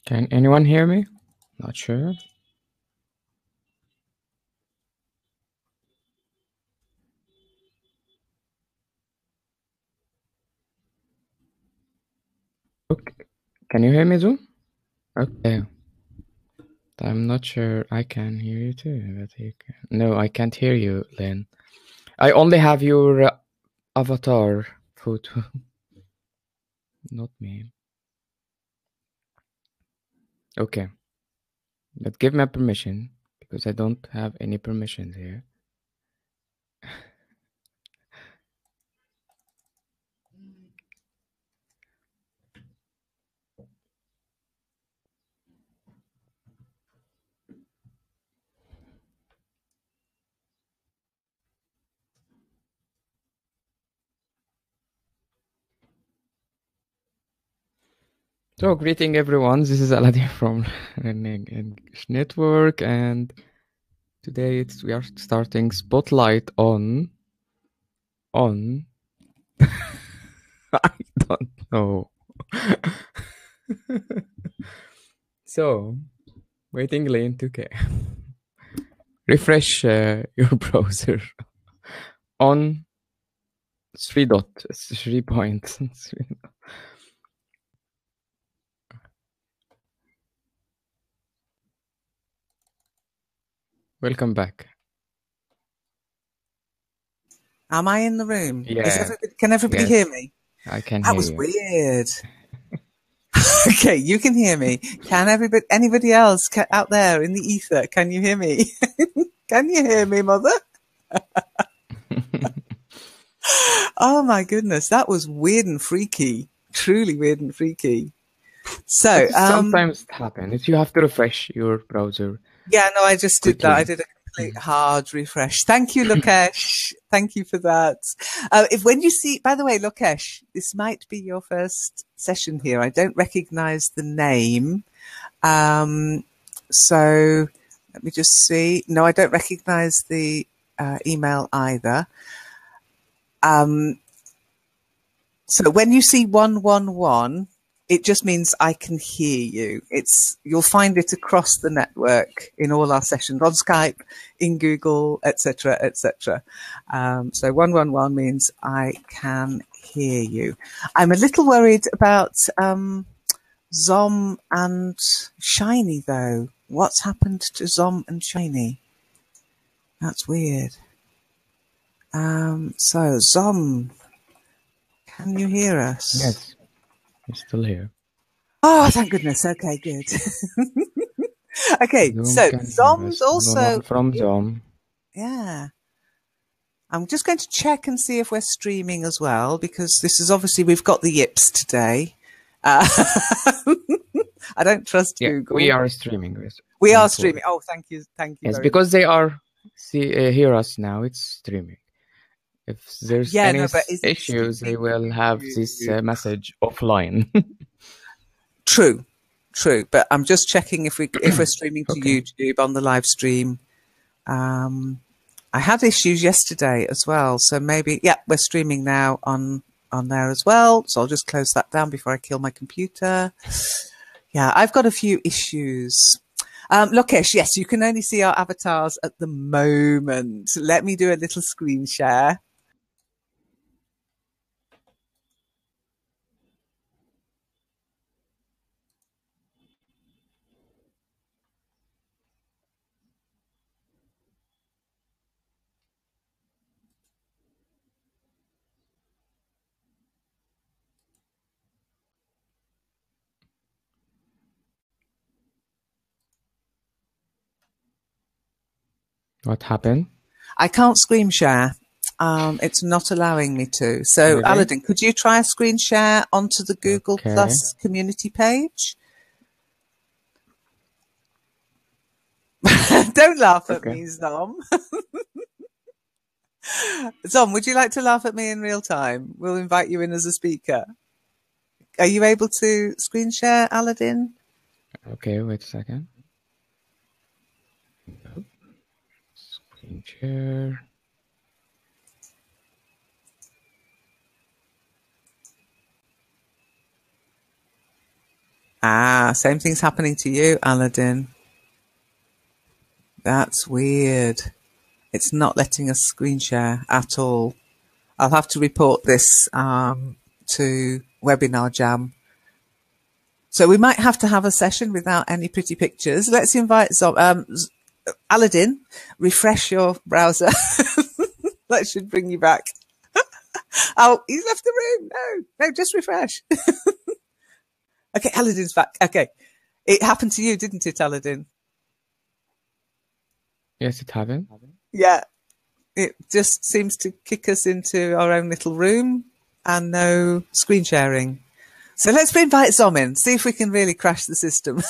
Can anyone hear me? Not sure. Okay. Can you hear me, Zoom? Okay. I'm not sure. I can hear you too, but you can. No, I can't hear you, Lynn. I only have your avatar photo, not me. Okay. But give me permission, because I don't have any permissions here. So, greeting everyone. This is Aladin from English Network, and today we are starting Spotlight on. I don't know. So, waiting lane 2K. Refresh your browser on 3 points. Welcome back. Am I in the room? Yeah. Can everybody hear me? I can That hear was you. weird. Okay, you can hear me. Can anybody else out there in the ether, can you hear me? Can you hear me, mother? Oh my goodness, that was weird and freaky. Truly weird and freaky. So sometimes it happens. You have to refresh your browser. Yeah, no, I just did quickly. that. I did a complete hard refresh. Thank you, Lokesh. Thank you for that. When you see, by the way, Lokesh, this might be your first session here. I don't recognize the name. So let me just see. No, I don't recognize the email either. So when you see 111, it just means I can hear you. You'll find it across the network in all our sessions on Skype, in Google, etc., etc. So 111 means I can hear you. I'm a little worried about Zom and Shiny though. What's happened to Zom and Shiny? That's weird. So Zom, can you hear us? Yes, I'm still here. Oh, thank goodness. Okay, good. Okay, so Zom's also from Zom. Yeah. I'm just going to check and see if we're streaming as well, because this is obviously, we've got the yips today. I don't trust Google. We are streaming. We are streaming. Oh, thank you. Thank you. Yes, because they are hear us now. It's streaming. If there's any issues, they will have this message offline. True. But I'm just checking if we're streaming to YouTube on the live stream. I had issues yesterday as well, so maybe we're streaming now on there as well. So I'll just close that down before I kill my computer. Yeah, I've got a few issues. Lokesh, yes, you can only see our avatars at the moment. Let me do a little screen share. What happened? I can't screen share. It's not allowing me to. So, really? Aladin, could you try a screen share onto the Google Plus community page? Don't laugh at me, Zom. Zom, would you like to laugh at me in real time? We'll invite you in as a speaker. Are you able to screen share, Aladin? Okay, wait a second. Screen share. Ah, same thing's happening to you, Aladin. That's weird. It's not letting us screen share at all. I'll have to report this to Webinar Jam. So we might have to have a session without any pretty pictures. Let's invite Aladin, refresh your browser. That should bring you back. Oh, he's left the room. No, just refresh. Okay, Aladin's back. Okay. It happened to you, didn't it, Aladin? Yes, it happened. Yeah. It just seems to kick us into our own little room and no screen sharing. So let's invite Zom in, see if we can really crash the system.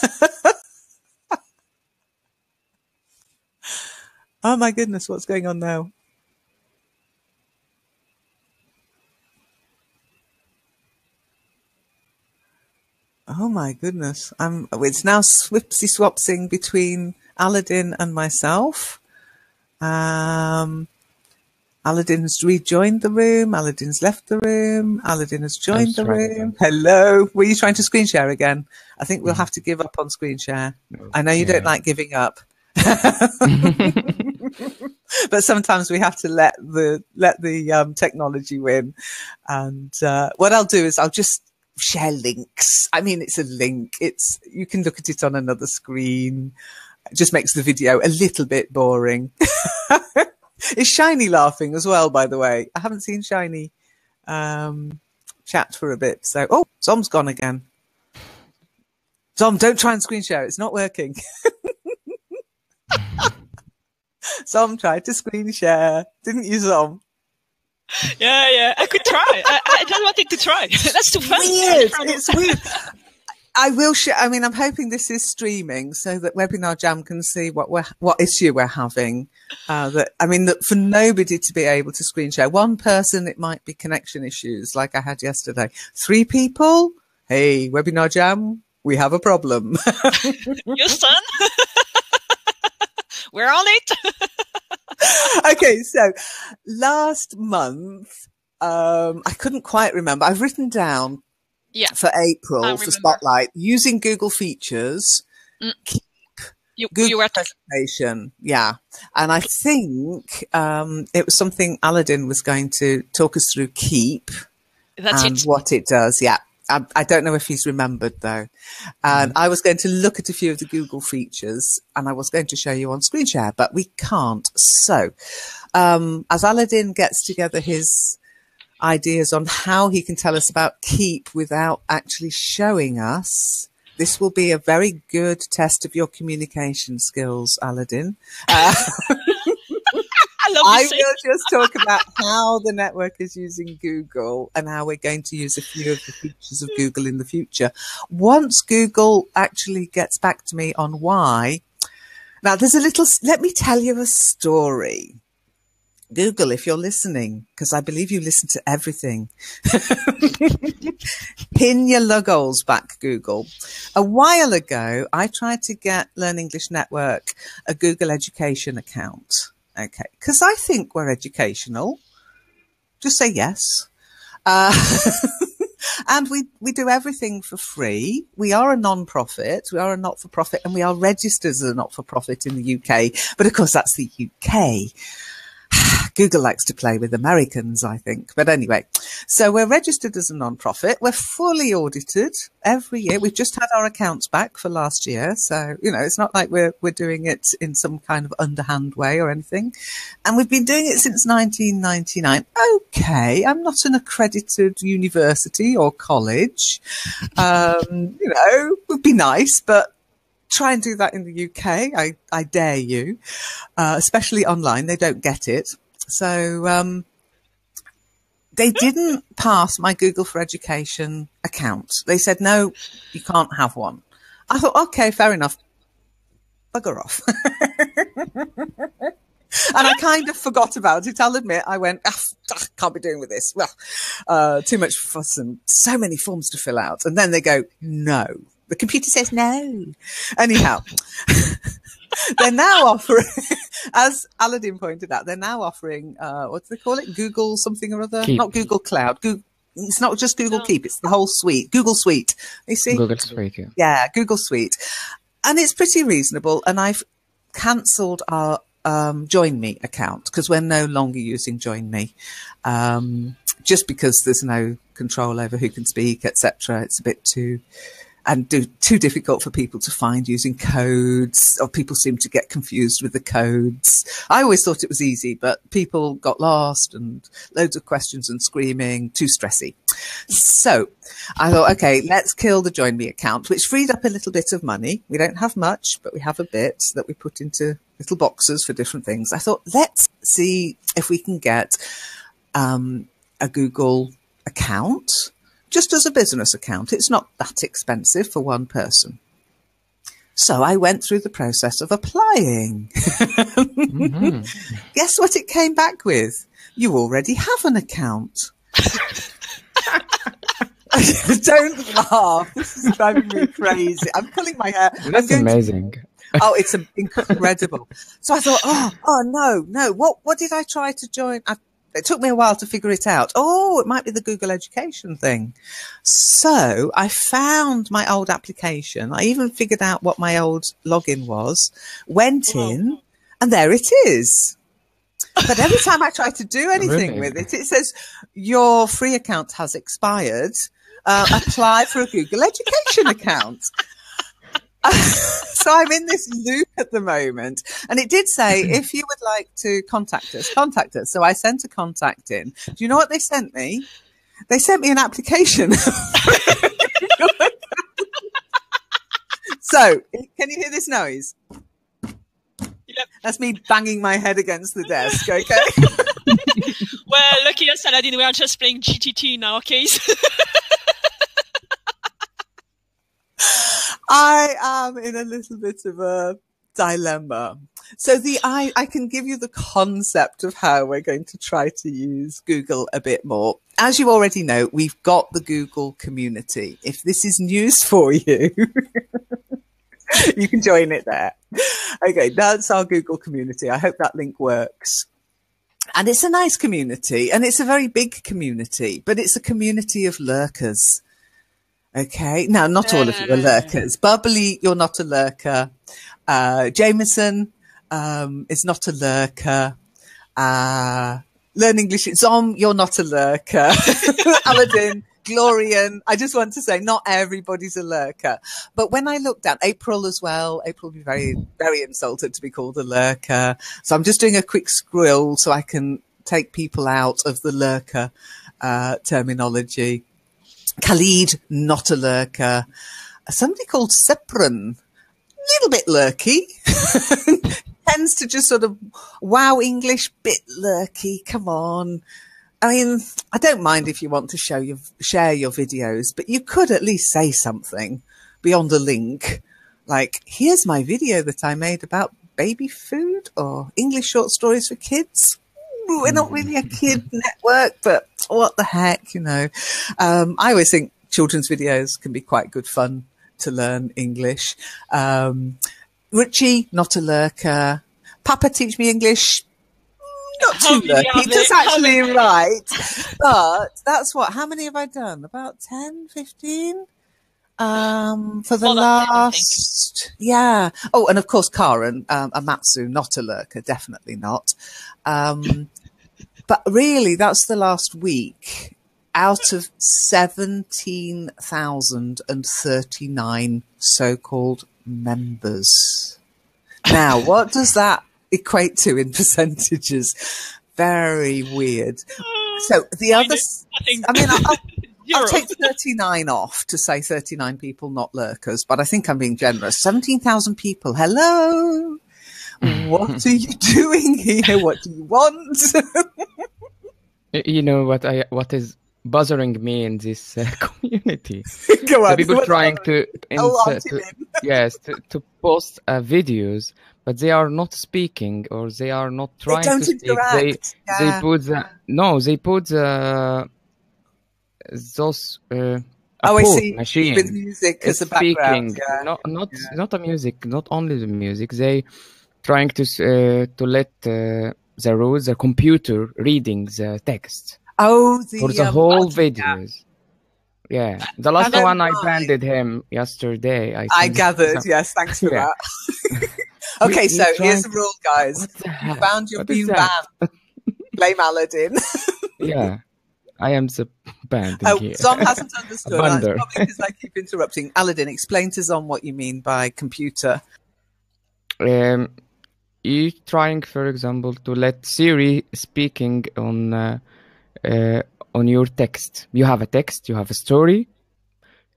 Oh my goodness, what's going on now? Oh my goodness. It's now swipsy-swapsing between Aladin and myself. Aladin has rejoined the room. Aladin's left the room. Aladin has joined the room. Hello. Were you trying to screen share again? I think we'll have to give up on screen share. No. I know you don't like giving up. But sometimes we have to let the technology win. And what I'll do is I'll just share links. I mean, it's a link. You can look at it on another screen. It just makes the video a little bit boring. Is Shiny laughing as well, by the way? I haven't seen Shiny chat for a bit. So, oh, Zom's gone again. Zom, don't try and screen share. It's not working. Zom tried to screen share. Didn't you, Zom? Yeah. I could try. I just wanted to try. That's too fun. Weird. It's weird. I will share. I mean, I'm hoping this is streaming so that Webinar Jam can see what issue we're having. That for nobody to be able to screen share. One person, it might be connection issues like I had yesterday. 3 people. Hey, Webinar Jam, we have a problem. Your son? We're on it. Okay, so last month, I couldn't quite remember. I've written down. Yeah. For April, for Spotlight, using Google features, keep Google presentation. Yeah. And I think it was something Aladin was going to talk us through Keep. What it does. Yeah. I don't know if he's remembered though. And I was going to look at a few of the Google features and I was going to show you on screen share, but we can't. So as Aladin gets together his ideas on how he can tell us about Keep without actually showing us, this will be a very good test of your communication skills, Aladin. I will just talk about how the network is using Google and how we're going to use a few of the features of Google in the future. Once Google actually gets back to me on why. Now, let me tell you a story. Google, if you're listening, because I believe you listen to everything. Pin your logos back, Google. A while ago, I tried to get Learn English Network a Google Education account. Okay, because I think we're educational. Just say yes. And we do everything for free. We are a non-profit. We are a not-for-profit, and we are registered as a not-for-profit in the UK. But of course, that's the UK. Google likes to play with Americans, I think. But anyway, so we're registered as a non-profit. We're fully audited every year. We've just had our accounts back for last year. So, it's not like we're doing it in some kind of underhand way or anything. And we've been doing it since 1999. Okay, I'm not an accredited university or college. It would be nice, but try and do that in the UK. I dare you, especially online. They don't get it. So they didn't pass my Google for Education account. They said, no, you can't have one. I thought, okay, fair enough. Bugger off. And I kind of forgot about it. I'll admit, I went, can't be doing with this. Well, too much fuss and so many forms to fill out. And then they go, no. The computer says no. Anyhow, they're now offering, as Aladin pointed out, they're now offering, what do they call it? Google something or other? Keep. Not Google Cloud. It's not just Google Keep, it's the whole suite, Google Suite. You see? Google Suite. Yeah. Yeah, Google Suite. And it's pretty reasonable. And I've cancelled our Join Me account because we're no longer using Join Me. Just because there's no control over who can speak, etc. It's a bit too difficult for people to find using codes, or people seem to get confused with the codes. I always thought it was easy, but people got lost and loads of questions and screaming, too stressy. So I thought, okay, let's kill the Join Me account, which freed up a little bit of money. We don't have much, but we have a bit that we put into little boxes for different things. I thought, let's see if we can get a Google account, just as a business account. It's not that expensive for one person. So I went through the process of applying. Guess what it came back with? You already have an account. Don't laugh. This is driving me crazy. I'm pulling my hair. That's amazing. Oh, it's incredible. So I thought, oh no. What did I try to join? It took me a while to figure it out. Oh, it might be the Google Education thing. So I found my old application. I even figured out what my old login was, went in, and there it is. But every time I try to do anything with it, it says, your free account has expired. Apply for a Google Education account. So I'm in this loop at the moment. And it did say, if you would like to contact us, contact us. So I sent a contact in. Do you know what they sent me? They sent me an application. So can you hear this noise? Yep. That's me banging my head against the desk, okay? Well, lucky us, Aladin, we are just playing GTT in our case. I am in a little bit of a dilemma. So I can give you the concept of how we're going to try to use Google a bit more. As you already know, we've got the Google community. If this is news for you, you can join it there. Okay, that's our Google community. I hope that link works. And it's a nice community, and it's a very big community, but it's a community of lurkers. Okay. Now, not all of you are lurkers. Bubbly, you're not a lurker. Jameson, is not a lurker. Learn English. Zom, you're not a lurker. Aladin, Glorian. I just want to say not everybody's a lurker. But when I looked at April as well, April will be very, very insulted to be called a lurker. So I'm just doing a quick scroll so I can take people out of the lurker, terminology. Khalid, not a lurker. Somebody called Sepran, little bit lurky. Tends to just sort of wow English, bit lurky. Come on. I mean, I don't mind if you want to share your videos, but you could at least say something beyond a link. Like, here's my video that I made about baby food or English short stories for kids. We're not really a kid network, but what the heck, you know. I always think children's videos can be quite good fun to learn English. Richie, not a lurker. Papa, teach me English. Not too lurky. That's actually right. But that's how many have I done? About 10, 15? For the last, yeah. Oh, and of course, Karen, Amatsu, not a lurker, definitely not. But really, that's the last week out of 17,039 so-called members. Now, what does that equate to in percentages? Very weird. So the other, I mean, I'll take 39 off to say 39 people, not lurkers, but I think I'm being generous. 17,000 people. Hello. What are you doing here? What do you want? You know what is bothering me in this community? Go on. The people trying to post videos, but they are not speaking or they are not trying to speak. They put those I see machine with music as a background. Yeah. Not a music, not only the music. They trying to let the computer reading the text. Oh, for the whole Aladin, videos. Yeah, the last don't one I mind. banded him yesterday. I gathered. Yes, thanks for Yeah. that. Okay, so here's the rule, guys. What the You heck? found your What is new that? band. Blame Aladin. Yeah, I am the banding Oh, here. Zom hasn't understood. That's Bander. probably because I keep interrupting. Aladin, explain to Zom what you mean by computer. You trying, for example, to let Siri speaking on your text. You have a text, you have a story.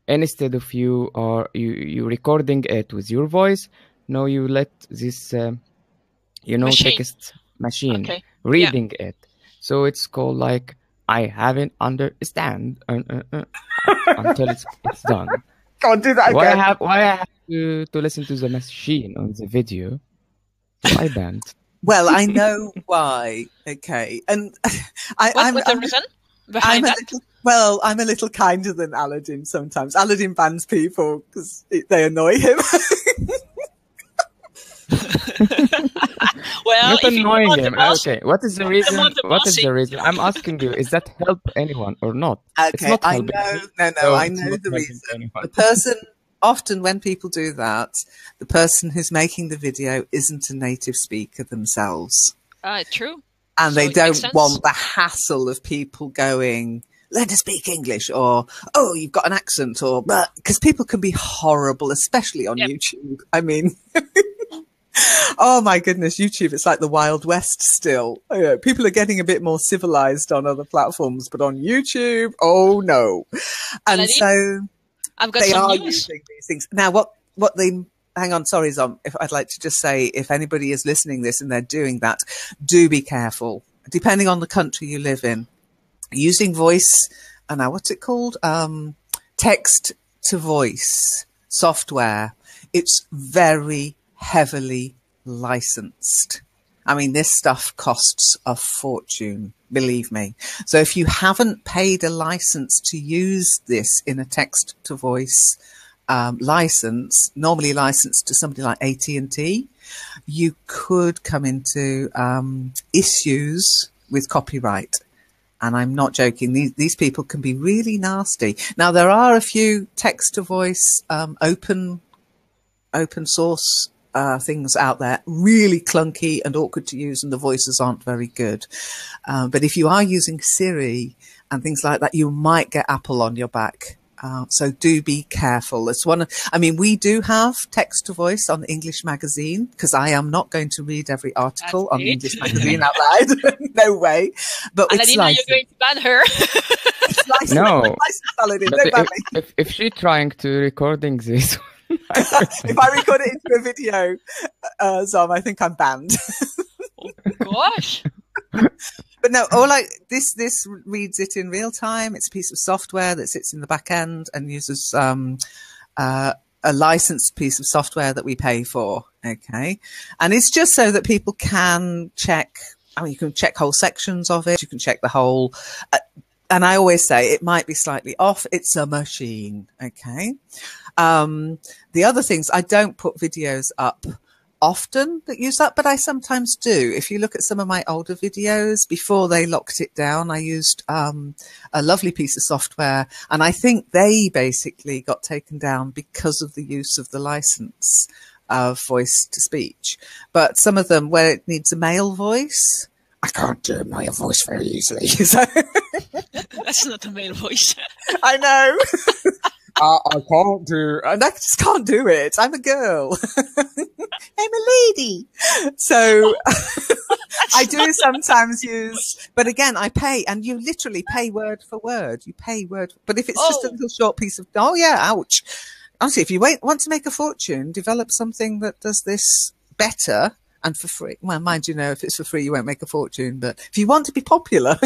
Instead of you recording it with your voice, no, you let this Machine. text machine Okay. reading it. So it's called like I haven't understand until it's done. Can't do that again. Why I have to listen to the machine on the video? So I banned. Well, I know why. Okay, and What was the reason behind that? I'm a little kinder than Aladin sometimes. Aladin bans people because they annoy him. Well, Not if you annoying want him. the boss, Okay, what is the reason? want the What is bossy. the reason? I'm asking you. Is that help anyone or not? It's Okay, not I helping know. me. No, I it's know not the helping reason. anyone. The person, often when people do that, the person who's making the video isn't a native speaker themselves. True. And So they it makes don't sense. want the hassle of people going, learn to speak English, or, oh, you've got an accent, or, because people can be horrible, especially on YouTube. I mean, oh my goodness, YouTube, it's like the Wild West still. People are getting a bit more civilized on other platforms, but on YouTube, oh no. And Aladin, so I've got they some are news. using these things. Now, what they, hang on, sorry, Zom, if I'd like to just say, if anybody is listening this and they're doing that, do be careful. Depending on the country you live in, using voice, now what's it called? Text to voice software. It's very heavily licensed. I mean, this stuff costs a fortune, believe me. So if you haven't paid a license to use this in a text to voice license, normally licensed to somebody like AT&T, you could come into issues with copyright. And I'm not joking. These people can be really nasty. Now, there are a few text to voice open source things out there, really clunky and awkward to use, and the voices aren't very good. But if you are using Siri and things like that, you might get Apple on your back. So do be careful. It's we do have text to voice on English Magazine, because I am not going to read every article on English Magazine out loud. No way. But Aladin, are you going to ban her? No. Aladin, But don't ban me. if she's trying to recording this, If I record it into a video, Zom, I think I'm banned. Oh, gosh. But no, this reads it in real time. It's a piece of software that sits in the back end and uses a licensed piece of software that we pay for. Okay. And it's just so that people can check. I mean, you can check whole sections of it. You can check the whole, and I always say it might be slightly off. It's a machine. Okay. The other things, I don't put videos up often that use that, but I sometimes do. If you look at some of my older videos, before they locked it down, I used a lovely piece of software, and I think they basically got taken down because of the use of the license of voice to speech. But some of them, where it needs a male voice, I can't do a male voice very easily. So That's not a male voice. I know. I can't do, and I just can't do it. I'm a girl. I'm a lady. So I do sometimes use, but again, I pay, and you literally pay word for word. You pay word, but if it's just a little short piece of, oh yeah, ouch. Honestly, if you want to make a fortune, develop something that does this better and for free. Well, mind you, if it's for free, you won't make a fortune, but if you want to be popular,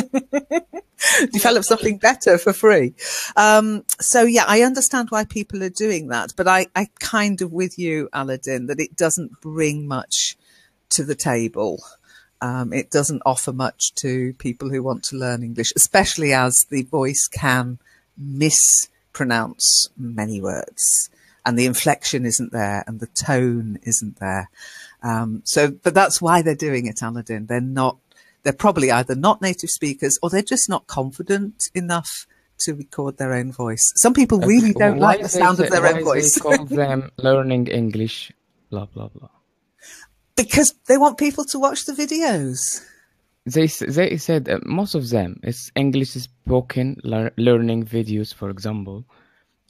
develop something better for free. So yeah, I understand why people are doing that, but I kind of with you, Aladin, that it doesn't bring much to the table. It doesn't offer much to people who want to learn English, especially as the voice can mispronounce many words and the inflection isn't there and the tone isn't there. But that's why they're doing it, Aladin. they're probably either not native speakers or they're just not confident enough to record their own voice. Some people really don't like the sound of their own voice. Why they call them learning English, blah, blah, blah? Because they want people to watch the videos. They said most of them, it's English spoken learning videos, for example,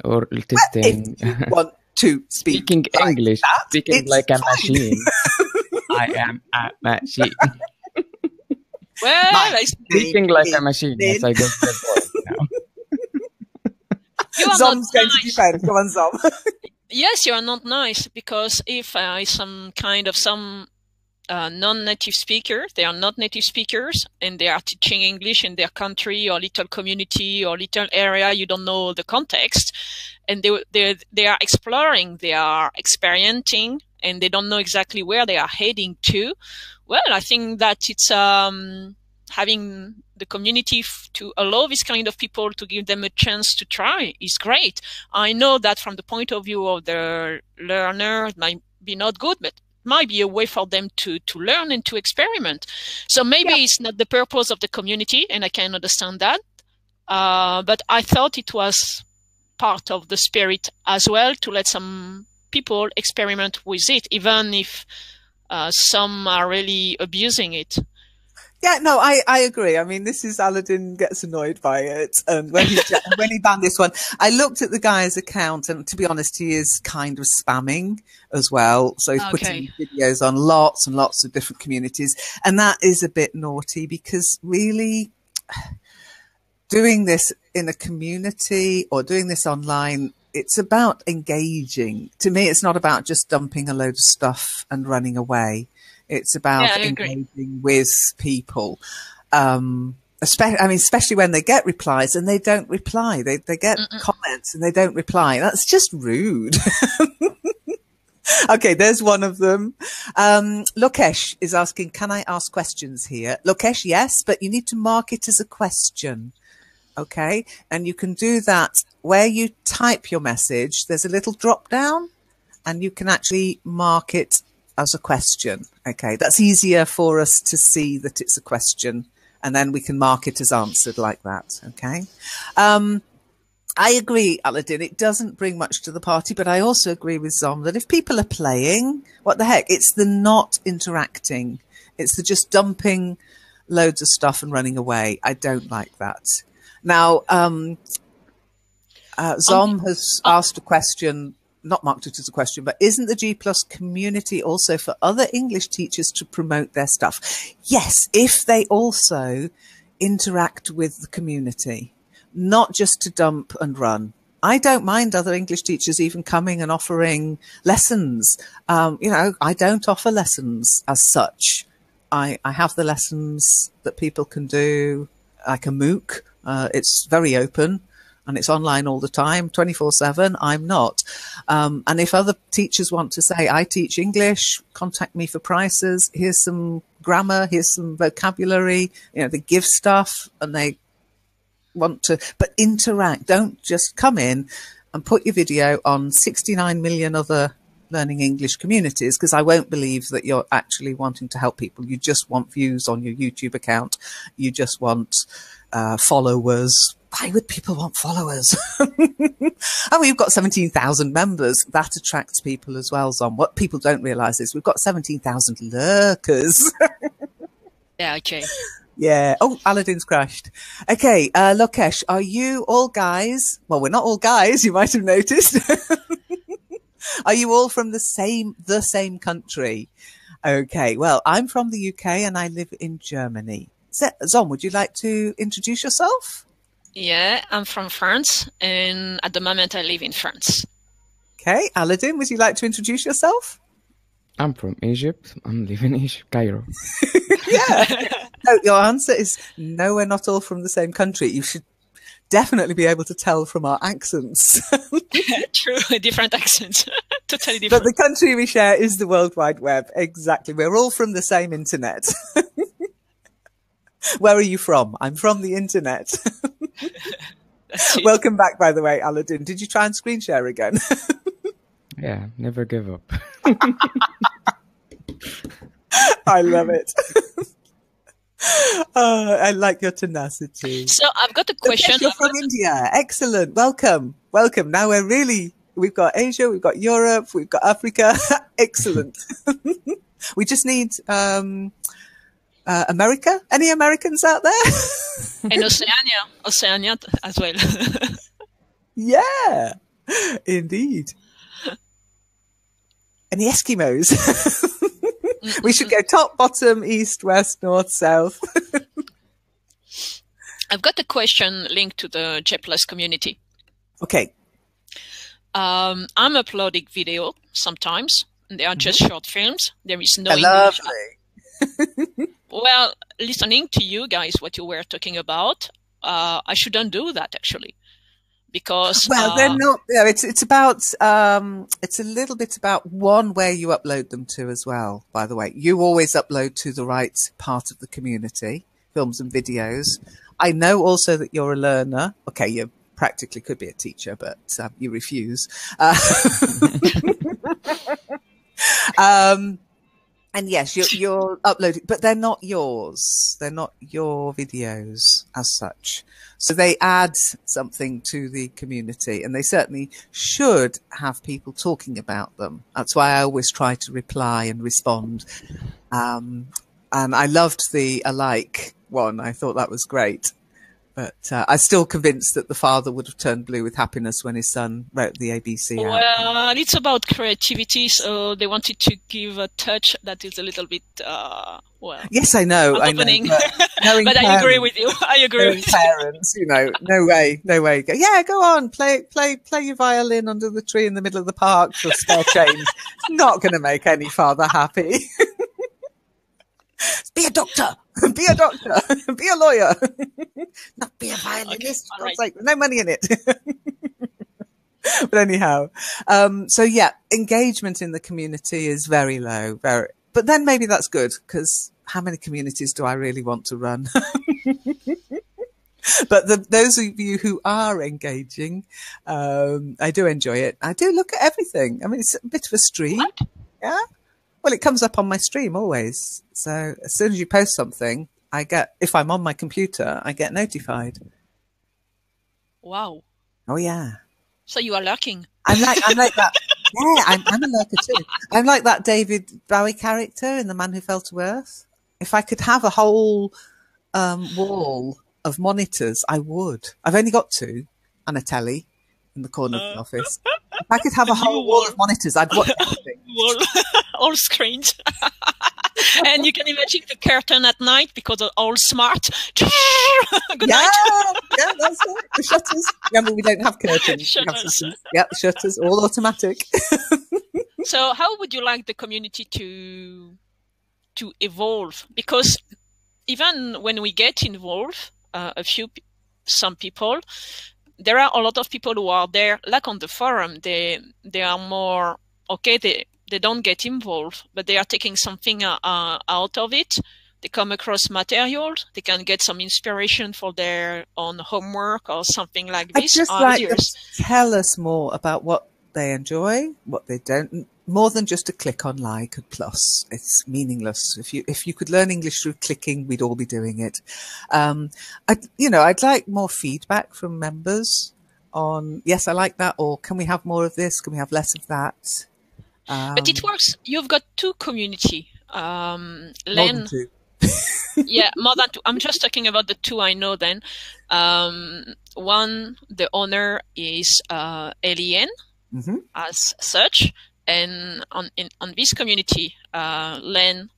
or testing. If you want to speaking like English, that, speaking like a machine. I am a machine. Well, speaking like a machine. Yes, I got the point now. Zom's going to defend. Go on, Zom. Yes, you are not nice, because if some non-native speaker, they are not native speakers, and they are teaching English in their country or little community or little area, you don't know the context, and they are exploring, they are experimenting, and they don't know exactly where they are heading to. Well, I think that it's having the community to allow this kind of people to give them a chance to try is great. I know that from the point of view of the learner, it might be not good, but might be a way for them to learn and to experiment. So maybe it's not the purpose of the community, and I can understand that. But I thought it was part of the spirit as well to let some people experiment with it, even if some are really abusing it. Yeah, no, I agree. I mean, this is Aladin gets annoyed by it. And when he banned this one, I looked at the guy's account, and to be honest, he is kind of spamming as well. So he's putting videos on lots and lots of different communities. And that is a bit naughty, because really doing this in a community or doing this online, it's about engaging. To me, it's not about just dumping a load of stuff and running away. It's about engaging with people, especially when they get replies and they don't reply. They get comments and they don't reply. That's just rude. Okay, there's one of them. Lokesh is asking, can I ask questions here? Lokesh, yes, but you need to mark it as a question. Okay, and you can do that where you type your message. There's a little drop down and you can actually mark it as a question. Okay, that's easier for us to see that it's a question, and then we can mark it as answered like that. Okay. I agree, Aladin, it doesn't bring much to the party, but I also agree with Zom that if people are playing, what the heck, it's the not interacting. It's the just dumping loads of stuff and running away. I don't like that. Now, Zom has asked a question, not marked it as a question, but isn't the G+ community also for other English teachers to promote their stuff? Yes, if they also interact with the community, not just to dump and run. I don't mind other English teachers even coming and offering lessons. You know, I don't offer lessons as such. I have the lessons that people can do, like a MOOC. It's very open. And it's online all the time, 24/7. I'm not. And if other teachers want to say, I teach English, contact me for prices. Here's some grammar. Here's some vocabulary. You know, they give stuff and they want to, but interact. Don't just come in and put your video on 69 million other learning English communities, because I won't believe that you're actually wanting to help people. You just want views on your YouTube account. You just want followers. Why would people want followers? And we've got 17,000 members. That attracts people as well, Zom. What people don't realise is we've got 17,000 lurkers. Yeah, okay. Yeah. Oh, Aladin's crashed. Okay, Lokesh, are you all guys? Well, we're not all guys, you might have noticed. Are you all from the same country? Okay, well, I'm from the UK and I live in Germany. Zom, would you like to introduce yourself? Yeah, I'm from France, and at the moment I live in France. Okay, Aladin, would you like to introduce yourself? I'm from Egypt. I'm living in Egypt, Cairo. Yeah. No, your answer is no, we're not all from the same country. You should definitely be able to tell from our accents. True, different accents. Totally different. But the country we share is the World Wide Web. Exactly. We're all from the same internet. Where are you from? I'm from the internet. Welcome back, by the way, Aladin. Did you try and screen share again? Yeah, never give up. I love it. I like your tenacity. So I've got a question. Yes, you're from India. Excellent. Welcome. Welcome. Now we've got Asia, we've got Europe, we've got Africa. Excellent. We just need America. Any Americans out there? And Oceania as well. Yeah, indeed. Any Eskimos? We should go top, bottom, east, west, north, south. I've got a question linked to the J+ community. Okay. I'm uploading video sometimes. They are just short films. There is no English. Lovely. Well, listening to you guys, what you were talking about, I shouldn't do that actually, because they're not. You know, it's about. It's a little bit about where you upload them to as well. By the way, you always upload to the right part of the community, films and videos. I know also that you're a learner. Okay, you practically could be a teacher, but you refuse. And yes, you're uploading, but they're not yours. They're not your videos as such. So they add something to the community, and they certainly should have people talking about them. That's why I always try to reply and respond. And I loved the alike one. I thought that was great. But I'm still convinced that the father would have turned blue with happiness when his son wrote the ABC out. Well, it's about creativity, so they wanted to give a touch that is a little bit, Yes, I know. opening. But but I agree with you. I agree with you. Parents, you know, no way. Yeah, go on, play your violin under the tree in the middle of the park for spare change. It's not going to make any father happy. Be a doctor. Be a doctor. Be a lawyer. Not be a violinist. Okay, right. Like, no money in it. But anyhow, so yeah, engagement in the community is very low. But then maybe that's good, because how many communities do I really want to run? But those of you who are engaging, I do enjoy it. I do look at everything. I mean, it's a bit of a stream. What? Yeah. Well, it comes up on my stream always. So as soon as you post something, if I'm on my computer, I get notified. Wow. Oh yeah. So you are lurking. I'm like that. Yeah, I'm a lurker too. I'm like that David Bowie character in The Man Who Fell to Earth. If I could have a whole wall of monitors, I would. I've only got 2 and a telly in the corner of the office. If I could have a whole wall of monitors, I'd watch everything. All screens. And you can imagine the curtain at night because they're all smart. Good night. Yeah, that's it. The shutters. Yeah, but we don't have curtains. Shutters. Yeah, the shutters, all automatic. So how would you like the community to evolve? Because even when we get involved, some people, there are a lot of people who are there, like on the forum, they are more, okay, they don't get involved, but they are taking something out of it. They come across materials. They can get some inspiration for their own homework or something like this. I'd just like them to tell us more about what they enjoy, what they don't, more than just a click on like and plus. It's meaningless. If you could learn English through clicking, we'd all be doing it. I'd like more feedback from members on, yes, I like that, or can we have more of this? Can we have less of that? But it works. You've got 2 community. LEN. More than 2. Yeah, more than 2. I'm just talking about the 2 I know then. One, the owner is LEN as such. And on this community, LEN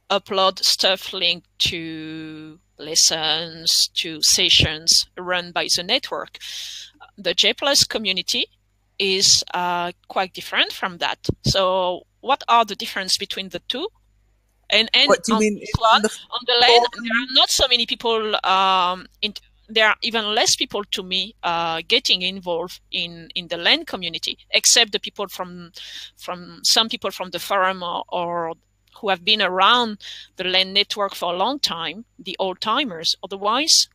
upload stuff linked to lessons, to sessions run by the network. The J+ community is quite different from that. So what are the difference between the 2? And what do you mean? On the LEN, there are not so many people, there are even less people to me getting involved in the LEN community, except the people from some people from the forum or who have been around the LEN network for a long time, the old timers. Otherwise,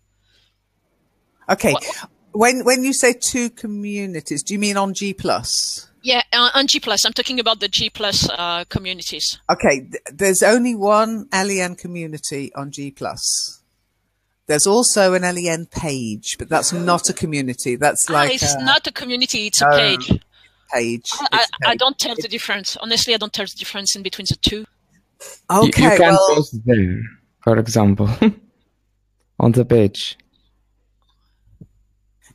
okay. When you say 2 communities, do you mean on G+? Yeah, on G+. I'm talking about the G+ communities. Okay, there's only one LEN community on G+. There's also an LEN page, but that's not a community. That's like It's not a community, it's a no page. page. I don't tell the difference. Honestly, I don't tell the difference in between the two. Okay, you can well, post there, for example, on the page.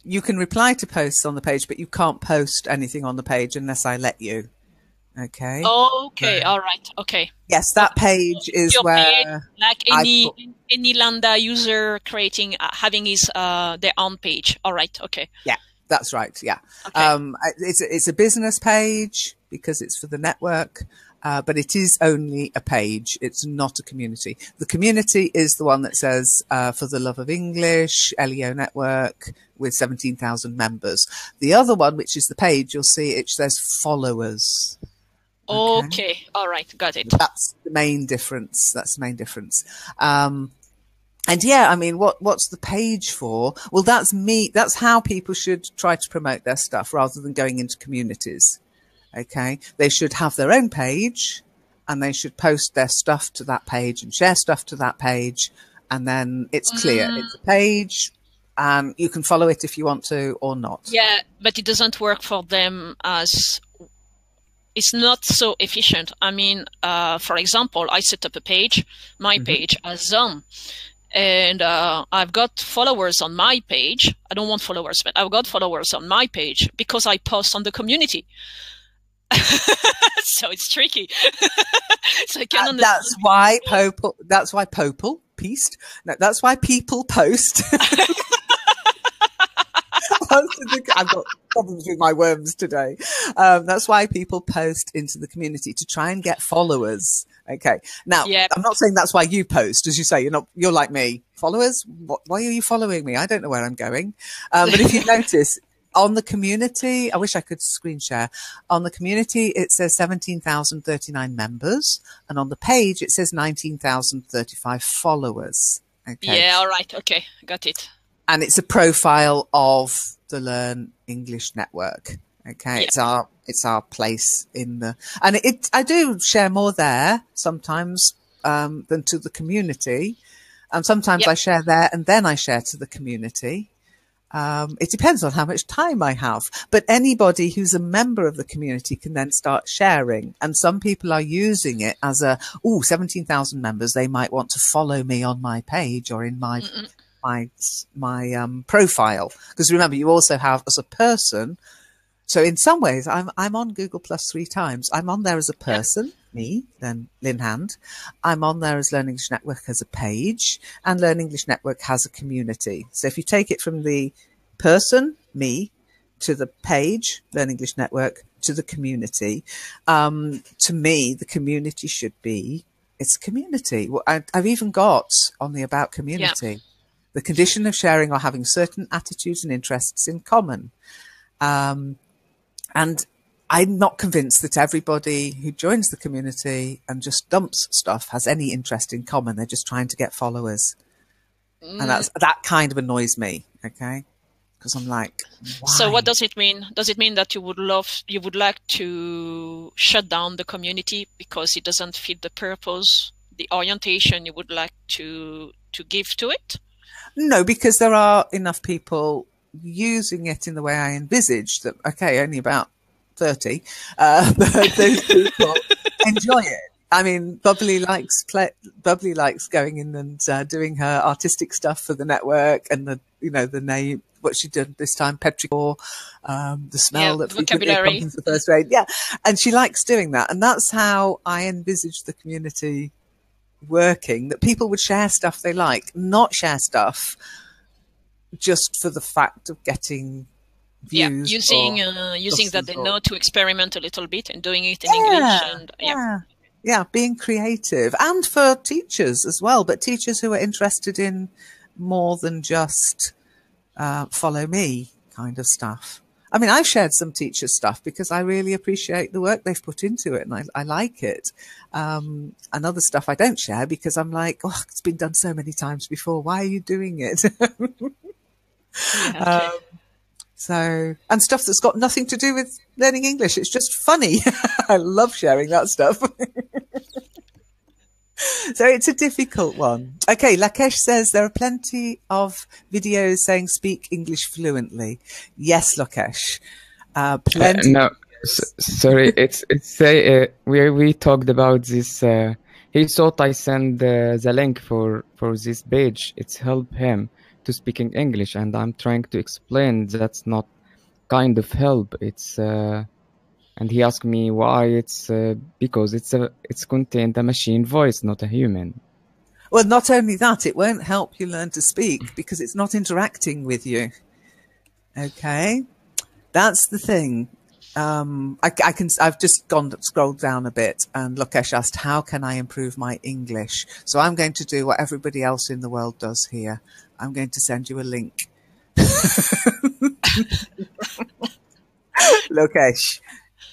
you can reply to posts on the page, but you can't post anything on the page unless I let you. Okay. Okay, all right, okay. Yes, that page is Your page, where like any Lambda user creating, having his their own page. All right, okay. Yeah, that's right. Yeah. Okay. It's a business page because it's for the network, but it is only a page. It's not a community. The community is the one that says, for the love of English, LEO network with 17,000 members. The other one, which is the page, you'll see it says followers. Okay. All right. Got it. That's the main difference. That's the main difference. And yeah, I mean, what's the page for? Well, that's me. That's how people should try to promote their stuff rather than going into communities. Okay. They should have their own page and they should post their stuff to that page and share stuff to that page. And then it's clear. It's a page and you can follow it if you want to or not. Yeah, but it doesn't work for them as it's not so efficient. I mean, for example, I set up a page, my page as and I've got followers on my page. I don't want followers, but I've got followers on my page because I post on the community. So it's tricky. So I can understand. That's why people post. I've got problems with my worms today. That's why people post into the community to try and get followers. Okay. Now, I'm not saying that's why you post, as you say. You're like me. Followers? Why are you following me? I don't know where I'm going. But if you notice on the community, I wish I could screen share. On the community, it says 17,039 members, and on the page it says 19,035 followers. Okay. Yeah. All right. Okay. Got it. And it's a profile of the Learn English Network. Okay. Yeah. It's our place in the, and I do share more there sometimes, than to the community. And sometimes I share there and then I share to the community. It depends on how much time I have, but anybody who's a member of the community can then start sharing. And some people are using it as 17,000 members. They might want to follow me on my page or in my profile, because remember, you also have as a person. So in some ways, I'm on Google Plus 3 times. I'm on there as a person, me, then Lynn Hand. I'm on there as Learn English Network as a page, and Learn English Network has a community. So if you take it from the person, me, to the page, Learn English Network, to the community, to me, the community should be, it's a community. Well, I've even got on the About community, the condition of sharing or having certain attitudes and interests in common. And I'm not convinced that everybody who joins the community and just dumps stuff has any interest in common. They're just trying to get followers. And that kind of annoys me. Okay. Because I'm like, why? So what does it mean? Does it mean that you would like to shut down the community because it doesn't fit the purpose, the orientation you would like to give to it? No, because there are enough people using it in the way I envisaged that, okay, only about 30, but those people enjoy it. I mean, Bubbly likes going in and doing her artistic stuff for the network, and the name, what she did this time, petrichor, the smell that vocabulary comes in the first grade. Yeah. And she likes doing that. And that's how I envisaged the community working, that people would share stuff they like, not share stuff just for the fact of getting views. Using that they know to experiment a little bit and doing it in English. And being creative, and for teachers as well, but teachers who are interested in more than just follow me kind of stuff. I mean, I've shared some teacher stuff because I really appreciate the work they've put into it, and I like it. And other stuff I don't share because I'm like, oh, it's been done so many times before. Why are you doing it? So, and stuff that's got nothing to do with learning English. It's just funny. I love sharing that stuff. So it's a difficult one. Okay, Lakesh says there are plenty of videos saying speak English fluently. Yes, Lakesh. Plenty. No, sorry. It's say we talked about this. He thought I send the link for this page. It's help him to speaking English, and I'm trying to explain that's not kind of help. It's and he asked me why. It's because it's contained a machine voice, not a human. Well, not only that, it won't help you learn to speak because it's not interacting with you. Okay, that's the thing. I've just scrolled down a bit, and Lokesh asked, how can I improve my English? So I'm going to do what everybody else in the world does here. I'm going to send you a link. Lokesh,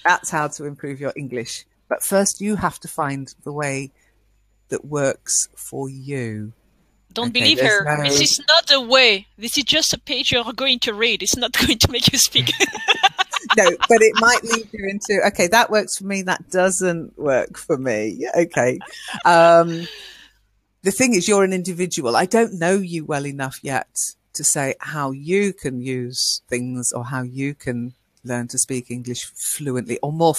that's how to improve your English. But first you have to find the way that works for you. Don't believe her. No... This is not a way. This is just a page you're going to read. It's not going to make you speak. No, but it might lead you into, okay, that works for me. That doesn't work for me. Okay. The thing is, you're an individual. I don't know you well enough yet to say how you can use things or how you can learn to speak English fluently or more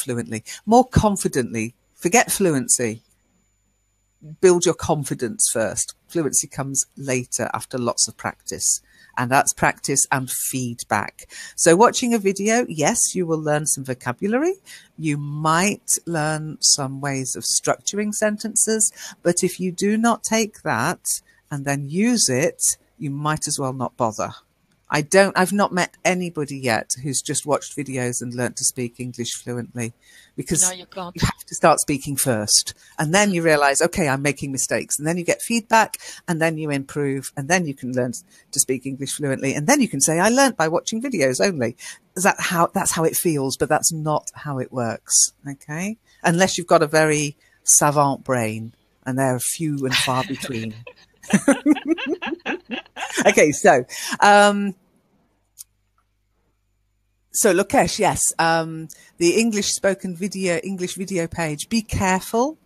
confidently. Forget fluency. Build your confidence first. Fluency comes later after lots of practice. And that's practice and feedback. So watching a video, yes, you will learn some vocabulary. You might learn some ways of structuring sentences. But if you do not take that and then use it, you might as well not bother. I've not met anybody yet who's just watched videos and learnt to speak English fluently, because no, you can't. You have to start speaking first. And then you realize, okay, I'm making mistakes. And then you get feedback and then you improve and then you can learn to speak English fluently. And then you can say, I learnt by watching videos only. That's how it feels, but that's not how it works. Okay. Unless you've got a very savant brain, and they're few and far between. Okay, so Lokesh, yes, the English video page. Be careful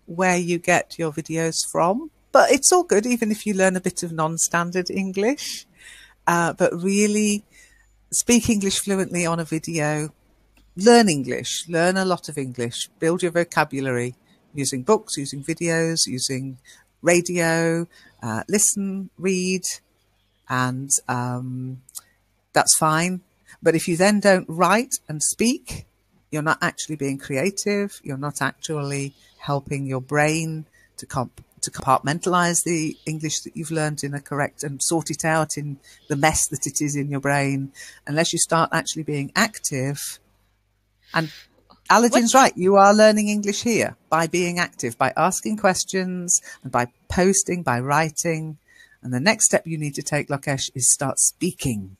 where you get your videos from, but it's all good, even if you learn a bit of non-standard English. But really, speak English fluently on a video. Learn English. Learn a lot of English. Build your vocabulary using books, using videos, using radio. Listen, read, and that's fine. But if you then don't write and speak, you're not actually being creative. You're not actually helping your brain to compartmentalize the English that you've learned in a correct and sort it out in the mess that it is in your brain, unless you start actually being active. And Aladin's right. You are learning English here by being active, by asking questions and by posting, by writing. And the next step you need to take, Lokesh, is start speaking.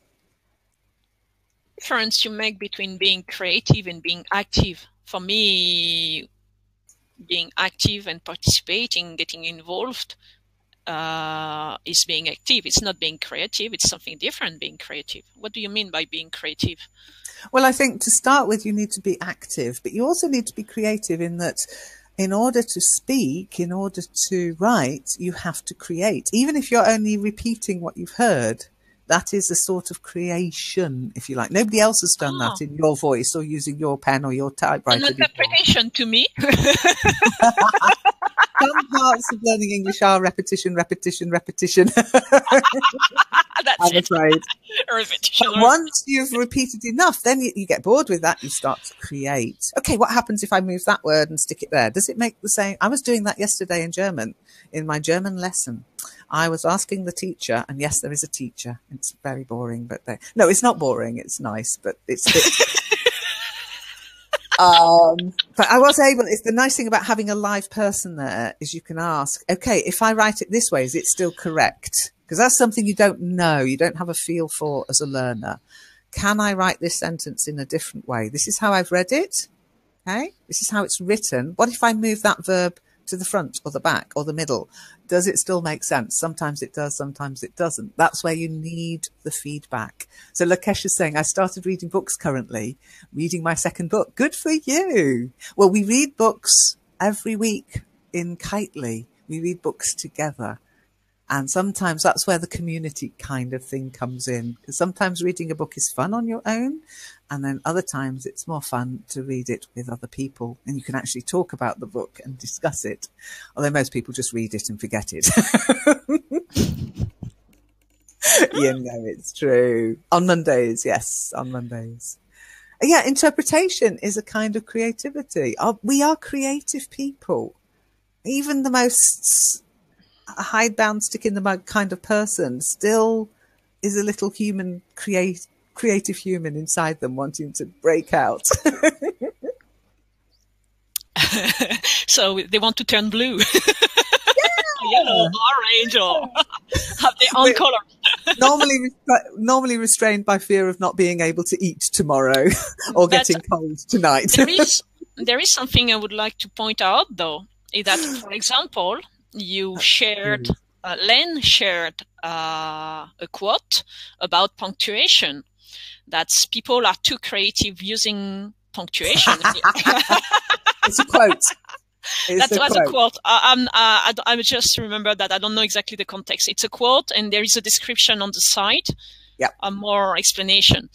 Difference you make between being creative and being active. For me, being active and participating, getting involved, is being active. It's not being creative. It's something different, being creative. What do you mean by being creative? Well, I think to start with, you need to be active, but you also need to be creative in that in order to speak, in order to write, you have to create. Even if you're only repeating what you've heard, that is a sort of creation, if you like. Nobody else has done that in your voice or using your pen or your typewriter. An interpretation to me. Some parts of learning English are repetition, repetition, repetition. I'm afraid. Repetition. But once you've repeated enough, then you get bored with that. You start to create. Okay, what happens if I move that word and stick it there? Does it make the same? I was doing that yesterday in German, in my German lesson. I was asking the teacher, and yes, there is a teacher. It's very boring, but no, it's not boring. It's nice, but it's. But I was able. It's the nice thing about having a live person there is you can ask, okay, if I write it this way, is it still correct? Because that's something you don't know. You don't have a feel for as a learner. Can I write this sentence in a different way? This is how I've read it. Okay, this is how it's written. What if I move that verb to the front or the back or the middle? Does it still make sense? Sometimes it does, sometimes it doesn't. That's where you need the feedback. So Lakesh is saying, I started reading books currently, reading my second book. Good for you. Well, we read books every week in Kitely. We read books together. And sometimes that's where the community kind of thing comes in. Because sometimes reading a book is fun on your own. And then other times it's more fun to read it with other people. And you can actually talk about the book and discuss it. Although most people just read it and forget it. You know, it's true. On Mondays, yes, on Mondays. Yeah, interpretation is a kind of creativity. We are creative people. Even the most hidebound, stick in the mud kind of person still is a little human, creative human inside them wanting to break out. So they want to turn blue. Yellow, orange, or have their own color. normally restrained by fear of not being able to eat tomorrow or getting cold tonight. There is something I would like to point out, though, is that, for example, you shared, Len shared a quote about punctuation. That's people are too creative using punctuation. It's a quote. That was a quote. I just remember that. I don't know exactly the context. It's a quote, and there is a description on the site. Yeah. More explanation.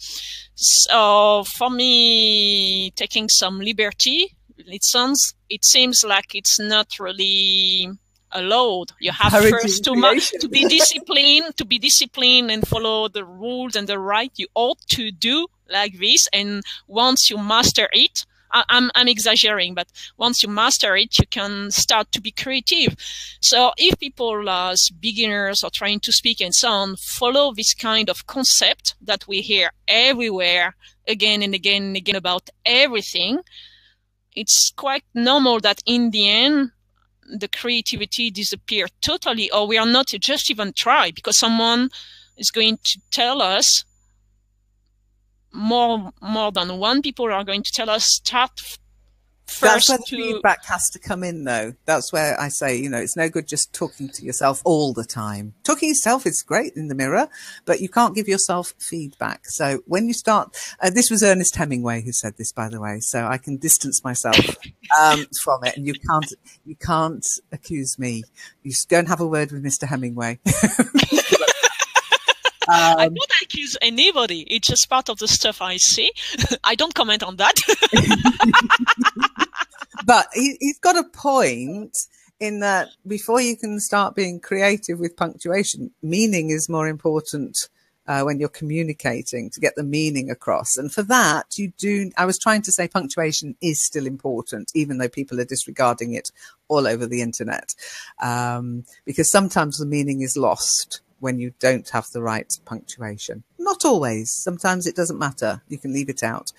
So for me, taking some liberty, it seems like it's not really allowed. You have first to be disciplined and follow the rules and the right. You ought to do like this, and once you master it, I'm exaggerating, but once you master it, you can start to be creative. So if people as beginners are trying to speak and so on, follow this kind of concept that we hear everywhere again and again and again about everything, it's quite normal that in the end, the creativity disappears totally, or we are not just even try, because someone is going to tell us, more than one people are going to tell us, start first. That's where the feedback has to come in, though. That's where I say, you know, it's no good just talking to yourself all the time. Talking to yourself is great in the mirror, but you can't give yourself feedback. So when you start, this was Ernest Hemingway who said this, by the way, so I can distance myself from it, and you can't accuse me. You just go and have a word with Mr. Hemingway. I don't accuse anybody. It's just part of the stuff I see. I don't comment on that. But he's got a point in that before you can start being creative with punctuation, meaning is more important when you're communicating, to get the meaning across. And for that, I was trying to say punctuation is still important, even though people are disregarding it all over the internet, because sometimes the meaning is lost when you don't have the right punctuation. Not always. Sometimes it doesn't matter. You can leave it out.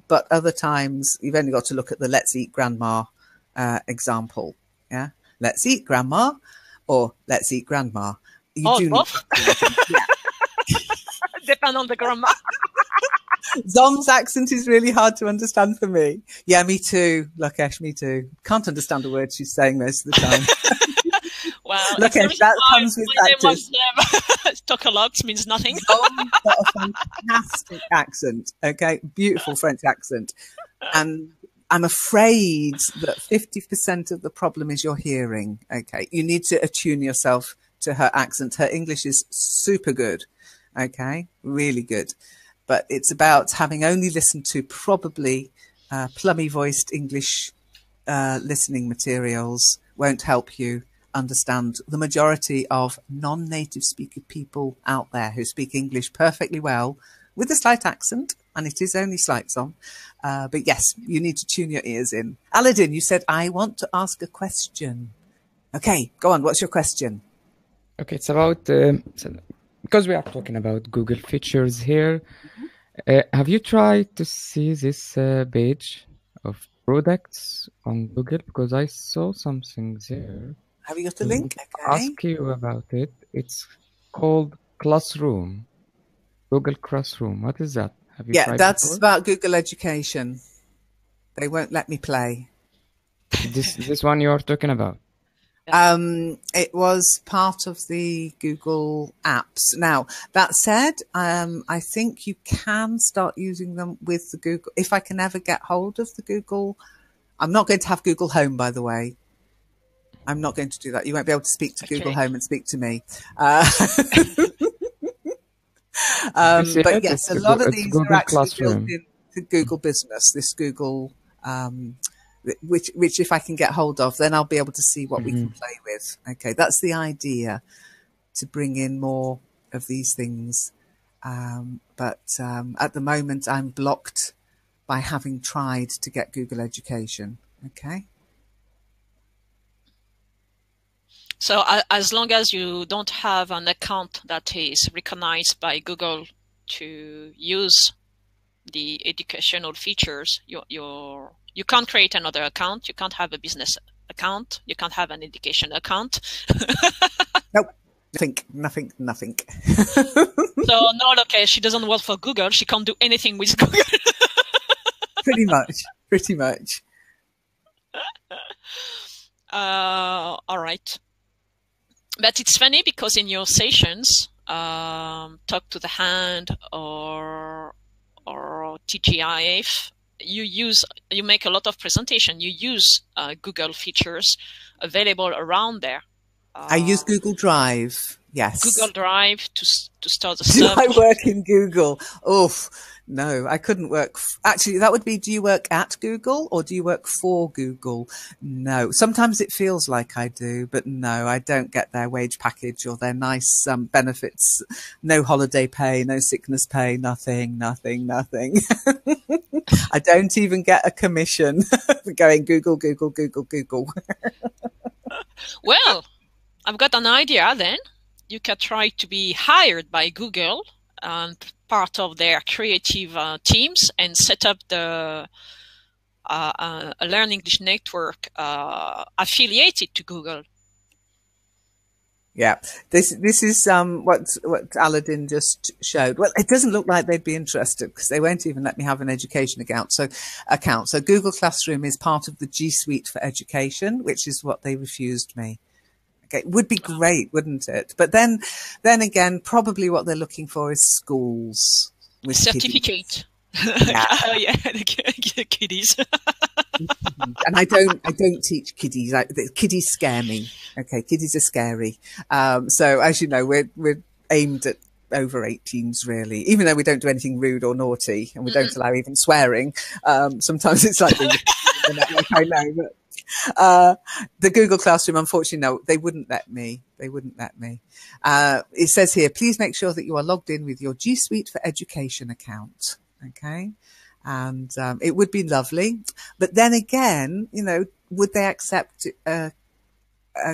But other times, you've only got to look at the let's eat grandma example. Yeah. Let's eat grandma, or let's eat grandma. You do both. Depend on the grandma. Zom's accent is really hard to understand for me. Yeah, me too. Lakesh, me too. Can't understand a word she's saying most of the time. Well, Lakesh, that comes with practice. Talk a lot means nothing. Zom's got a fantastic accent. Okay, beautiful French accent. And I'm afraid that 50% of the problem is your hearing. Okay, you need to attune yourself to her accent. Her English is super good. Okay, really good. But it's about having only listened to probably plummy voiced English listening materials won't help you understand the majority of non-native speaker people out there who speak English perfectly well with a slight accent, and it is only slight, Zom. But yes, you need to tune your ears in. Aladin, you said, I want to ask a question. Okay, go on. What's your question? Okay, it's about, because we are talking about Google features here, have you tried to see this page of products on Google? Because I saw something there. Have you got a link? Okay. Ask you about it. It's called Classroom. Google Classroom. What is that? Have you tried that's before? about Google Education. They won't let me play. This one you're talking about. It was part of the Google apps. Now, that said, I think you can start using them with the Google. If I can ever get hold of the Google, I'm not going to have Google Home, by the way. I'm not going to do that. You won't be able to speak to Google Home and speak to me. But yes, a lot of these are actually built into Google Business, this Google, which if I can get hold of, then I'll be able to see what we can play with. Okay, that's the idea, to bring in more of these things. But at the moment, I'm blocked by having tried to get Google Education. Okay. So as long as you don't have an account that is recognized by Google to use the educational features, you can't create another account. You can't have a business account. You can't have an education account. Nope. Nothing. So no, okay, she doesn't work for Google. She can't do anything with Google. Pretty much. All right. But it's funny because in your sessions, Talk to the Hand or TGIF, you make a lot of presentation. You use Google features available around there. I use Google Drive. Yes. Google Drive to start the Do stuff. I work in Google? Oof. No, I couldn't work. Actually, that would be, do you work at Google or do you work for Google? No. Sometimes it feels like I do, but no, I don't get their wage package or their nice benefits. No holiday pay, no sickness pay, nothing. I don't even get a commission for going Google. Well, I've got an idea then. You can try to be hired by Google and part of their creative teams and set up the a Learn English network affiliated to Google. Yeah, this is what Aladin just showed. Well, it doesn't look like they'd be interested because they won't even let me have an education account. So Google Classroom is part of the G Suite for Education, which is what they refused me. Okay, it would be great, wouldn't it? But then again, probably what they're looking for is schools with certificate. Yeah. Oh yeah, the kiddies. And I don't teach kiddies. Kiddies scare me. Okay, kiddies are scary. So as you know, we're aimed at over 18s really, even though we don't do anything rude or naughty and we don't allow even swearing. Sometimes it's like, I know, but the Google Classroom, unfortunately, no, they wouldn't let me. It says here, please make sure that you are logged in with your G Suite for Education account. Okay. And it would be lovely. But then again, you know, would they accept a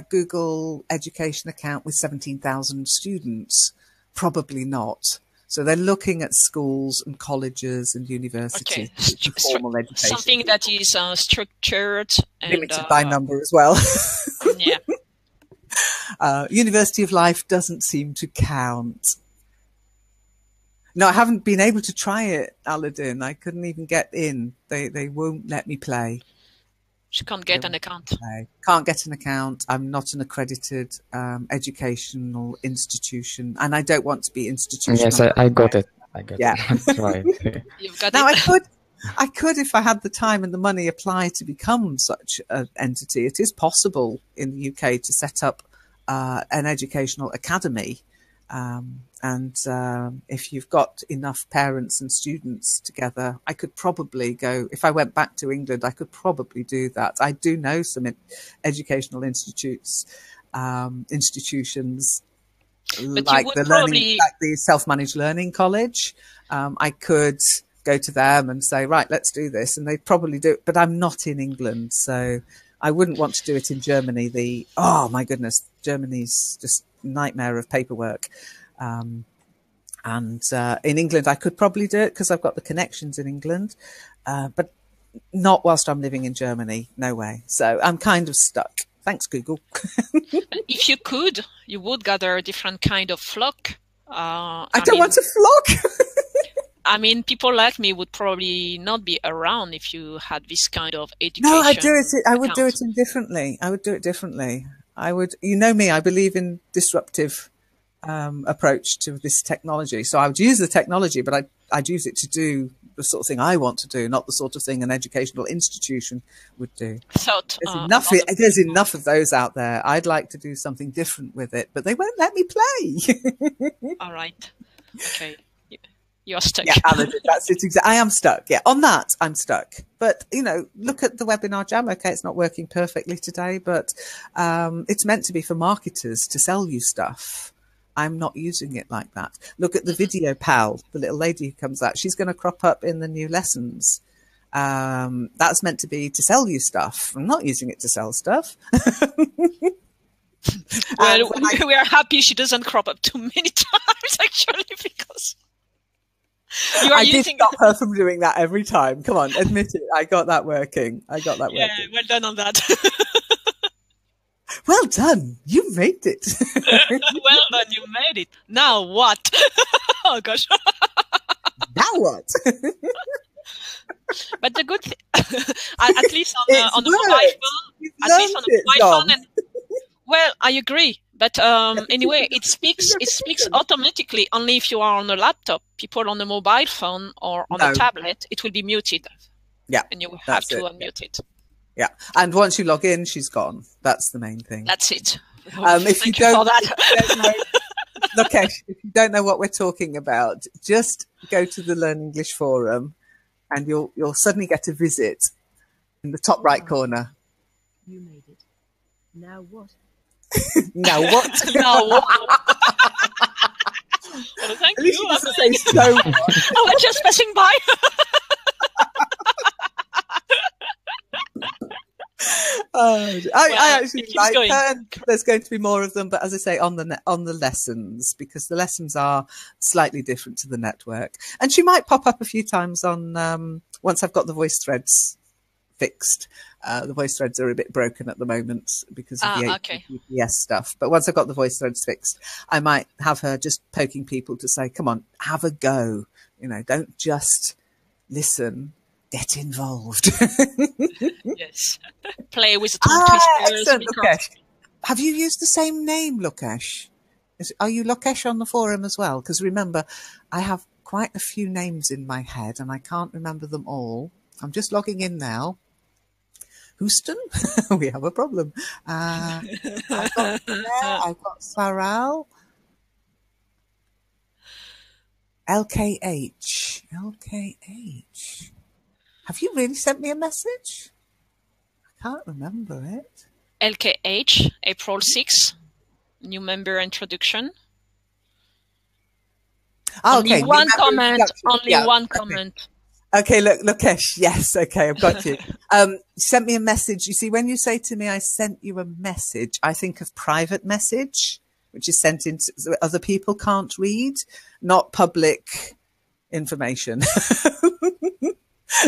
Google Education account with 17,000 students? Probably not. So they're looking at schools and colleges and universities, formal education. Something that is structured and limited by number as well. Yeah. University of Life doesn't seem to count. No, I haven't been able to try it, Aladin. I couldn't even get in. They won't let me play. She can't get an account. Can't get an account. I'm not an accredited educational institution, and I don't want to be institutional. Yes, I got it. Yeah. That's right. You've got now, it. I could, if I had the time and the money, apply to become such an entity. It is possible in the UK to set up an educational academy. And if you've got enough parents and students together, I could probably go, if I went back to England, I could probably do that. I do know some educational institutions like the Self-Managed Learning College. I could go to them and say, right, let's do this. And they'd probably do it, but I'm not in England. So I wouldn't want to do it in Germany. Oh my goodness, Germany's just nightmare of paperwork. And in England, I could probably do it because I've got the connections in England, but not whilst I'm living in Germany. No way. So I'm kind of stuck. Thanks, Google. If you could, you would gather a different kind of flock. I don't want a flock. I mean, people like me would probably not be around if you had this kind of education. No, I would do account. it indifferently. I would do it differently. I would, you know me, I believe in disruptive approach to this technology. So I would use the technology, but I'd use it to do the sort of thing I want to do, not the sort of thing an educational institution would do. There's enough of those out there. I'd like to do something different with it, but they won't let me play. All right. Okay. You're stuck. Yeah, Aladin, that's it. I am stuck. Yeah, on that, I'm stuck. But, you know, look at the webinar jam. Okay, it's not working perfectly today, but it's meant to be for marketers to sell you stuff. I'm not using it like that. Look at the video pal, the little lady who comes out. She's going to crop up in the new lessons. That's meant to be to sell you stuff. I'm not using it to sell stuff. Well, we are happy she doesn't crop up too many times, actually, because I did stop her from doing that every time. Come on, admit it. I got that working. Yeah, well done on that. Well done. You made it. Well done. You made it. Now what? Oh, gosh. Now what? But the good thing, at least on the mobile phone, well, I agree. But anyway, it speaks automatically only if you are on a laptop. People on a mobile phone or on a tablet, it will be muted. Yeah. And you will have to unmute it. Yeah. And once you log in, she's gone. That's the main thing. That's it. If you don't know, Lokesh, if you don't know what we're talking about, just go to the Learn English forum and you'll suddenly get a visit in the top right corner. You made it. Now what? Now what? Now what? Well, thank At least you. she doesn't say so what. I was just passing by. I actually like her. Going. There's going to be more of them, but as I say, on the lessons, because the lessons are slightly different to the network. And she might pop up a few times on once I've got the voice threads fixed. The voice threads are a bit broken at the moment because of the HTTPS stuff. But once I've got the voice threads fixed, I might have her just poking people to say, come on, have a go. You know, don't just listen. Get involved. Yes. Play with the tongue twisters. Excellent, Lokesh. Have you used the same name, Lokesh? Are you Lokesh on the forum as well? Because remember, I have quite a few names in my head and I can't remember them all. I'm just logging in now. Houston, we have a problem. I've got Saral. LKH. Have you really sent me a message? I can't remember it. LKH, April 6, new member introduction. Oh, only okay. One comment. One comment. Okay, look, Lokesh. Yes, okay, I've got you. Sent me a message. You see, when you say to me, I sent you a message, I think of private message, which is sent in so other people can't read, not public information.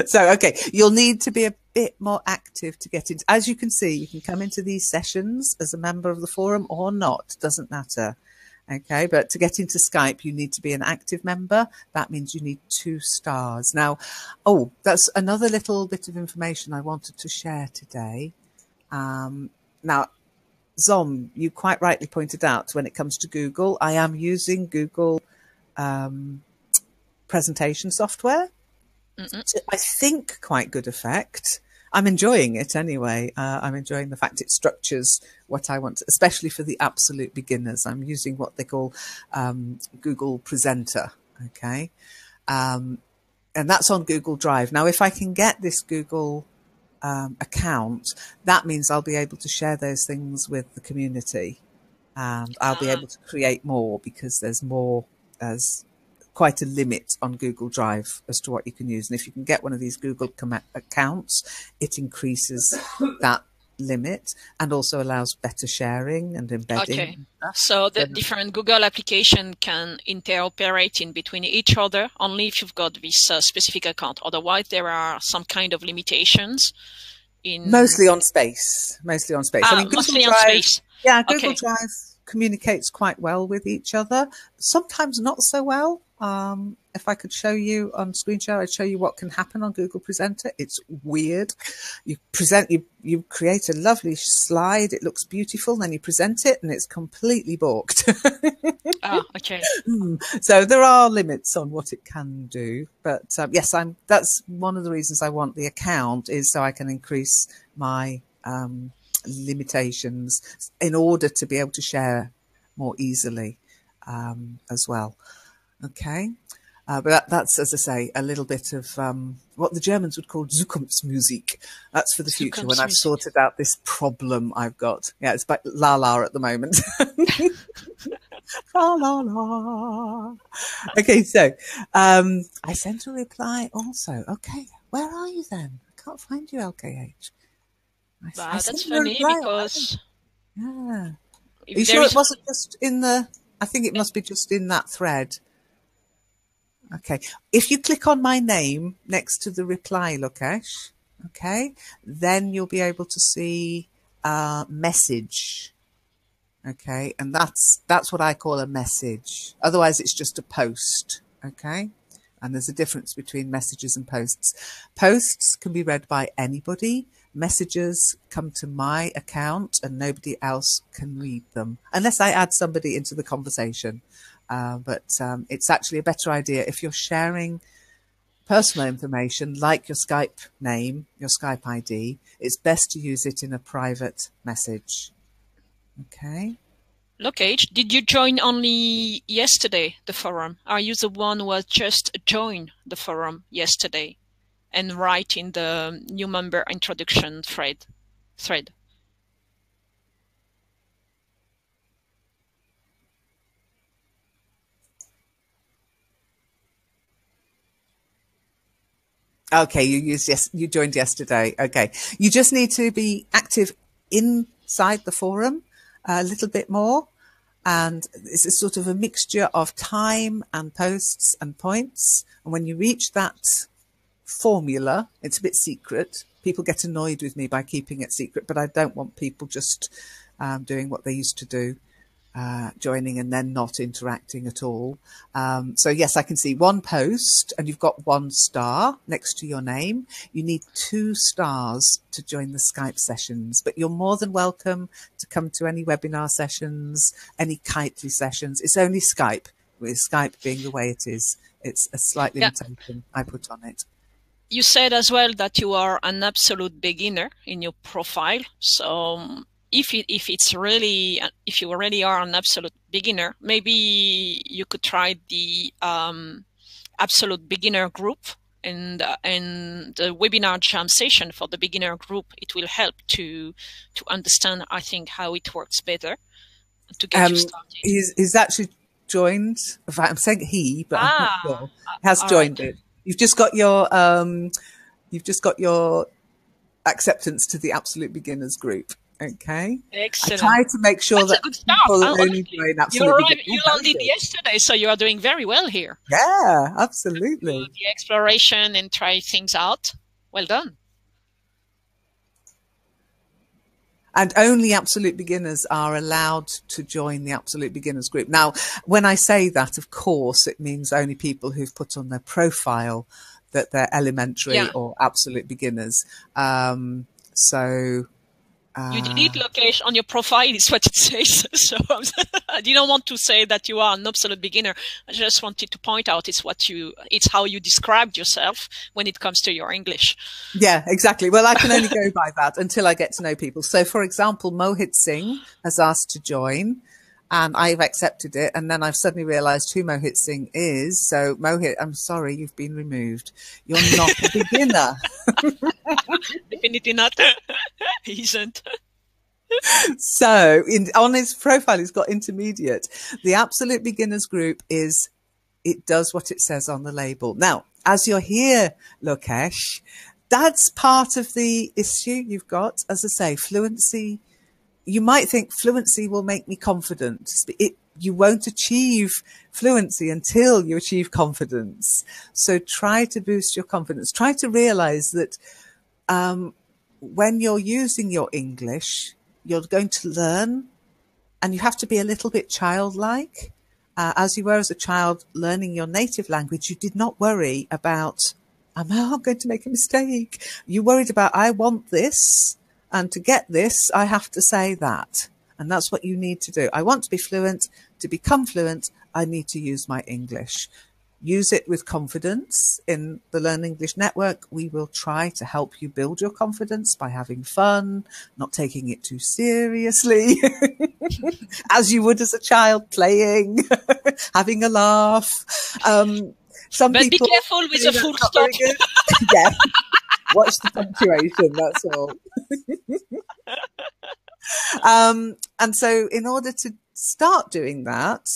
So, okay, you'll need to be a bit more active to get into. As you can see, you can come into these sessions as a member of the forum or not. Doesn't matter. Okay, but to get into Skype, you need to be an active member. That means you need 2 stars. Now, that's another little bit of information I wanted to share today. Now, Zom, you quite rightly pointed out when it comes to Google, I am using Google presentation software. To, I think, quite good effect. I'm enjoying it anyway. I'm enjoying the fact it structures what I want, especially for the absolute beginners. I'm using what they call Google Presenter, okay? And that's on Google Drive. Now, if I can get this Google account, that means I'll be able to share those things with the community. And I'll be able to create more because there's quite a limit on Google Drive as to what you can use. And if you can get one of these Google accounts, it increases that limit and also allows better sharing and embedding. Okay. So the different Google application can interoperate in between each other only if you've got this specific account. Otherwise, there are some kind of limitations. Mostly on space. Mostly on space. I mean, mostly on space. Yeah, Google Drive communicates quite well with each other. Sometimes not so well. If I could show you on screen share, I'd show you what can happen on Google Presenter. It's weird. You create a lovely slide. It looks beautiful. Then you present it and it's completely balked. Okay. So there are limits on what it can do. But yes, that's one of the reasons I want the account, is so I can increase my limitations in order to be able to share more easily as well. Okay. But that's, as I say, a little bit of what the Germans would call Zukunftsmusik. That's for the future, when I've sorted out this problem I've got. Yeah, it's by la la at the moment. La la la. Okay, so I sent a reply also. Okay, where are you then? I can't find you, LKH. That's funny because... Yeah. Are you sure it wasn't just in the... I think it must be just in that thread. Okay. If you click on my name next to the reply, Lokesh, okay, then you'll be able to see message. Okay. And that's what I call a message. Otherwise, it's just a post. Okay. And there's a difference between messages and posts. Posts can be read by anybody. Messages come to my account and nobody else can read them unless I add somebody into the conversation. But it's actually a better idea if you're sharing personal information like your Skype name, your Skype ID. It's best to use it in a private message. Okay. Lokesh, did you join only yesterday, the forum? Are you the one who has just joined the forum yesterday and write in the new member introduction thread? Okay, you joined yesterday. Okay. You just need to be active inside the forum a little bit more. And it's a sort of a mixture of time and posts and points. And when you reach that formula, it's a bit secret. People get annoyed with me by keeping it secret, but I don't want people just doing what they used to do, joining and then not interacting at all. So yes, I can see one post and you've got 1 star next to your name. You need 2 stars to join the Skype sessions, but you're more than welcome to come to any webinar sessions, any Kitely sessions. It's only Skype, with Skype being the way it is. It's a slight limitation I put on it. You said as well that you are an absolute beginner in your profile. So if you really are an absolute beginner, maybe you could try the absolute beginner group and the webinar jam session for the beginner group. It will help to understand, I think, how it works better to get you started. He's actually joined. In fact, I'm saying he, but I'm not sure. Has joined it. You've just got your acceptance to the absolute beginners group. Okay. Excellent. I try to make sure that people only join absolute beginners. You landed yesterday, so you are doing very well here. Yeah, absolutely. Do the exploration and try things out. Well done. And only absolute beginners are allowed to join the absolute beginners group. Now, when I say that, of course, it means only people who've put on their profile that they're elementary or absolute beginners. You delete Lokesh on your profile is what it says. So I didn't want to say that you are an absolute beginner. I just wanted to point out it's how you described yourself when it comes to your English. Yeah, exactly. Well, I can only go by that until I get to know people. So, for example, Mohit Singh has asked to join and I've accepted it. And then I've suddenly realized who Mohit Singh is. So, Mohit, I'm sorry, you've been removed. You're not a beginner. Definitely not. He isn't. So on his profile, he's got intermediate. The absolute beginners group it does what it says on the label. Now, as you're here, Lokesh, that's part of the issue you've got. As I say, fluency, you might think fluency will make me confident. You won't achieve fluency until you achieve confidence. So try to boost your confidence. Try to realize that when you're using your English, you're going to learn and you have to be a little bit childlike. as you were as a child learning your native language, you did not worry about, I'm going to make a mistake. You worried about, I want this, and to get this, I have to say that. And that's what you need to do. I want to be fluent. To become fluent, I need to use my English. Use it with confidence. In the Learn English Network, we will try to help you build your confidence by having fun, not taking it too seriously, as you would as a child, playing, having a laugh. Some But people be careful with the full not stop. very good. Yeah, watch the punctuation, that's all. And so in order to start doing that,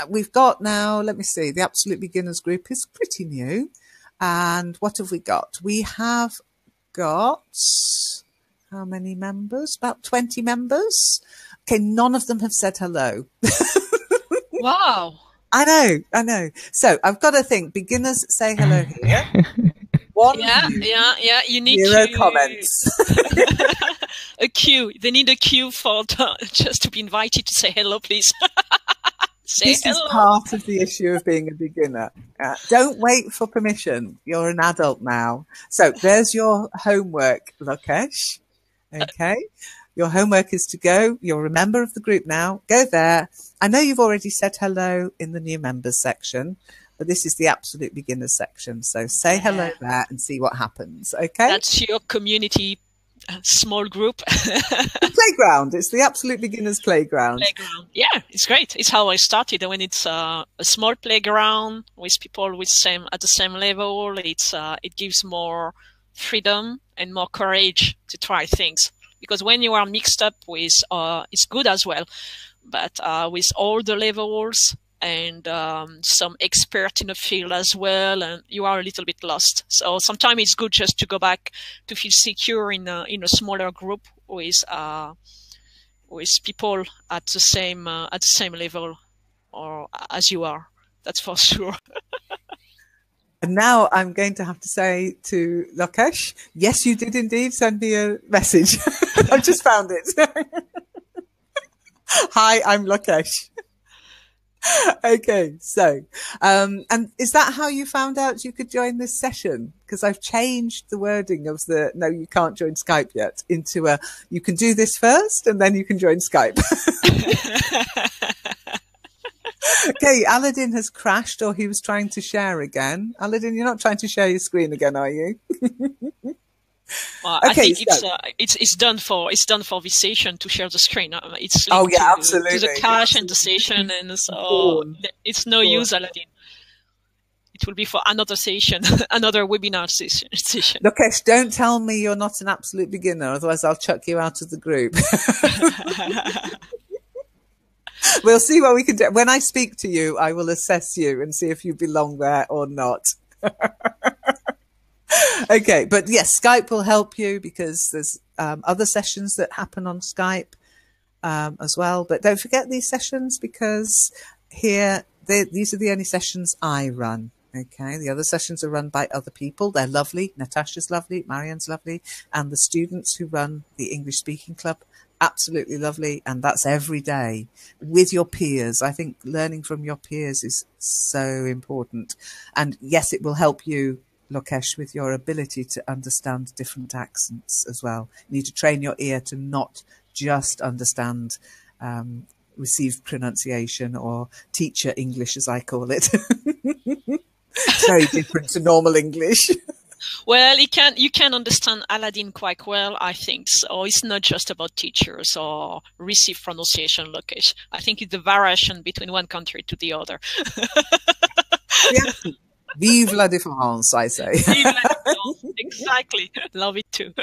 we've got now, let me see, the Absolute Beginners group is pretty new. And what have we got? We have got, how many members? About 20 members. Okay, none of them have said hello. Wow. I know. So I've got to think, beginners say hello here. One view, Yeah. You need 0 to comments. a queue. They need a queue for just to be invited to say hello, please. Say This hello. is part of the issue of being a beginner. Don't wait for permission. You're an adult now. So there's your homework, Lokesh. Okay. Your homework is to go. You're a member of the group now. Go there. I know you've already said hello in the new members section, but this is the absolute beginner section. So say hello there and see what happens. Okay. That's your community small group. Playground. It's the absolute beginners playground. Yeah, it's great. It's how I started. When it's a small playground with people with at the same level, it gives more freedom and more courage to try things. Because when you are mixed up with, it's good as well, but with all the levels and some expert in the field as well, and you are a little bit lost. So sometimes it's good just to go back to feel secure in a smaller group with people at the same level or as you are. That's for sure. And now I'm going to have to say to Lokesh, yes, you did indeed send me a message. I've just found it. Hi, I'm Lokesh. Okay, so, and is that how you found out you could join this session? Because I've changed the wording of the, no, you can't join Skype yet, into a, you can do this first and then you can join Skype. Okay, Aladin has crashed, or he was trying to share again. Aladin, you're not trying to share your screen again, are you? Well, Okay, I think it's done for this session to share the screen. It's oh linked yeah, to absolutely. the cache and the session, and so it's no use, Aladin. It will be for another session, another webinar session. Lokesh, don't tell me you're not an absolute beginner, otherwise I'll chuck you out of the group. We'll see what we can do. When I speak to you, I will assess you and see if you belong there or not. Okay, but yes, Skype will help you because there's other sessions that happen on Skype as well. But don't forget these sessions, because here, these are the only sessions I run. Okay, the other sessions are run by other people. They're lovely. Natasha's lovely. Marianne's lovely. And the students who run the English Speaking Club, absolutely lovely. And that's every day with your peers. I think learning from your peers is so important. And yes, it will help you, Lokesh, with your ability to understand different accents as well. You need to train your ear to not just understand received pronunciation or teacher English, as I call it. It's very different to normal English. Well, you can understand Aladin quite well, I think. So it's not just about teachers or received pronunciation, Lokesh. I think it's the variation between one country to the other. Yeah. Vive la différence, I say. Vive la différence. Exactly. Love it too.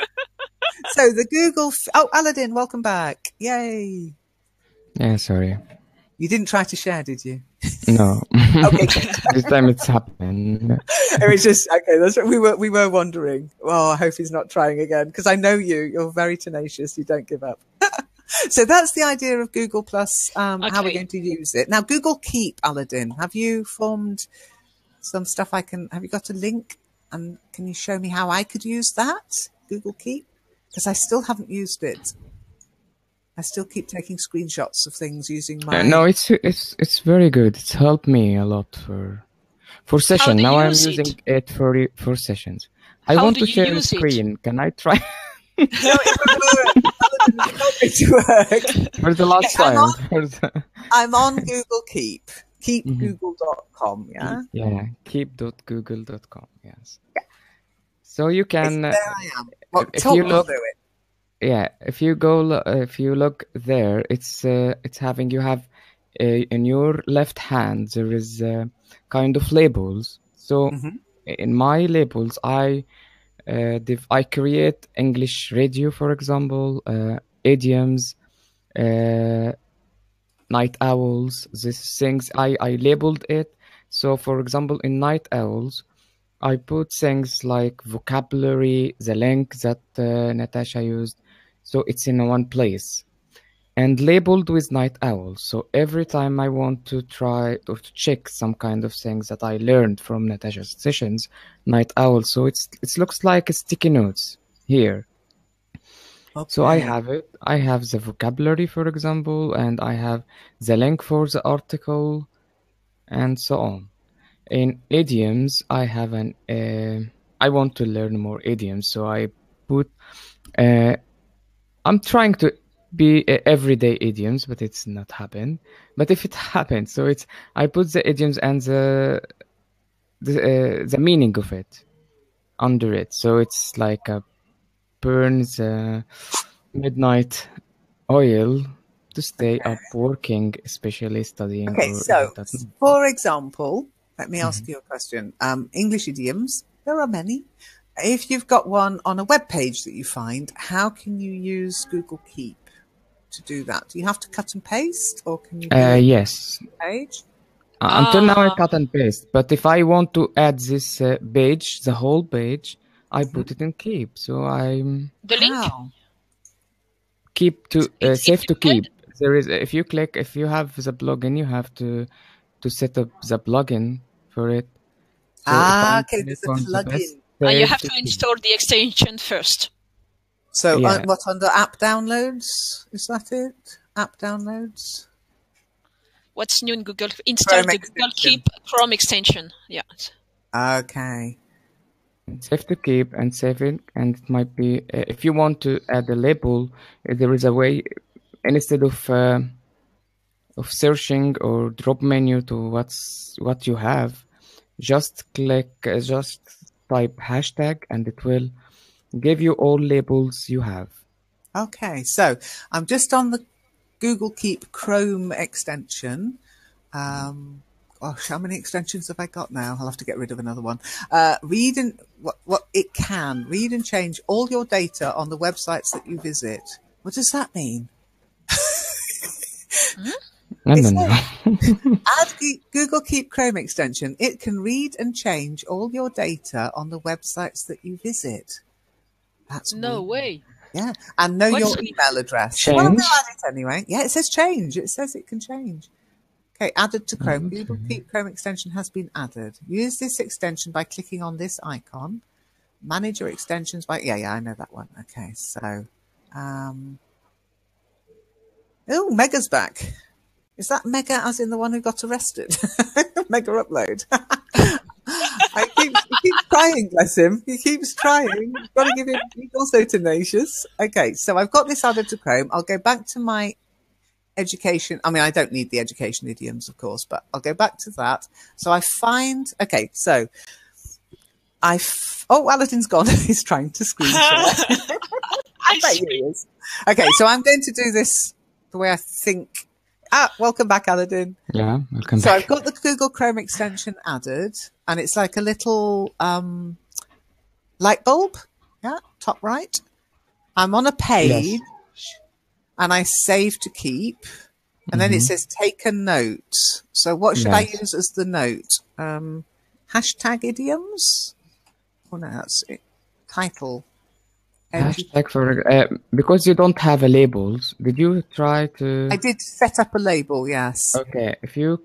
So the Google... Oh, Aladin, welcome back. Yay. Yeah, sorry. You didn't try to share, did you? No. Okay. This time it's happened. It was just, okay, that's what we were wondering. Oh, I hope he's not trying again, because I know you're very tenacious. You don't give up. So that's the idea of Google Plus, how we're going to use it. Now, Google Keep, Aladin, have you formed some stuff have you got a link? And can you show me how I could use that, Google Keep? Because I still haven't used it. I still keep taking screenshots of things using my... No, it's very good. It's helped me a lot for session. do you Now I'm use using it for sessions. I How want do to you share a use it? screen. Can I try No, it won't work. It's not going to work. for the last I'm time? on- I'm on Google Keep. Keepgoogle.com, yeah? Yeah, keep.google.com. Yes. So you can, There I am. Well, if talk you me look, through it. yeah, if you look there, it's having, you have in your left hand there is kind of labels. So in my labels, I create English radio, for example, idioms, night owls. These things I labeled it. So for example, in night owls, I put things like vocabulary, the link that Natasha used, so it's in one place and labeled with night owl. So every time I want to try or to check some kind of things that I learned from Natasha's sessions, night owl. So it looks like a sticky notes here. Okay. So I have it. I have the vocabulary, for example, and I have the link for the article, and so on. In idioms, I have I want to learn more idioms, so I put. I'm trying to be everyday idioms, but it's not happened. But if it happens, so I put the idioms and the meaning of it under it. So it's like a burns midnight oil to stay up working, especially studying. Okay, or so that. for example, let me ask you a question. English idioms, there are many. If you've got one on a web page that you find, how can you use Google Keep to do that? Do you have to cut and paste, or can you do it Yes. on the page? Until now, I cut and paste. But if I want to add this page, the whole page, I put it in Keep. So I'm The link? How? keep to It's save to included? keep. There is, if you have the plugin, you have to set up the plugin for it. So if I Okay, click there's a on the best, plugin. You save have to keep. install the extension first. So Yeah. what, under app downloads? Is that it? App downloads? What's new in Google? Install the Google Keep Chrome extension. Yeah. Okay. Save to keep and save it, and it might be if you want to add a label, there is a way instead of searching or drop menu to what you have, just click just type hashtag and it will give you all labels you have. Okay, so I'm just on the Google Keep Chrome extension. Gosh, how many extensions have I got now? I'll have to get rid of another one. Read and what it can read and change all your data on the websites that you visit. What does that mean? I don't know. Add Google Keep Chrome extension. It can read and change all your data on the websites that you visit. That's No weird. way. Yeah, and know your email address. Well, I'm going to add it anyway. Yeah, it says change. It says it can change. Okay, added to Chrome. Google Keep Chrome extension has been added. Use this extension by clicking on this icon. Manage your extensions by... Yeah, I know that one. Okay, so... Oh, Mega's back. Is that Mega as in the one who got arrested? Mega Upload. He keeps trying, bless him. He keeps trying. You've got to give him... He's also tenacious. Okay, so I've got this added to Chrome. I'll go back to my education. I mean, I don't need the education idioms, of course, but I'll go back to that. So I find... Okay, so... Oh, Aladin's gone. He's trying to screen share. I bet he is. Okay, so I'm going to do this the way I think... welcome back, Aladin. Yeah, welcome back. So I've got the Google Chrome extension added, and it's like a little light bulb, yeah, top right. I'm on a page, and I save to keep, and then it says take a note. So what should I use as the note? Hashtag idioms? Oh no, that's it. Title. Hashtag for because you don't have a labels. Did you try to? I did set up a label. Yes. Okay. If you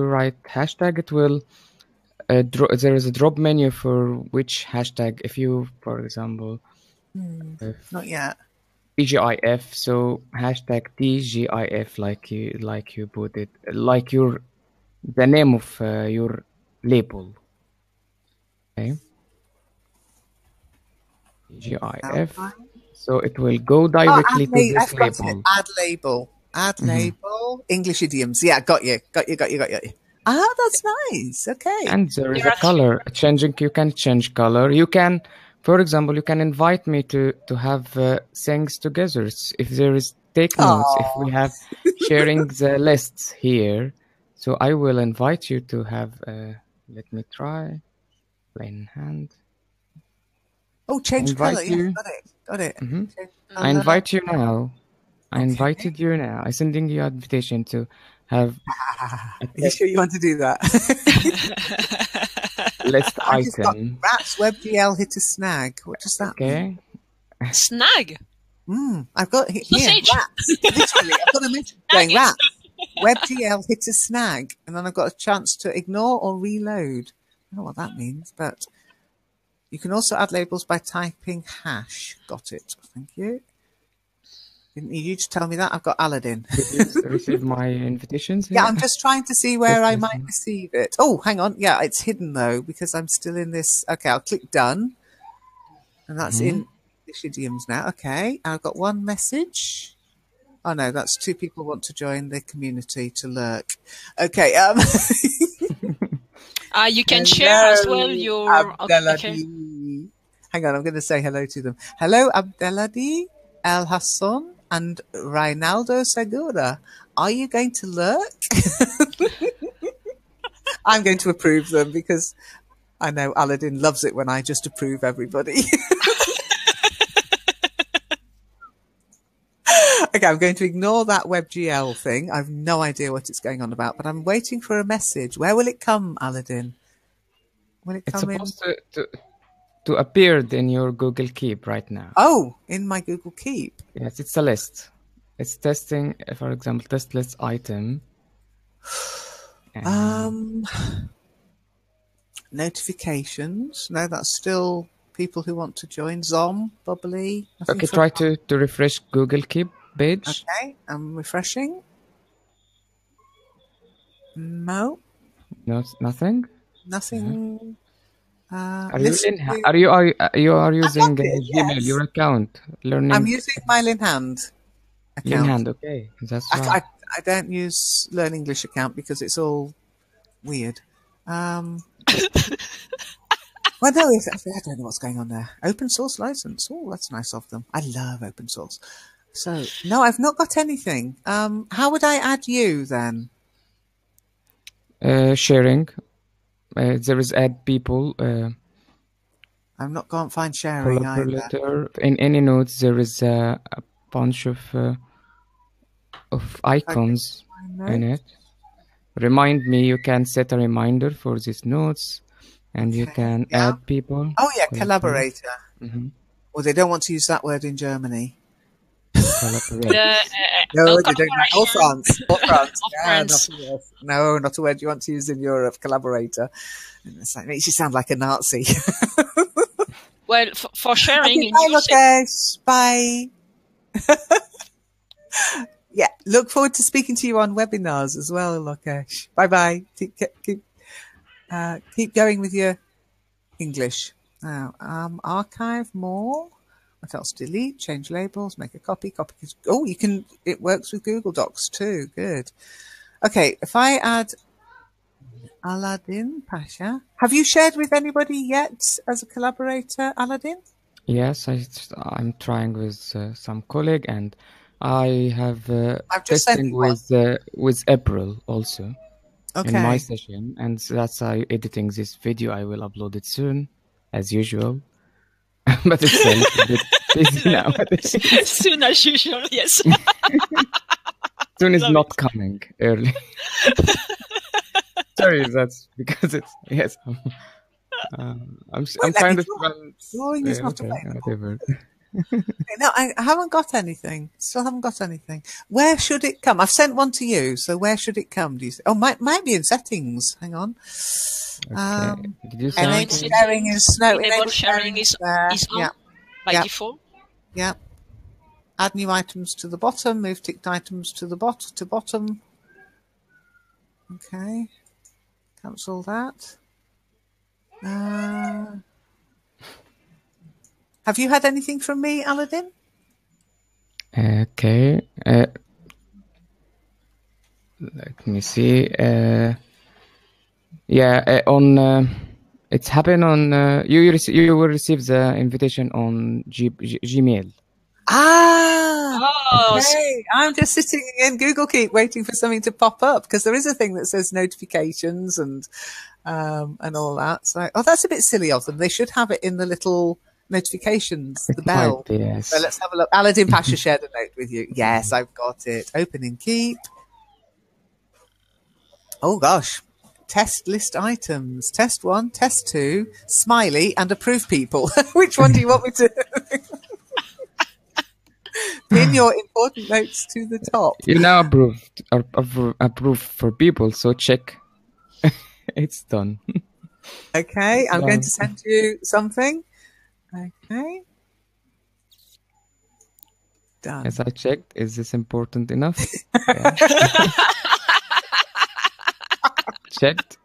write hashtag, it will. There is a drop menu for which hashtag. If you, for example, not yet. TGIF. So hashtag TGIF, like you put it, like the name of your label. Okay. TGIF. So it will go directly to this I've got it. label. Add label. Add label. English idioms. Yeah, got you. Got you. Ah, that's nice. Okay. And there is There a are three. color changing. You can change color. You can, for example, you can invite me to have things together. If there is take notes, if we have sharing the lists here, so I will invite you to have. Let me try. Plain hand. Oh, change color. Invite Yeah, you. got it. Mhm. Change I colour. invite you now. I Okay. invited you now. I'm sending you an invitation to have Are you sure you want to do that? list I just got item. rats WebGL hit a snag. What does that mean? Okay. Snag. I've got here Sausage. rats. Literally, I've got a message going rats. WebGL hit a snag, and then I've got a chance to ignore or reload. I don't know what that means, but you can also add labels by typing hash. Got it. Thank you. Didn't need you to tell me that. I've got Aladin. Did you receive my invitations here? Yeah, I'm just trying to see where I Yes, might receive it. Oh, hang on. Yeah, it's hidden though because I'm still in this. Okay, I'll click done. And that's in English idioms now. Okay, I've got one message. Oh no, that's two people want to join the community to lurk. Okay. You can share as well Hello, your. Okay. Aladin. Hang on, I'm going to say hello to them. Hello, Aladin, El Hassan, and Reinaldo Segura. Are you going to lurk? I'm going to approve them because I know Aladin loves it when I just approve everybody. Okay, I'm going to ignore that WebGL thing. I have no idea what it's going on about, but I'm waiting for a message. Where will it come, Aladin? Will it it's come in? supposed to appear in your Google Keep right now. Oh, in my Google Keep. Yes, it's a list. It's testing, for example, test list item. Notifications. No, that's still people who want to join. Zom, Bubbly. Okay, try to refresh Google Keep page. Okay, I'm refreshing. No. No, nothing. Nothing. Are you using Gmail, yes. your account? Learning. I'm using my Linhand account. Linhand, okay, that's right. I don't use Learn English account because it's all weird. Well, no, I don't know what's going on there. Open source license. Oh, that's nice of them. I love open source. So, no, I've not got anything. How would I add you then? Sharing. There is add people. I'm not can't find sharing either. In any notes, there is a bunch of icons in it. Remind me. You can set a reminder for these notes, and you can add people. Oh yeah, collaborator. Well, they don't want to use that word in Germany. Collaborator. No, they don't. Or France. Or France. France. No, not a word you want to use in Europe. Collaborator. It's like, makes you sound like a Nazi. Well, for sharing. Okay, bye, Lokesh. Bye. Yeah, look forward to speaking to you on webinars as well, Lokesh. Bye-bye. Keep going with your English. Now, archive more. What else? Delete, change labels, make a copy. Oh, you can, it works with Google Docs too. Good. Okay, if I add Aladin Pasha, have you shared with anybody yet as a collaborator, Aladin? Yes, I'm trying with some colleague, and I have testing with April also in my session, and that's editing this video. I will upload it soon, as usual. But it's a little bit busy now. Soon as usual, yes. Soon is not coming early. Sorry, that's because it's yes. I'm kind of drawing is not available. No, I haven't got anything. Still haven't got anything. Where should it come? I've sent one to you, so where should it come? Do you say? Oh, might be in settings. Hang on. Okay. Did you say enable sharing is on by default. Yeah. Add new items to the bottom. Move ticked items to the bottom. Okay. Cancel that. Have you had anything from me, Aladin? Okay. Let me see. It's happened on. You will receive the invitation on Gmail. Okay. I'm just sitting in Google Keep waiting for something to pop up because there is a thing that says notifications and all that. So, that's a bit silly of them. They should have it in the little notifications, the bell. Yes. So let's have a look. Aladin Pasha shared a note with you. Yes, I've got it. Open in Keep. Oh gosh. Test list items. Test 1, test 2, smiley, and approve people. Which one do you want me to pin your important notes to the top? You now approved for people, so check. It's done. Okay, I'm going to send you something. Okay. Done. As I checked, is this important enough? Checked.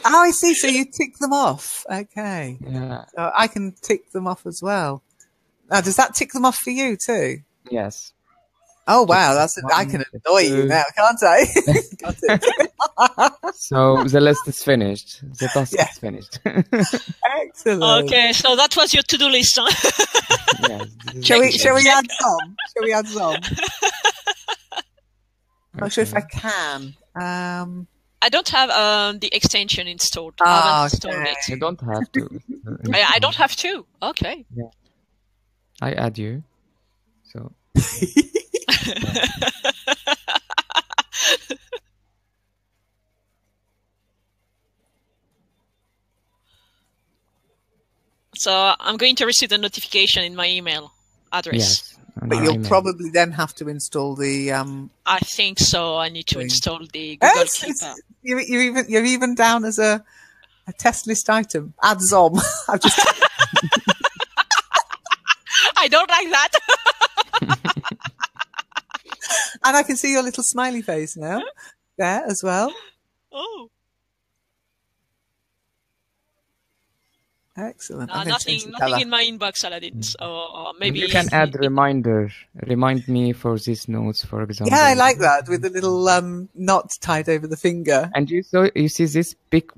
Oh, I see. So you tick them off. Okay. Yeah. So I can tick them off as well. Now, does that tick them off for you too? Yes. Oh, wow. I can annoy you now, can't I? Got it. So the list is finished. The task is finished. Excellent. Okay, so that was your to-do list, huh? Yes, Shall we add some? Shall we add some? I'm not sure if I can. I don't have the extension installed. I haven't installed it. You don't have to. I don't have to. Okay. Yeah. I add you. So. So I'm going to receive the notification in my email address. Yes. But you'll probably then have to install the. I think so. I need to install the Google Keeper. You're even down as a test list item. Add Zom. I've just. I don't like that. And I can see your little smiley face now there as well. Oh. Excellent. Nothing in my inbox, Aladin. So maybe you can add reminder. Remind me for these notes, for example. Yeah, I like that with the little knot tied over the finger. And you see this big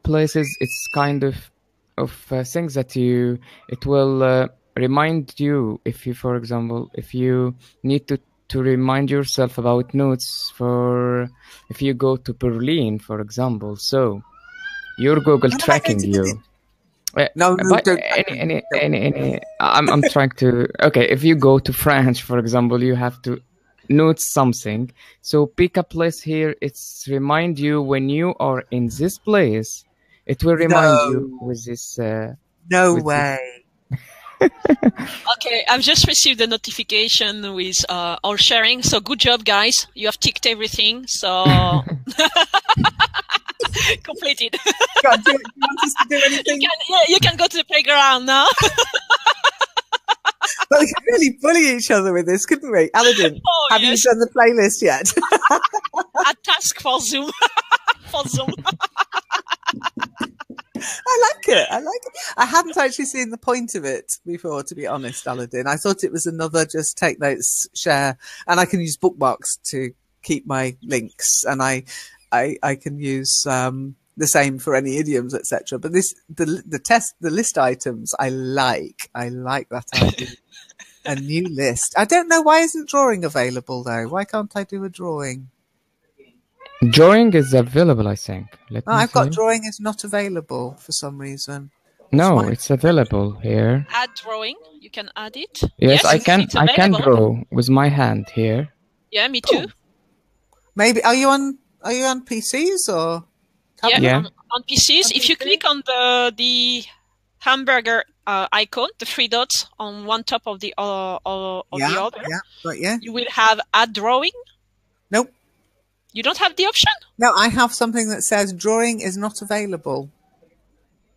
places. It's kind of things that it will remind you if you, for example, if you need to remind yourself about notes for if you go to Berlin, for example. So your Google tracking you. No, don't. I'm trying to. Okay, if you go to France, for example, you have to note something. So pick a place here. It's remind you when you are in this place. It will remind you with this. No way. Okay, I've just received a notification with all sharing. So good job, guys. You have ticked everything. So. Completed. God, do you want us to do anything? You can go to the playground now. But we could really bully each other with this, couldn't we? Aladin, have you done the playlist yet? A task for Zoom. For Zoom. I like it. I hadn't actually seen the point of it before, to be honest, Aladin. I thought it was another just take notes, share, and I can use bookmarks to keep my links, and I can use the same for any idioms, etc. But the list items, I like that idea. A new list. I don't know why isn't drawing available though. Why can't I do a drawing? Drawing is available, I think. I've got drawing is not available for some reason. No, it's available here. Add drawing. You can add it. Yes, I can. I can draw with my hand here. Yeah, me too. Maybe are you on PCs or? Yeah, on PCs. If you click on the hamburger icon, the three dots on one top of the other, you will have add drawing. Nope. You don't have the option? No, I have something that says drawing is not available.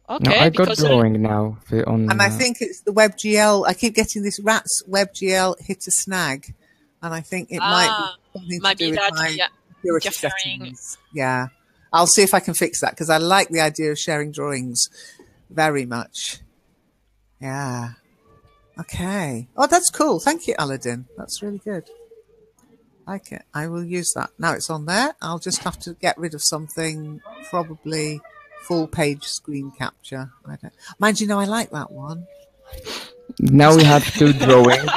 No, Okay, I got because drawing now on. And I think it's the WebGL. I keep getting this Rats WebGL hit a snag. And I think it might be something to might do be with that, my yeah, security interfering. settings. Yeah. I'll see if I can fix that because I like the idea of sharing drawings very much. Yeah. Okay. Oh, that's cool. Thank you, Aladin. That's really good. Like it. I will use that. Now it's on there. I'll just have to get rid of something, probably full page screen capture. I don't mind you know I like that one. Now we have two drawings,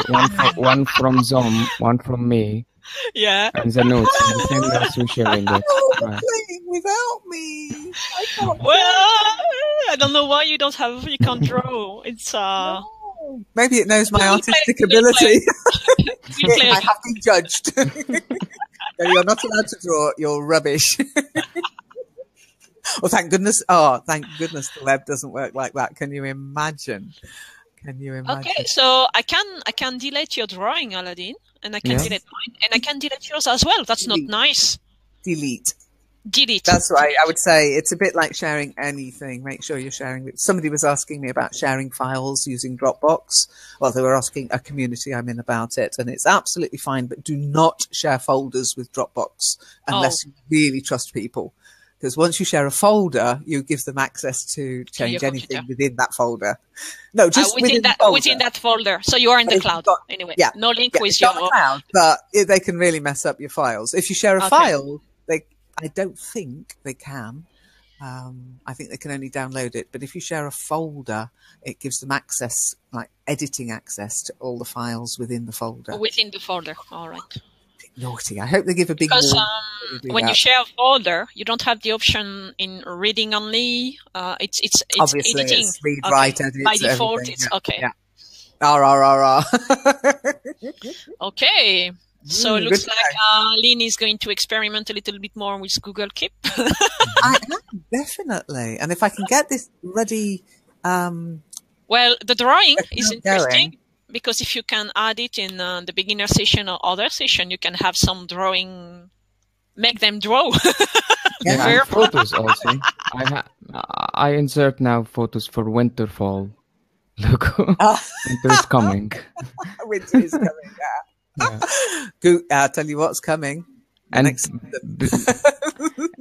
one from Zom, one from me, Yeah. and the notes, and the same notes we're sharing it. Oh, they're Right. playing without me. I can't. Well, I don't know why you can't draw. It's No. Maybe it knows my We'll artistic play- we'll ability. we'll play I again. have been judged. No, you're not allowed to draw. You're rubbish. Oh, thank goodness. Oh, thank goodness the web doesn't work like that. Can you imagine? Can you imagine? Okay, so I can delete your drawing, Aladin, and I can Yeah. delete mine, and I can delete yours as well. That's not Delete. nice. Delete. Delete. That's right. I would say it's a bit like sharing anything. Make sure you're sharing. Somebody was asking me about sharing files using Dropbox. Well, they were asking a community I'm in about it, and it's absolutely fine. But do not share folders with Dropbox unless you really trust people. Because once you share a folder, you give them access to change your anything computer. within that folder. No, just within the folder. that folder. So you are in the They've cloud got- anyway. yeah, No link Yeah, with it's your. not the cloud, but they can really mess up your files. If you share a Okay. file, I don't think they can. I think they can only download it. But if you share a folder, it gives them access, like editing access to all the files within the folder. Within the folder. All right. Naughty. I hope they give a big Because warning when you do when you that. share a folder, you don't have the option in reading only. It's Obviously, editing. it's read, Okay. write, edit. By default, everything. it's Yeah. okay. Yeah. R. Okay. So it looks good like Lynn is going to experiment a little bit more with Google Keep. I am, definitely. And if I can get this ready, Well, the drawing is not interesting going. because if you can add it in the beginner session or other session, you can have some drawing, make them draw. Yeah, Fair. and photos also. I insert now photos for winter fall. Look, winter is coming. winter is coming. Yeah. I'll tell you what's coming. And Next.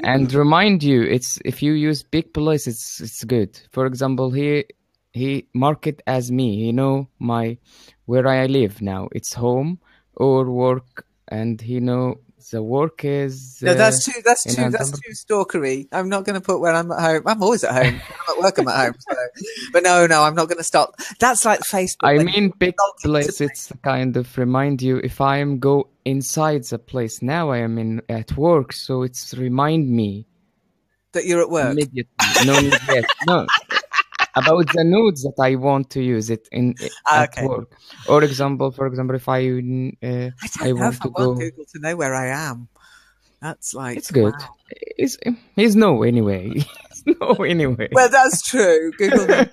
and remind you, it's if you use big place, it's good. For example, he mark it as me. He know where I live now. It's home or work, and he know the work is. No, that's too number. stalkery. I'm not going to put where I'm at home. I'm always at home. I'm at work. I'm at home. So. But no, I'm not going to stop. That's like Facebook. I when mean, big you're place. It's kind of remind you if I am go inside the place now. I am at work, so it's remind me that you're at work. immediately. No. About the nodes that I want to use it at Okay. work. For example, if I I want want to go. Google to know where I am. That's like It's good. wow. He's no anyway. He's no anyway. Well, that's true. Google knows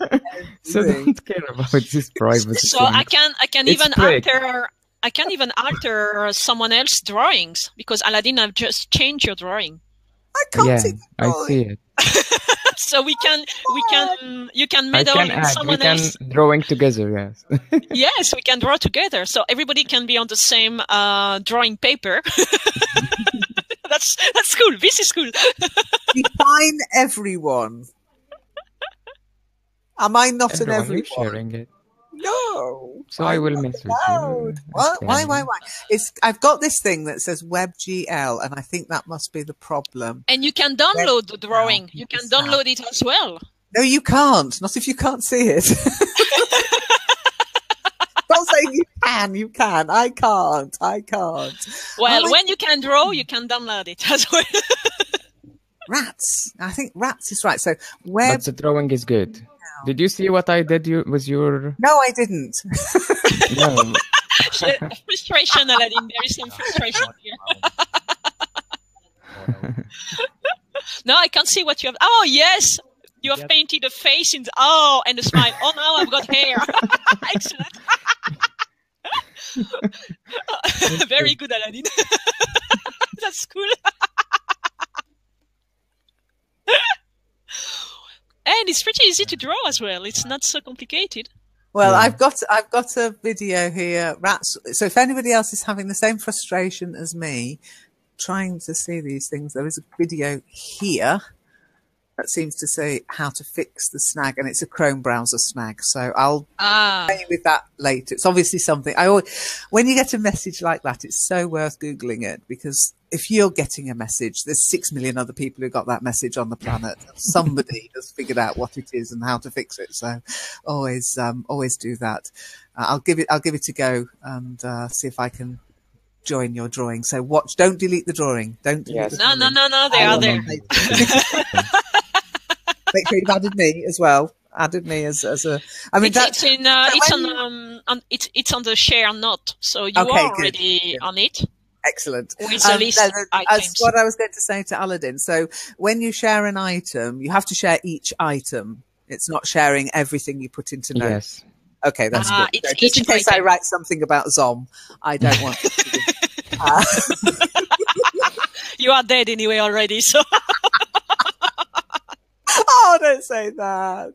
So everything. don't care about this privacy. So thing. I can It's even quick. alter. I can even alter someone else's drawings because Aladin, I've just changed your drawing. I can't Yeah, see the I drawing. see it. So you can I meddle can in add. We someone can else. drawing together. Yes. Yes, we can draw together. So everybody can be on the same drawing paper. That's cool. This is cool. Define everyone. Am I not an Everyone, you're everyone? sharing it. No. So I I'm will not message allowed. you. What? Okay. Why? I've got this thing that says WebGL, and I think that must be the problem. And you can download the drawing. You can download it as well. No, you can't. Not if you can't see it. Don't say you can. You can. I can't. Well, Oh, when you can draw, you can download it as well. Rats. I think rats is right. So web. But the drawing is good. Did you see what I did with your? No, I didn't. No. Frustration, Aladin. There is some frustration here. No, I can't see what you have. Oh, yes. You have painted a face and a smile. Oh, now I've got hair. Excellent. Very good, Aladin. That's cool. and it's pretty easy to draw as well. It's not so complicated. Well, Yeah. I've got a video here. Rats. So if anybody else is having the same frustration as me, trying to see these things, there is a video here that seems to say how to fix the snag, and it's a Chrome browser snag. So I'll play with that later. It's obviously something when you get a message like that, it's so worth Googling it, because if you're getting a message, there's 6 million other people who got that message on the planet. Somebody has figured out what it is and how to fix it. So always do that. I'll give it a go and see if I can join your drawing. So don't delete the drawing. Don't delete the drawing. No, they are there. Make sure you've added me as well. Added me as a. I mean, it's on the share note, so you Okay, are good, already good. on it. Excellent. With a list of That's items. what I was going to say to Aladin. So when you share an item, you have to share each item. It's not sharing everything you put into notes. Yes. Okay, that's good. It's So just in each case I item. write something about Zom, I don't want it to be. You are dead anyway already, so. Oh, don't say that.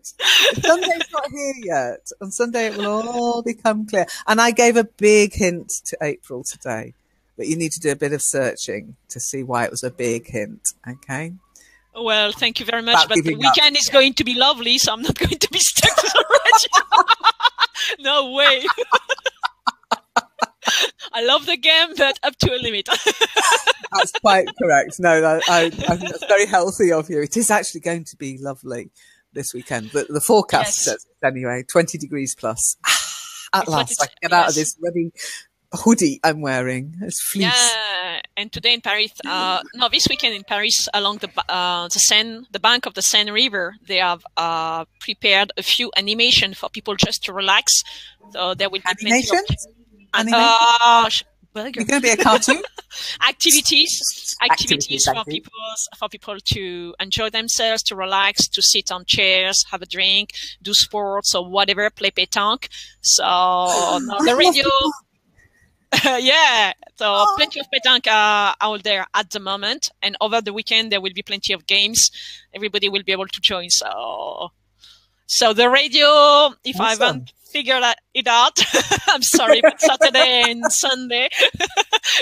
Sunday's not here yet. On Sunday, it will all become clear. And I gave a big hint to April today, but you need to do a bit of searching to see why it was a big hint. Okay. Well, thank you very much, About but the giving up. weekend is going to be lovely, so I'm not going to be stuck to the radio. No way. I love the game, but up to a limit. That's quite correct. No, I think that's very healthy of you. It is actually going to be lovely this weekend. But the forecast says anyway, 20 degrees plus. At last, I can get out of this bloody hoodie I'm wearing. It's fleece. Yeah, and today in Paris, this weekend in Paris, along the Seine, the bank of the Seine River, they have prepared a few animation for people just to relax. So there will be Animation? You're going to be a cartoon? activities for people to enjoy themselves, to relax, to sit on chairs, have a drink, do sports or whatever, play pétanque. So the radio. Yeah, so plenty of pétanque out there at the moment, and over the weekend there will be plenty of games. Everybody will be able to join. So the radio, if I haven't figured it out, I'm sorry, but Saturday and Sunday,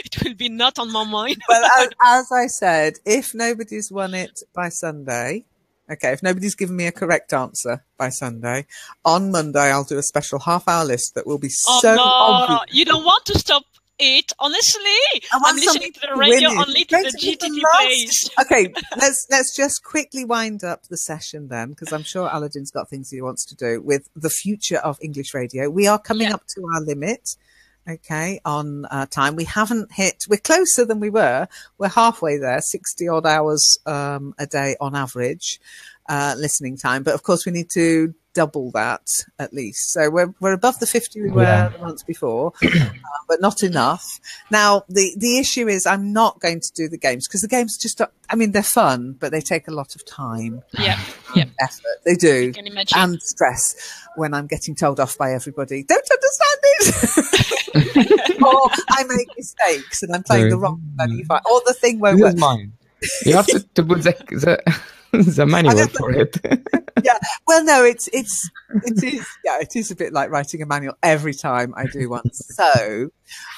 it will be not on my mind. Well, as I said, if nobody's won it by Sunday, okay, if nobody's given me a correct answer by Sunday, on Monday I'll do a special half-hour list that will be obvious. You don't want to stop it, honestly. I'm listening to the radio only to the GTT plays. Okay, let's just quickly wind up the session then, because I'm sure Aladin's got things he wants to do with the future of English radio. We are coming up to our limit, okay, on time. We're closer than we were. We're halfway there, 60 odd hours a day on average listening time. But of course, we need to double that at least. So we're above the 50 we were the month before, but not enough. Now, the issue is I'm not going to do the games, because the games just, they're fun, but they take a lot of time. Effort. They do. I can imagine. And stress when I'm getting told off by everybody. Don't understand it. Or I make mistakes and I'm playing the wrong bloody file. Or the thing won't work. This is mine. You have to put the manual for it. Yeah. Well, no, it is a bit like writing a manual every time I do one. So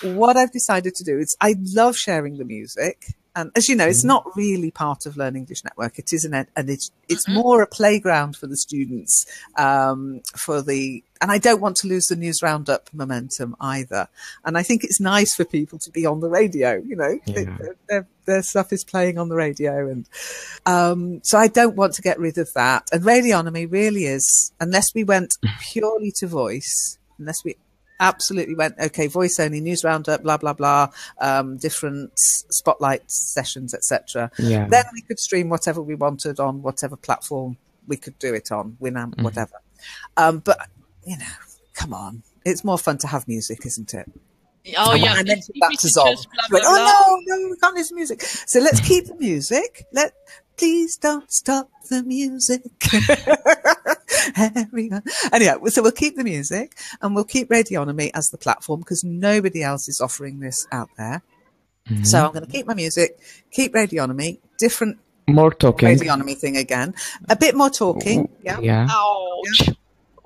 what I've decided to do is I love sharing the music. And as you know, it's not really part of Learn English Network. It isn't, and it's more a playground for the students, and I don't want to lose the news roundup momentum either. And I think it's nice for people to be on the radio, their stuff is playing on the radio. And, so I don't want to get rid of that. And radionomy really is, unless we went purely to voice, unless we absolutely went, okay, voice only, news roundup, blah, blah, blah, different spotlight sessions, etc. Then we could stream whatever we wanted on whatever platform we could do it on, Winamp, whatever. But, come on. It's more fun to have music, isn't it? Oh, yeah. I mentioned that to Zom. She went, oh, no, we can't listen to music. So let's keep the music. Please don't stop the music. Anyway, so we'll keep the music and we'll keep Radionomy as the platform, because nobody else is offering this out there. So I'm going to keep my music, keep Radionomy, different More talking. radionomy thing again. A bit more talking. Yeah. Yeah. Ouch.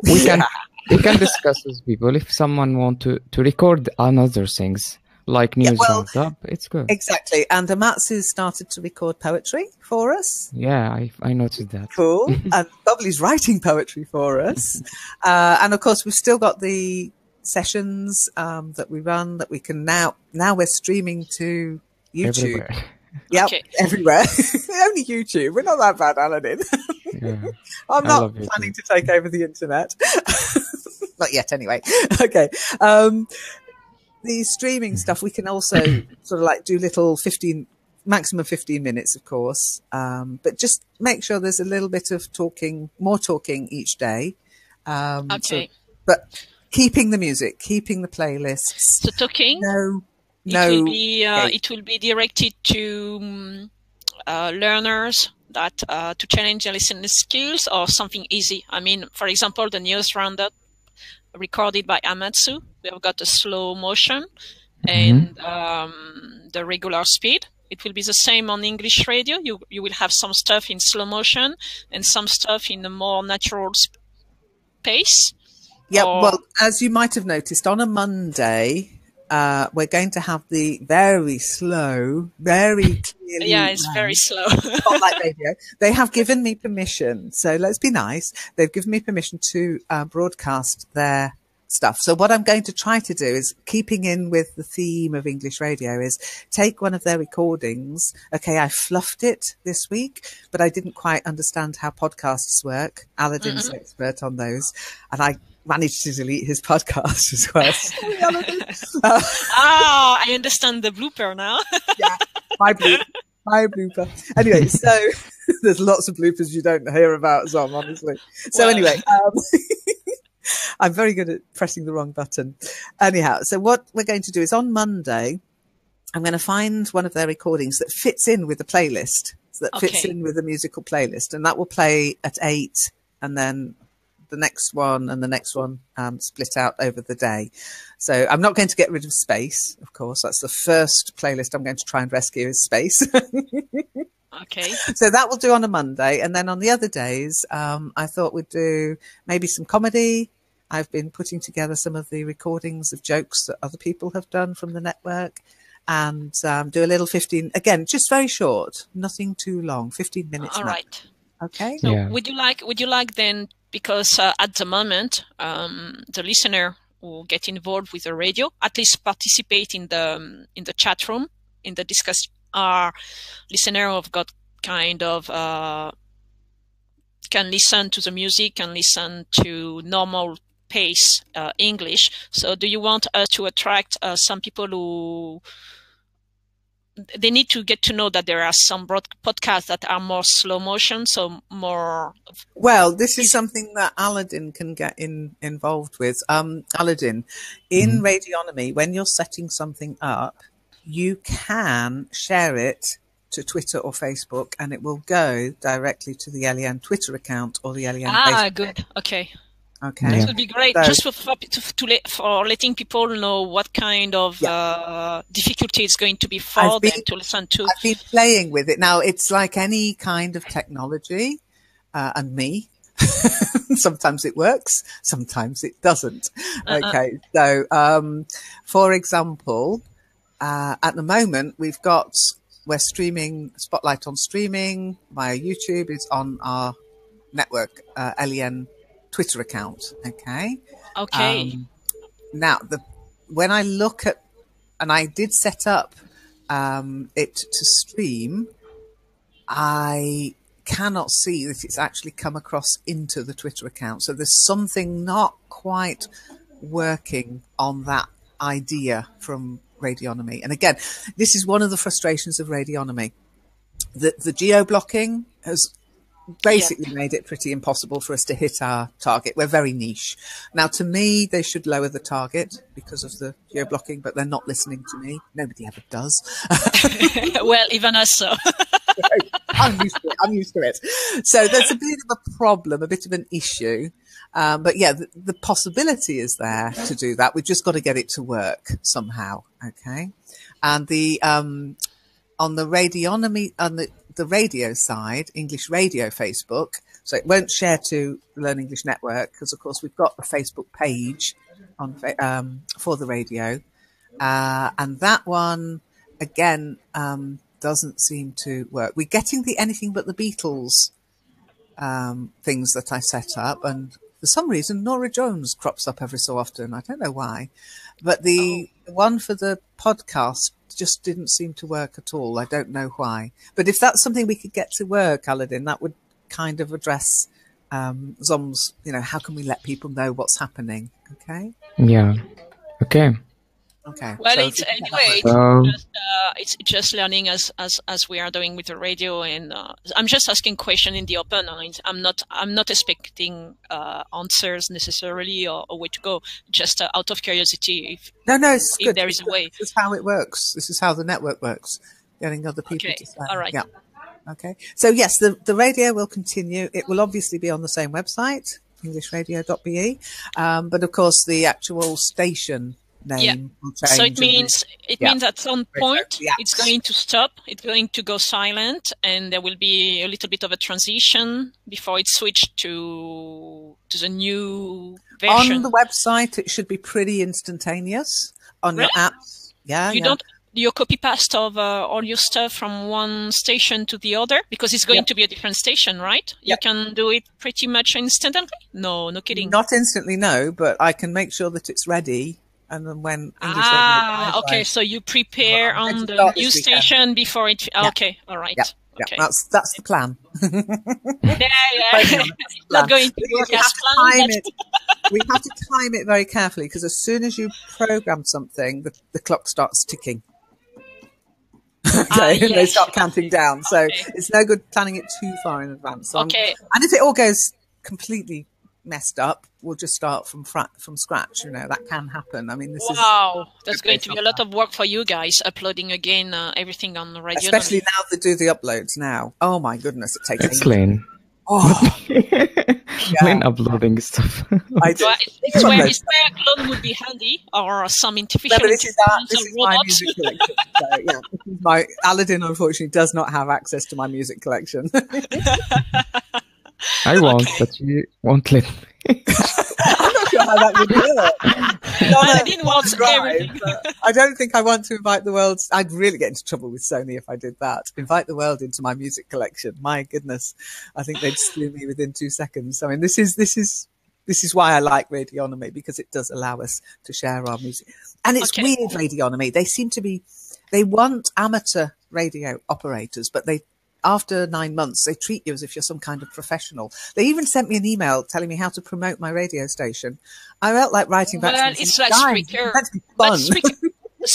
We can discuss with people if someone want to record another things like news well, rounds up. It's good. Exactly. And Amatsu started to record poetry for us. Yeah, I noticed that. Cool. And Bubbly's writing poetry for us. And of course, we've still got the sessions that we run that we can now we're streaming to YouTube. Everywhere. Yep, Okay. everywhere. Only YouTube. We're not that bad, Aladin. Yeah. I'm I not love YouTube. planning to take over the internet. Not yet, anyway. Okay. The streaming stuff, we can also sort of like do little maximum 15 minutes, of course. But just make sure there's a little bit of more talking each day. Okay. But keeping the music, keeping the playlists. So talking. No. It will be directed to learners that to challenge their listening skills, or something easy. I mean, for example, the news roundup recorded by Amatsu. We have got a slow motion and the regular speed. It will be the same on English radio. You will have some stuff in slow motion and some stuff in a more natural pace. Yeah, well, as you might have noticed, on a Monday, we're going to have the very slow, very clearly. Yeah, it's very slow. Spotlight radio. They have given me permission, so let's be nice. They've given me permission to broadcast their stuff. So what I'm going to try to do is, keeping in with the theme of English radio, is take one of their recordings. Okay, I fluffed it this week, but I didn't quite understand how podcasts work. Aladin's an expert on those, and I managed to delete his podcast as well. Sorry, Aladin. I understand the blooper now. Yeah, my blooper. Anyway, so there's lots of bloopers you don't hear about, Zom, honestly. So anyway, I'm very good at pressing the wrong button. Anyhow, so what we're going to do is on Monday, I'm going to find one of their recordings that fits in with the playlist, fits in with the musical playlist, and that will play at 8, and then the next one and the next one split out over the day. So I'm not going to get rid of Space, of course. That's the first playlist I'm going to try and rescue, is Space. Okay. So that will do on a Monday. And then on the other days, I thought we'd do maybe some comedy. I've been putting together some of the recordings of jokes that other people have done from the network, and do a little 15, again, just very short, nothing too long, 15 minutes. All right. Okay. So Yeah. would you like then, because at the moment, the listener will get involved with the radio, at least participate in the chat room, in the discussion. Our listener have got kind of can listen to the music and listen to normal pace English. So do you want us to attract some people who they need to get to know that there are some podcasts that are more slow motion, so more. Well, this is something that Aladin can get involved with. Aladin, in Radionomy, when you're setting something up, you can share it to Twitter or Facebook, and it will go directly to the LEN Twitter account or the LEN Facebook. Good. Okay. Okay. That would be great, So, just for letting people know what kind of difficulty it's going to be for them to listen to. I've been playing with it. Now, it's like any kind of technology, and me. Sometimes it works, sometimes it doesn't. Okay. So, for example, at the moment, we're streaming Spotlight on streaming via YouTube. It's on our network, LEN Twitter account. Okay. Now, when I look at, and I did set up it to stream, I cannot see that it's actually come across into the Twitter account. So there's something not quite working on that idea from Radionomy. And again, this is one of the frustrations of Radionomy. The geo-blocking has basically made it pretty impossible for us to hit our target. We're very niche. Now, to me, they should lower the target because of the geo-blocking, but they're not listening to me. Nobody ever does. Well, even us so. I'm used to it. So there's a bit of a problem, a bit of an issue. But yeah, the possibility is there to do that. We've just got to get it to work somehow. Okay. And on the Radionomy, on the the radio side, English Radio Facebook. So it won't share to Learn English Network because, of course, we've got the Facebook page on for the radio. And that one, again, doesn't seem to work. We're getting the Anything But the Beatles things that I set up, and for some reason Nora Jones crops up every so often. I don't know why, but the one for the podcast just didn't seem to work at all. I don't know why, but if that's something we could get to work, Aladin, that would kind of address Zom's, how can we let people know what's happening? Okay. Yeah. Okay. Okay. Well, So- it's just learning as we are doing with the radio, and I'm just asking questions in the open. I'm not expecting answers necessarily or where to go. Just out of curiosity, No, it's if good. there is a way. This is how it works. This is how the network works. Getting other people Okay. to say. All right. Yeah. Okay. So yes, the radio will continue. It will obviously be on the same website, englishradio.be, but of course the actual station name will change. So it means at some point Yeah. it's going to stop. It's going to go silent, and there will be a little bit of a transition before it switched to the new version. On the website, it should be pretty instantaneous. On your Really? apps, yeah. You don't your copy paste of all your stuff from one station to the other, because it's going to be a different station, right? You Yep. can do it pretty much instantly. No kidding. Not instantly, no, but I can make sure that it's ready. And then when English Radio Okay. arrives, So you prepare Well, on let's the start new this weekend. station before it. Okay. All right. Yeah. Okay. Yeah, that's the plan. Yeah. It's It's not going to work We as have to planned. time it. We have to time it very carefully because as soon as you program something, the clock starts ticking. Okay, and they yes. start counting down. So Okay. it's no good planning it too far in advance. So Okay. and if it all goes completely messed up, we'll just start from scratch. That can happen. I mean, this is Wow, that's Okay, going to be a lot of work for you guys, uploading again everything on the radio. especially now they do the uploads now. Oh my goodness, it takes It's ages. Lynn. Oh, Lynn uploading stuff. I do. Well, it's where his spare clone would be handy, or some artificial No, but this is my robots. music collection. So, yeah, my Aladin unfortunately does not have access to my music collection. I won't, but you won't let me. I'm not sure how that would work. Aladin wants everything. I don't think I want to invite the world. I'd really get into trouble with Sony if I did that. Invite the world into my music collection. My goodness, I think they'd slew me within 2 seconds. I mean, this is why I like Radionomy, because it does allow us to share our music. And it's Okay. weird, Radionomy. They want amateur radio operators, but after 9 months, they treat you as if you're some kind of professional. They even sent me an email telling me how to promote my radio station. I felt like writing back to Well, them it's saying, like "Guys, Spreaker. it's meant to be But fun."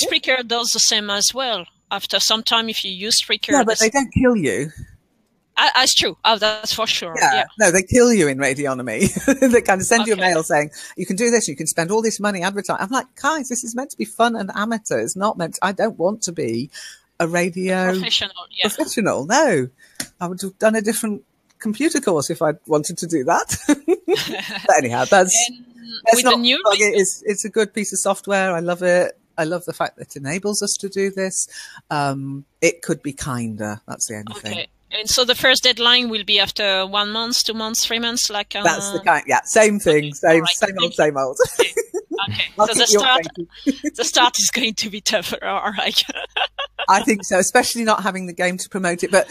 Spreaker does the same as well. After some time, if you use Spreaker, Yeah, but they don't kill you. that's true. Oh, that's for sure. Yeah. Yeah. No, they kill you in Radionomy. They kind of send you a Okay. mail saying, you can do this, you can spend all this money advertising. I'm like, guys, this is meant to be fun and amateur. It's not meant to, I don't want to be a radio Professional. Yeah. professional. No, I would have done a different computer course if I'd wanted to do that. But anyhow, that's With the not new, plug it. It's a good piece of software. I love it. I love the fact that it enables us to do this. It could be kinder. That's the only thing. okay. And so the first deadline will be after 1 month, 2 months, 3 months, like. That's the kind. Yeah, same thing. Same, Alright. same old. Okay. I'll So keep you updated. the start is going to be tougher. All right. I think so, especially not having the game to promote it. But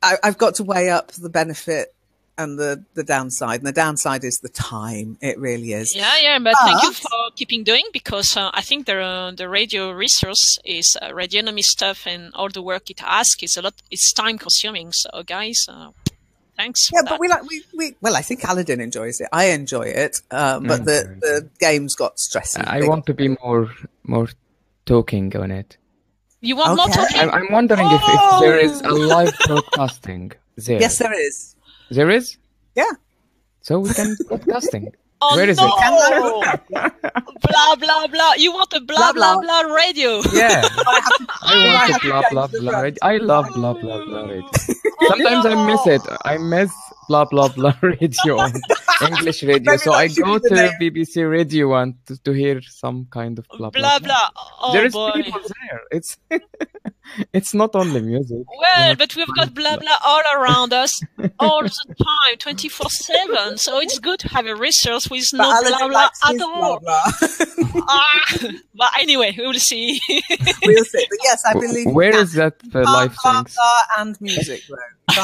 I've got to weigh up the benefit and the downside. And the downside is the time. It really is. Yeah. But thank you for keeping doing, because I think the radio resource is Radionomy stuff, and all the work it asks is a lot. It's time consuming. So guys, thanks. Yeah, for but that. well, I think Aladin enjoys it. I enjoy it. But the game's got stressy. I want to be more talking on it. You want more Okay. talking? I'm wondering if there is a live broadcasting there. Yes, there is. There is? Yeah. So we can broadcasting. Oh Where is no! it? Blah blah blah. You want a blah blah blah radio? Yeah. I want have a to blah change blah the blah brand. radio. I love blah blah blah radio. Oh, Sometimes I miss no. it. I miss blah blah blah radio on English radio. Maybe So that I should go be the to name. BBC Radio One to hear some kind of blah blah Blah blah. blah. Oh There is boy. people there. It's it's not only music. You Well, have but we've fun got with blah blah all around us, all the time, 24/7. So it's good to have a resource with But no Aladin blah blah likes at his all. blah blah. But anyway, we will see. We'll see. But yes, I believe you Where can. is that Can't live blah things? blah and music, though.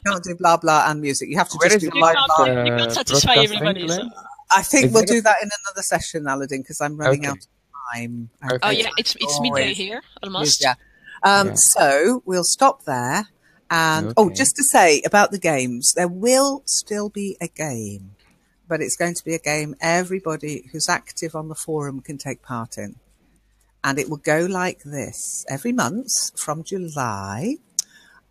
Can't do blah blah and music. You have to Where just is do it blah can't- blah. you can't satisfy broadcasting, everybody, so- Len? I think Is we'll it a- do that in another session, Aladin, because I'm running Okay. out of time. Okay. Oh yeah, it's midday Always. here almost. Yeah. Yeah. So we'll stop there. And oh, Okay. just to say about the games, there will still be a game, but it's going to be a game everybody who's active on the forum can take part in. And it will go like this. Every month from July,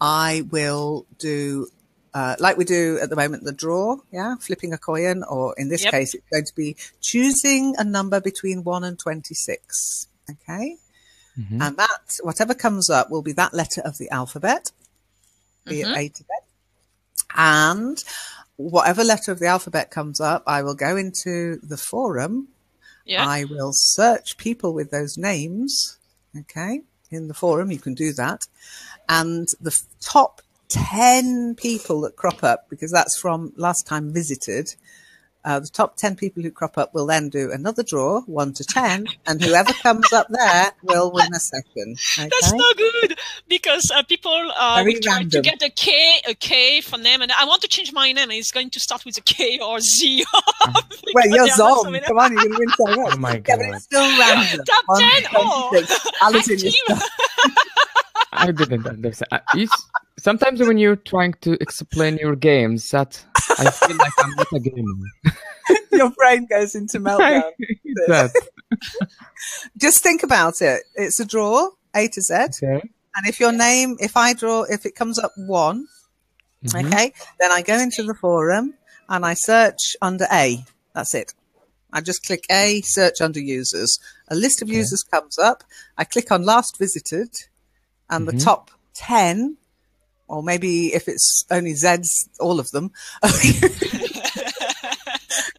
I will do, like we do at the moment, the draw, yeah, flipping a coin, or in this Yep. case, it's going to be choosing a number between 1 and 26. Okay. Mhm. And that, whatever comes up, will be that letter of the alphabet, be it A to Z. And whatever letter of the alphabet comes up, I will go into the forum. Yeah. I will search people with those names. Okay. In the forum, you can do that. And the top 10 people that crop up, because that's from last time visited, the top 10 people who crop up will then do another draw, 1 to 10, and whoever comes up there will win a session. Okay? That's no good because people Very will try to random. get a K for name, and I want to change my name. It's going to start with a K or Z. Well, you're There are not so Zom. many- Come on, you're going to win so much. Oh my Yeah, but god. it's still random. Top 1 to 10? Oh. 26. Aladin is Active. stuck. I didn't understand. Sometimes when you're trying to explain your games, that I feel like I'm not a gamer. Your brain goes into meltdown. that. Just think about it. It's a draw, A to Z. Okay. And if your name, if it comes up 1, Mhm. okay, then I go into the forum and I search under A. That's it. I just click A, search under users. A list of users comes up. I click on last visited, and the top 10, or maybe if it's only Z's, all of them,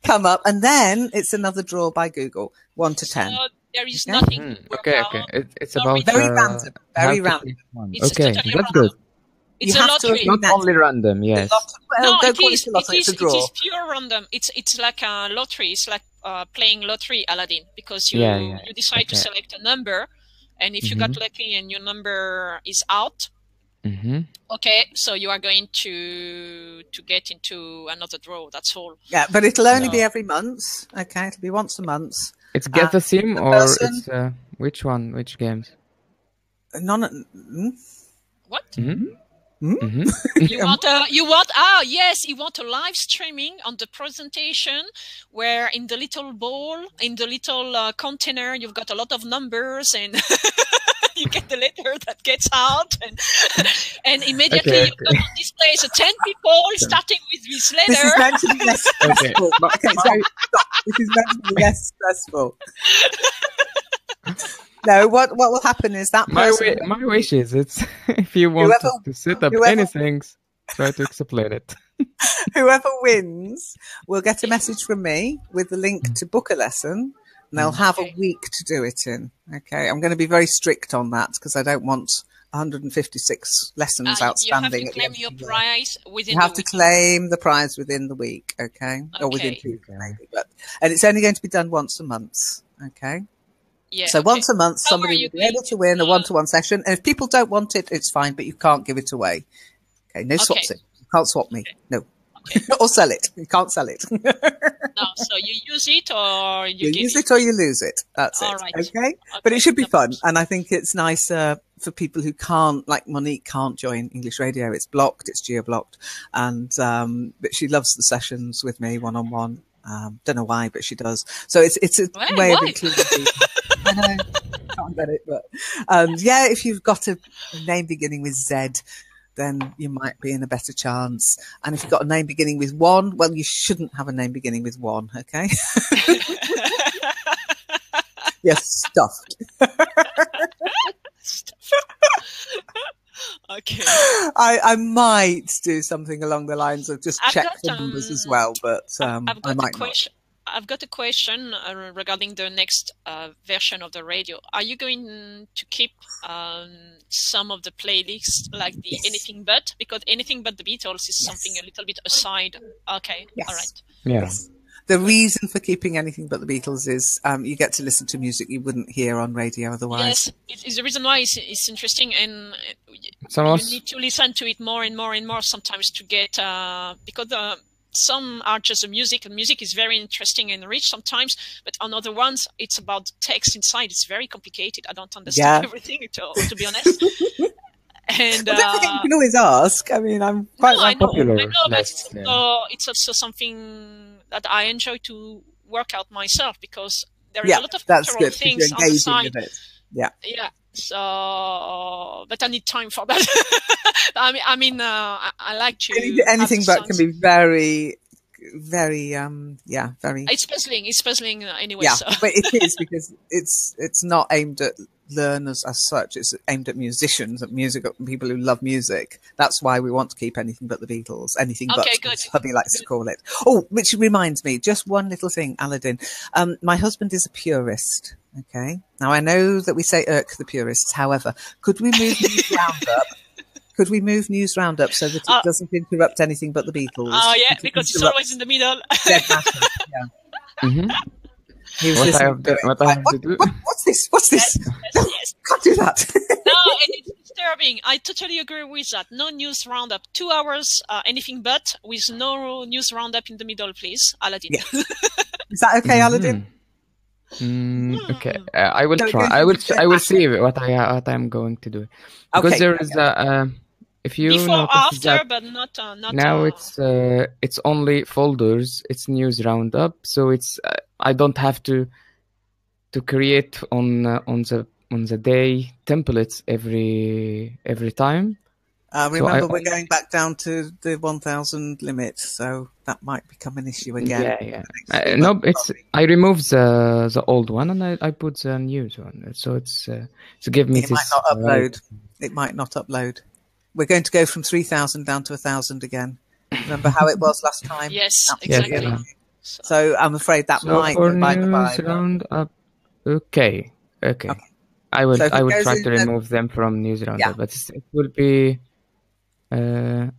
come up. And then it's another draw by Google, 1 to 10. So there is Okay. nothing to work Okay, out. okay. It's Not about really. Very uh, random, how very to random. pick one. It's Okay, totally that's random. good. It's You a have to lottery. agree. Not only random, yes. Well, No, don't it call is. it a lottery, it's a draw. It is pure random. It's like a lottery. It's like playing lottery, Aladin, because you Yeah, yeah. you decide to Okay. select a number, and if you got lucky and your number is out, Mm-hmm. okay, so you are going to get into another draw. That's all. Yeah, but it'll only No. be every month. Okay, it'll be once a month. It's Get the Sim the or person- it's which one? Which games? What? Mm-hmm. Hmm? You want yes, you want a live streaming on the presentation where in the little bowl, in the little container, you've got a lot of numbers and you get the letter that gets out and immediately Okay, you've got on display so 10 people starting with this This letter. is meant to be less stressful. Okay, stop. This is meant to be less stressful. No, what will happen is that person... My wish is it's if you want Whoever- to set up whoever- anything, try to explain it. Whoever wins will get a message from me with the link to book a lesson, and they'll have a week to do it in. Okay, I'm going to be very strict on that because I don't want 156 lessons You have outstanding. to at the claim end your of the year. prize within You have the to week. claim the prize within the week, okay? Or within Okay. 2 weeks, maybe. And it's only going to be done once a month, okay? Yeah, So okay. once a month, How somebody are you will be able going to win a to- one-to-one session. And if people don't want it, it's fine, but you can't give it away. Okay, no swaps it. You can't swap me. No. Or sell it. You can't sell it. No, so you use it or you You give use it or you lose it. That's All it. right. Okay? But Okay, it should be no fun. problem. And I think it's nice for people who can't, like Monique can't join English radio. It's blocked. It's geo-blocked. And but she loves the sessions with me one-on-one. Don't know why, but she does. So it's a Why? way of Why? including people. I know. Can't get it. But yeah, if you've got a name beginning with Z, then you might be in a better chance. And if you've got a name beginning with 1, well, you shouldn't have a name beginning with 1, okay? Yes, stuffed. Okay. I might do something along the lines of just check the numbers as well, but I might not. I've got a question regarding the next version of the radio. Are you going to keep some of the playlists like the Anything But? Because Anything But the Beatles is something a little bit aside. Okay, yes. All right. Yeah. Yes. The reason for keeping Anything But the Beatles is you get to listen to music you wouldn't hear on radio otherwise. Yes, it's the reason why it's interesting, and So you need to listen to it more and more and more sometimes to get because some are just the music, and music is very interesting and rich sometimes, but on other ones it's about the text inside. It's very complicated. I don't understand everything, to be honest. And well, don't forget, you can always ask. I mean, I'm quite popular. I know, but it's also something that I enjoy to work out myself, because there are a lot of cultural things on the side. Yeah. So, but I need time for that. I mean, I like to. Anything but can be very, very, very. It's puzzling anyway. Yeah, so. But it is, because it's not aimed at learners as such. It's aimed at musicians, at people who love music. That's why we want to keep Anything But the Beatles. Anything but, as hubby likes to call it. Oh, which reminds me, just one little thing, Aladin. My husband is a purist. Okay. Now I know that we say irk the purists. However, could we move News Roundup? Could we move News Roundup so that it doesn't interrupt Anything But the Beatles? Oh yeah, because it's always in the middle. Dead matter. Yeah. What I have to do? What's this? What's this? Yes. Can't do that. No, and it's disturbing. I totally agree with that. No News Roundup. 2 hours, anything but, with no News Roundup in the middle, please, Aladin. Yeah. Is that okay, Aladin? Okay, I will try. I will see what I'm going to do, because there is if you before, after, that but not now it's only folders. It's News Roundup, so it's I don't have to create on the day templates every time. Remember, so we're going back down to the 1,000 limit, so that might become an issue again. Yeah. No, I remove the old one and I put the new one. So it's to give me. It might not upload. It might not upload. We're going to go from 3,000 down to 1,000 again. Remember how it was last time? Yes, exactly. Yeah. So I'm afraid that might go by the by. Roundup. Okay. I will try to remove them from News Roundup, but it will be. Okay,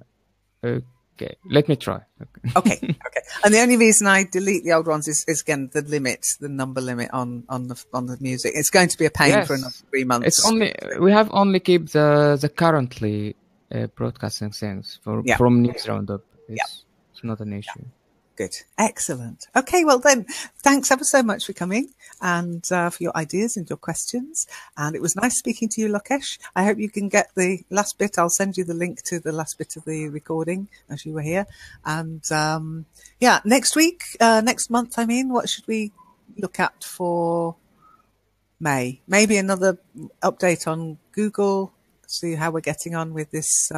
let me try. Okay. And the only reason I delete the old ones is again the number limit on the music. It's going to be a pain for another 3 months. It's we have only keep the currently broadcasting things from News Roundup. It's not an issue. Good. Excellent. Okay, well then, thanks ever so much for coming and for your ideas and your questions. And it was nice speaking to you, Lokesh. I hope you can get the last bit. I'll send you the link to the last bit of the recording as you were here. And next month, what should we look at for May? Maybe another update on Google, see how we're getting on with this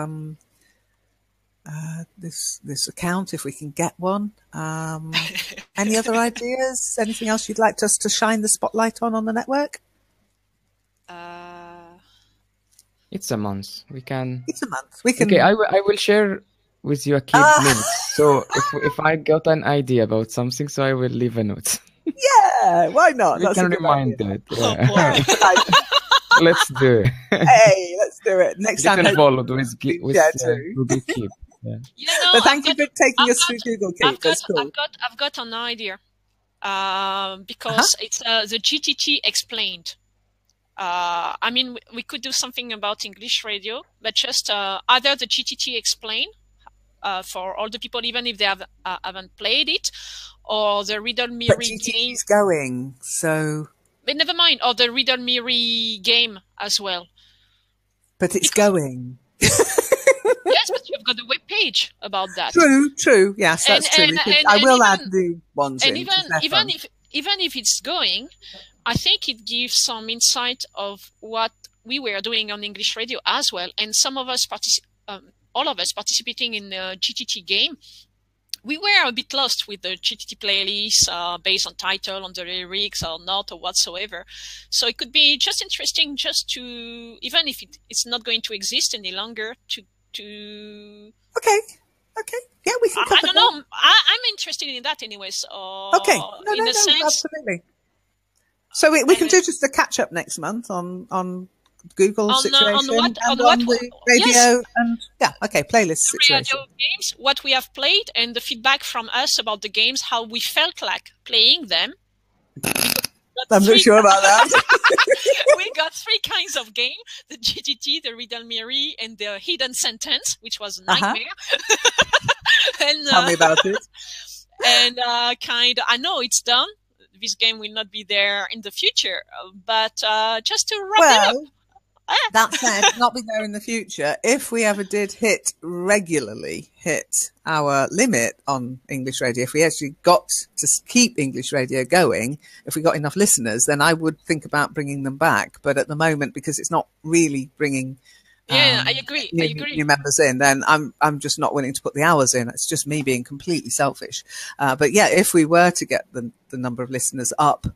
this account, if we can get one. Any other ideas? Anything else you'd like us to shine the spotlight on the network? It's a month. We can. It's a month. We can. Okay, I will share with you a key link. So if I got an idea about something, so I will leave a note. Yeah, why not? We can remind it. Yeah. Let's do it. Hey, let's do it next time. Get involved with Google Keep. Yeah. But thank you for taking us through Google Keep. That's cool. I've got an idea because it's the GTT explained. I mean, we could do something about English radio, but just either the GTT explain for all the people, even if they haven't played it, or the Riddle Me But Read GTT game. is going, so. But never mind, or the Riddle Me Read game as well. But it's going. Yes, but you've got a web page about that. True. Yes, that's true. I will add new ones in. And even if it's going, I think it gives some insight of what we were doing on English radio as well. And some of us all of us participating in the GTT game, we were a bit lost with the GTT playlist based on title, on the lyrics or not or whatsoever. So it could be just interesting just to, even if it's not going to exist any longer, to Okay. Yeah, we can cover I don't know. I'm interested in that anyway. So okay. No, sense, absolutely. So we can do just a catch up next month on Google situation and on the radio, yes. And playlist situation. Radio games, what we have played, and the feedback from us about the games, how we felt like playing them. I'm not sure about that. We got 3 kinds of game: the GTT, the Riddle Me Ree, and the Hidden Sentence, which was a nightmare. And, tell me about it. And I know it's done. This game will not be there in the future, but just to wrap it up. That said, not be there in the future. If we ever did regularly hit our limit on English radio, if we actually got to keep English radio going, if we got enough listeners, then I would think about bringing them back. But at the moment, because it's not really bringing I agree. New members in, then I'm just not willing to put the hours in. It's just me being completely selfish. But yeah, if we were to get the number of listeners up,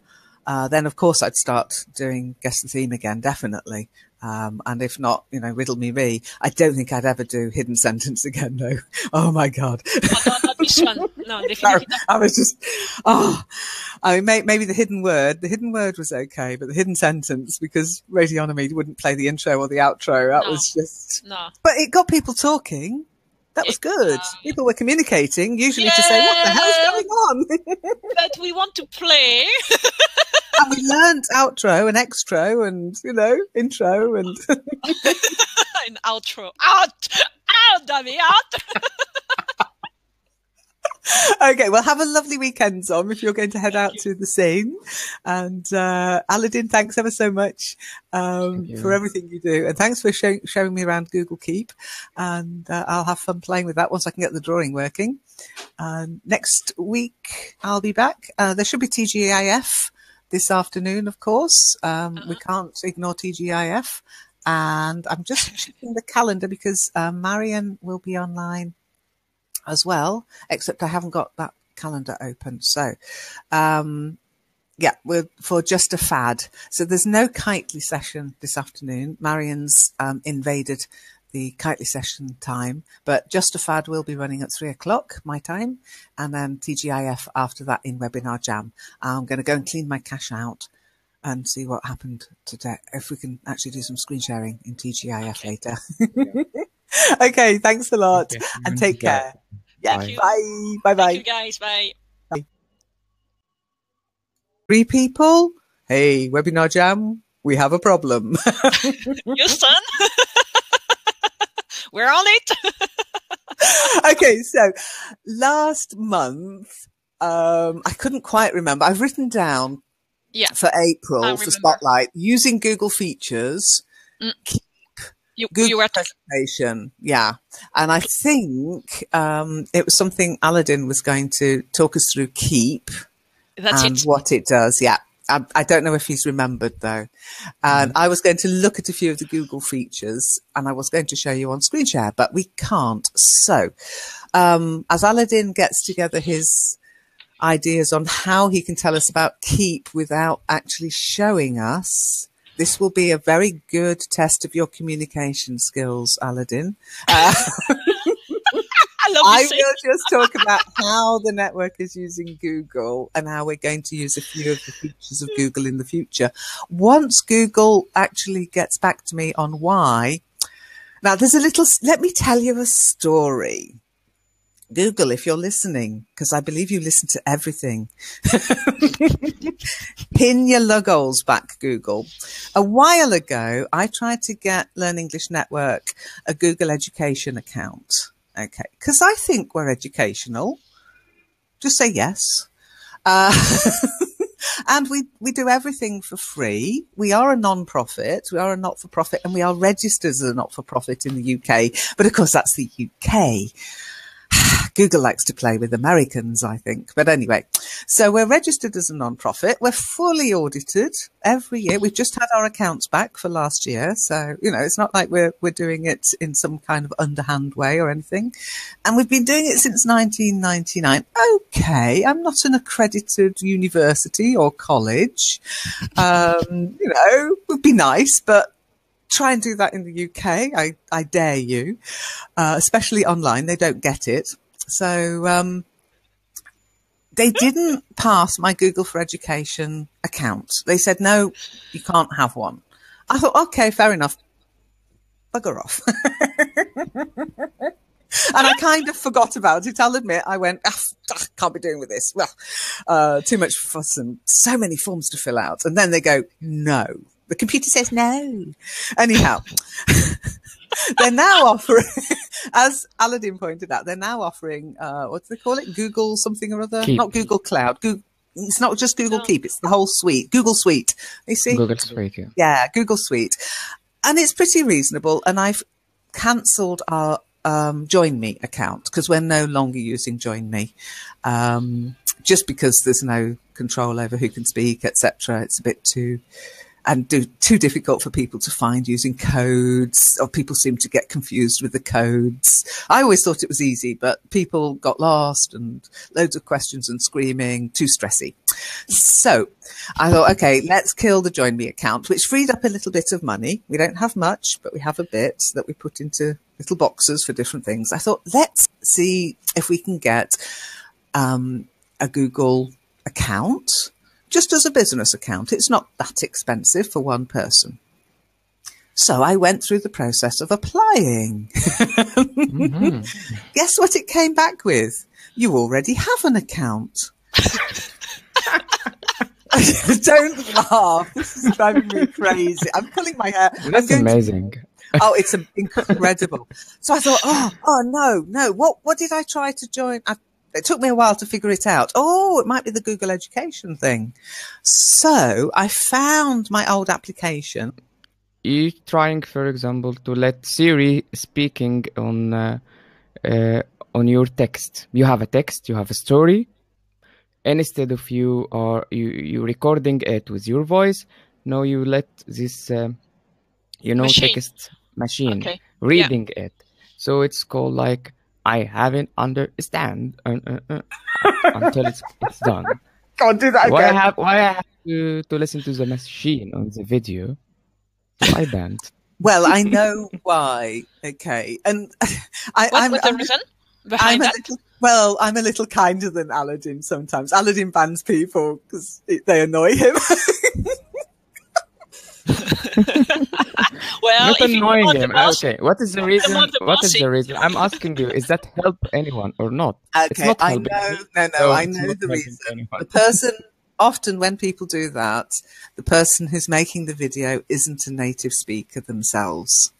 then of course I'd start doing guest the theme again, definitely. And if not, Riddle Me Ree. I don't think I'd ever do Hidden Sentence again, though. Oh my God. Not this one. No, definitely not. I was just, maybe the hidden word. The hidden word was okay, but the hidden sentence, because Radionomy wouldn't play the intro or the outro. That was just, but it got people talking. That was good. People were communicating, usually to say, what the hell's going on? But we want to play. And we learnt outro and extro and, intro and... An outro. Out, dummy, out. Okay, well, have a lovely weekend, Tom, if you're going to head out to the scene. And Aladin, thanks ever so much for everything you do. And thanks for showing me around Google Keep. And I'll have fun playing with that once I can get the drawing working. Next week, I'll be back. There should be TGIF this afternoon, of course. We can't ignore TGIF. And I'm just checking the calendar because Marion will be online as well, except I haven't got that calendar open. So, we're for Just a Fad. So there's no Kitely session this afternoon. Marion's invaded the Kitely session time, but Just a Fad will be running at 3:00 my time, and then TGIF after that in Webinar Jam. I'm going to go and clean my cache out and see what happened today, if we can actually do some screen sharing in TGIF later. Okay, thanks a lot, and take care. Yeah, bye. Thank you guys, bye. 3 people. Hey, Webinar Jam, we have a problem. Houston, we're on it. Okay, so last month, I couldn't quite remember. I've written down for April for Spotlight using Google features. Google presentation, and I think it was something Aladin was going to talk us through Keep and what it does. I don't know if he's remembered though. And I was going to look at a few of the Google features and I was going to show you on screen share, but we can't. So as Aladin gets together his ideas on how he can tell us about Keep without actually showing us, this will be a very good test of your communication skills, Aladin. I will just talk about how the network is using Google and how we're going to use a few of the features of Google in the future. Once Google actually gets back to me on why. Now, let me tell you a story. Google, if you're listening, because I believe you listen to everything. Pin your logos back, Google. A while ago, I tried to get Learn English Network a Google Education account. Okay, because I think we're educational. Just say yes. And we do everything for free. We are a non-profit. We are a not-for-profit, and we are registered as a not-for-profit in the UK. But of course, that's the UK. Google likes to play with Americans, I think. But anyway, so we're registered as a non-profit. We're fully audited every year. We've just had our accounts back for last year. So, you know, it's not like we're doing it in some kind of underhand way or anything. And we've been doing it since 1999. Okay, I'm not an accredited university or college. You know, would be nice, but try and do that in the UK. I dare you, especially online. They don't get it. So they didn't pass my Google for Education account. They said, no, you can't have one. I thought, okay, fair enough. Bugger off. And I kind of forgot about it. I'll admit, I went, can't be doing with this. Well, too much fuss and so many forms to fill out. And then they go, no. The computer says no. Anyhow, they're now offering, as Aladin pointed out, they're now offering, what do they call it? Google something or other? Keep. Not Google Cloud. It's not just Google Keep. It's the whole suite. Google Suite. You see? Google Suite, yeah. Yeah, Google Suite. And it's pretty reasonable. And I've cancelled our Join Me account because we're no longer using Join Me. Just because there's no control over who can speak, etc. It's a bit too difficult for people to find using codes, or people seem to get confused with the codes. I always thought it was easy, but people got lost and loads of questions and screaming, too stressy. So I thought, okay, let's kill the Join Me account, which freed up a little bit of money. We don't have much, but we have a bit that we put into little boxes for different things. I thought, let's see if we can get a Google account. Just as a business account. It's not that expensive for one person. So I went through the process of applying. Mm-hmm. Guess what it came back with? You already have an account. Don't laugh. This is driving me crazy. I'm pulling my hair. That's amazing. Oh, it's incredible. So I thought, oh no. What did I try to join? It took me a while to figure it out. Oh, it might be the Google Education thing. So I found my old application. You trying, for example, to let Siri speaking on your text. You have a text, you have a story, and instead of you recording it with your voice, no, you let this text machine reading it. So it's called like, I haven't understand until it's done. Can't do that again. Why I have to listen to the machine on the video? I banned. Well, I know why. Okay, and what was the reason behind that? I'm a little kinder than Aladin sometimes. Aladin bans people because they annoy him. Well, not annoying him. Boss, okay, what is the reason? What is the reason? I'm asking you, is that help anyone or not? Okay, it's not I know. No, I know the reason. The person, often when people do that, the person who's making the video isn't a native speaker themselves.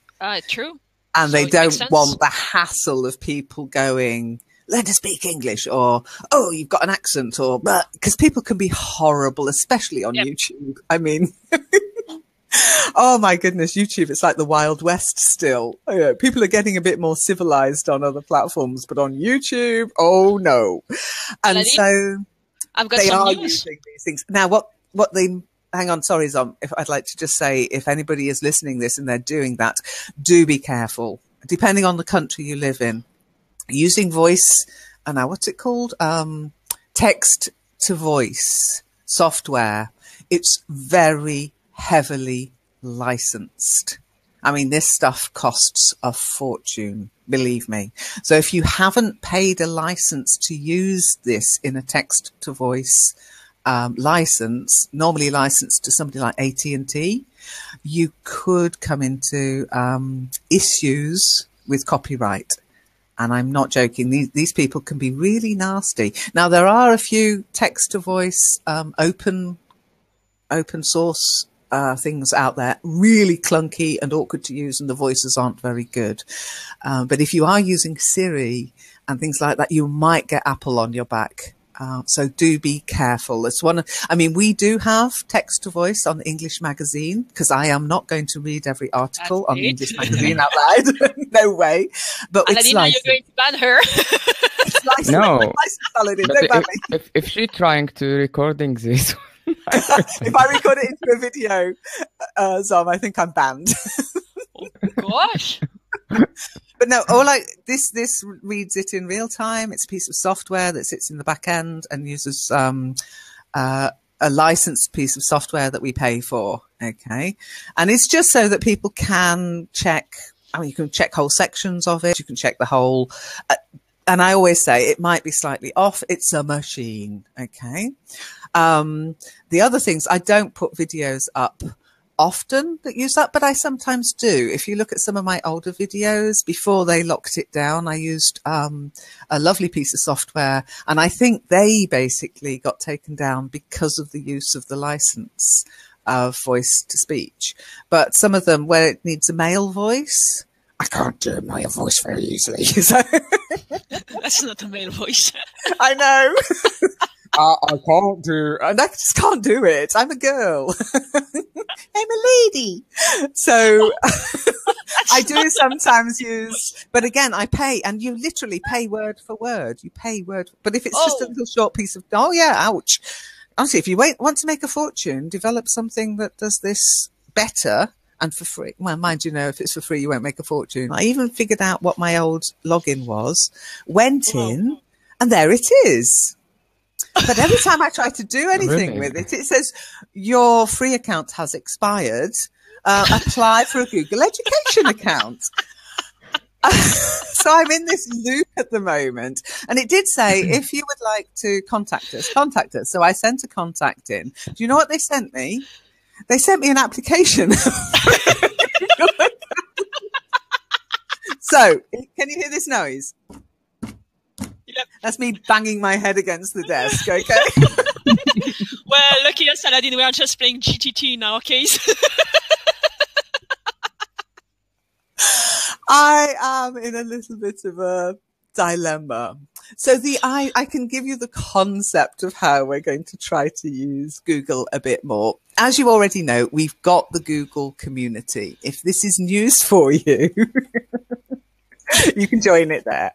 True. And so they don't want the hassle of people going, learn to speak English, or, oh, you've got an accent, or, because people can be horrible, especially on YouTube. I mean, oh my goodness, YouTube, it's like the Wild West still. People are getting a bit more civilized on other platforms, but on YouTube, oh no. And Aladin, so I've got they some are news. using these things. Now, what they, hang on, sorry, Zom, if I'd like to just say, if anybody is listening this and they're doing that, do be careful. Depending on the country you live in, using voice, now what's it called? Text to voice software. It's very heavily licensed. I mean, this stuff costs a fortune, believe me. So if you haven't paid a license to use this in a text to voice license, normally licensed to somebody like AT&T, you could come into issues with copyright. And I'm not joking. These people can be really nasty. Now, there are a few text to voice open source things out there, really clunky and awkward to use, and the voices aren't very good. But if you are using Siri and things like that, you might get Apple on your back So do be careful. It's I mean, we do have text to voice on English Magazine, because I am not going to read every article on English Magazine out loud. No way. But Aladin, it's are you going to ban her? No. Aladin, But don't ban me. if she's trying to recording this, If I record it into a video, Zom, I think I'm banned. Oh, gosh. But no, this reads it in real time. It's a piece of software that sits in the back end and uses a licensed piece of software that we pay for. Okay. And it's just so that people can check. I mean, you can check whole sections of it. You can check the whole. And I always say it might be slightly off. It's a machine. Okay. The other things, I don't put videos up often that use that, but I sometimes do. If you look at some of my older videos, before they locked it down, I used a lovely piece of software, and I think they basically got taken down because of the use of the license of voice to speech. But some of them where it needs a male voice, I can't do a male voice very easily. So That's not a male voice. I know. I can't do, and I just can't do it. I'm a girl. I'm a lady. So I do sometimes use, but again, I pay, and you literally pay word for word. You pay word, but if it's just a little short piece of, oh yeah, ouch. Honestly, if you want to make a fortune, develop something that does this better and for free. Well, mind you, know, if it's for free, you won't make a fortune. I even figured out what my old login was, went in, and there it is. But every time I try to do anything with it, it says your free account has expired. Apply for a Google Education account. So I'm in this loop at the moment. And it did say, if you would like to contact us, contact us. So I sent a contact in. Do you know what they sent me? They sent me an application. So can you hear this noise? Yep. That's me banging my head against the desk, okay? Well, lucky us, Aladin, we are just playing GTT in our case. I am in a little bit of a dilemma. So I can give you the concept of how we're going to try to use Google a bit more. As you already know, we've got the Google community. If this is news for you, you can join it there.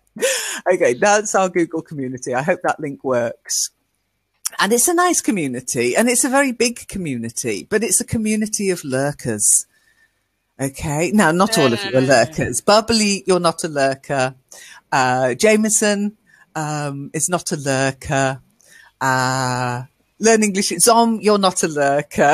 Okay, that's our Google community. I hope that link works. And it's a nice community, and it's a very big community, but it's a community of lurkers. Okay, now not all of you are lurkers. Bubbly, you're not a lurker. Jameson is not a lurker. Learn English. Zom, you're not a lurker.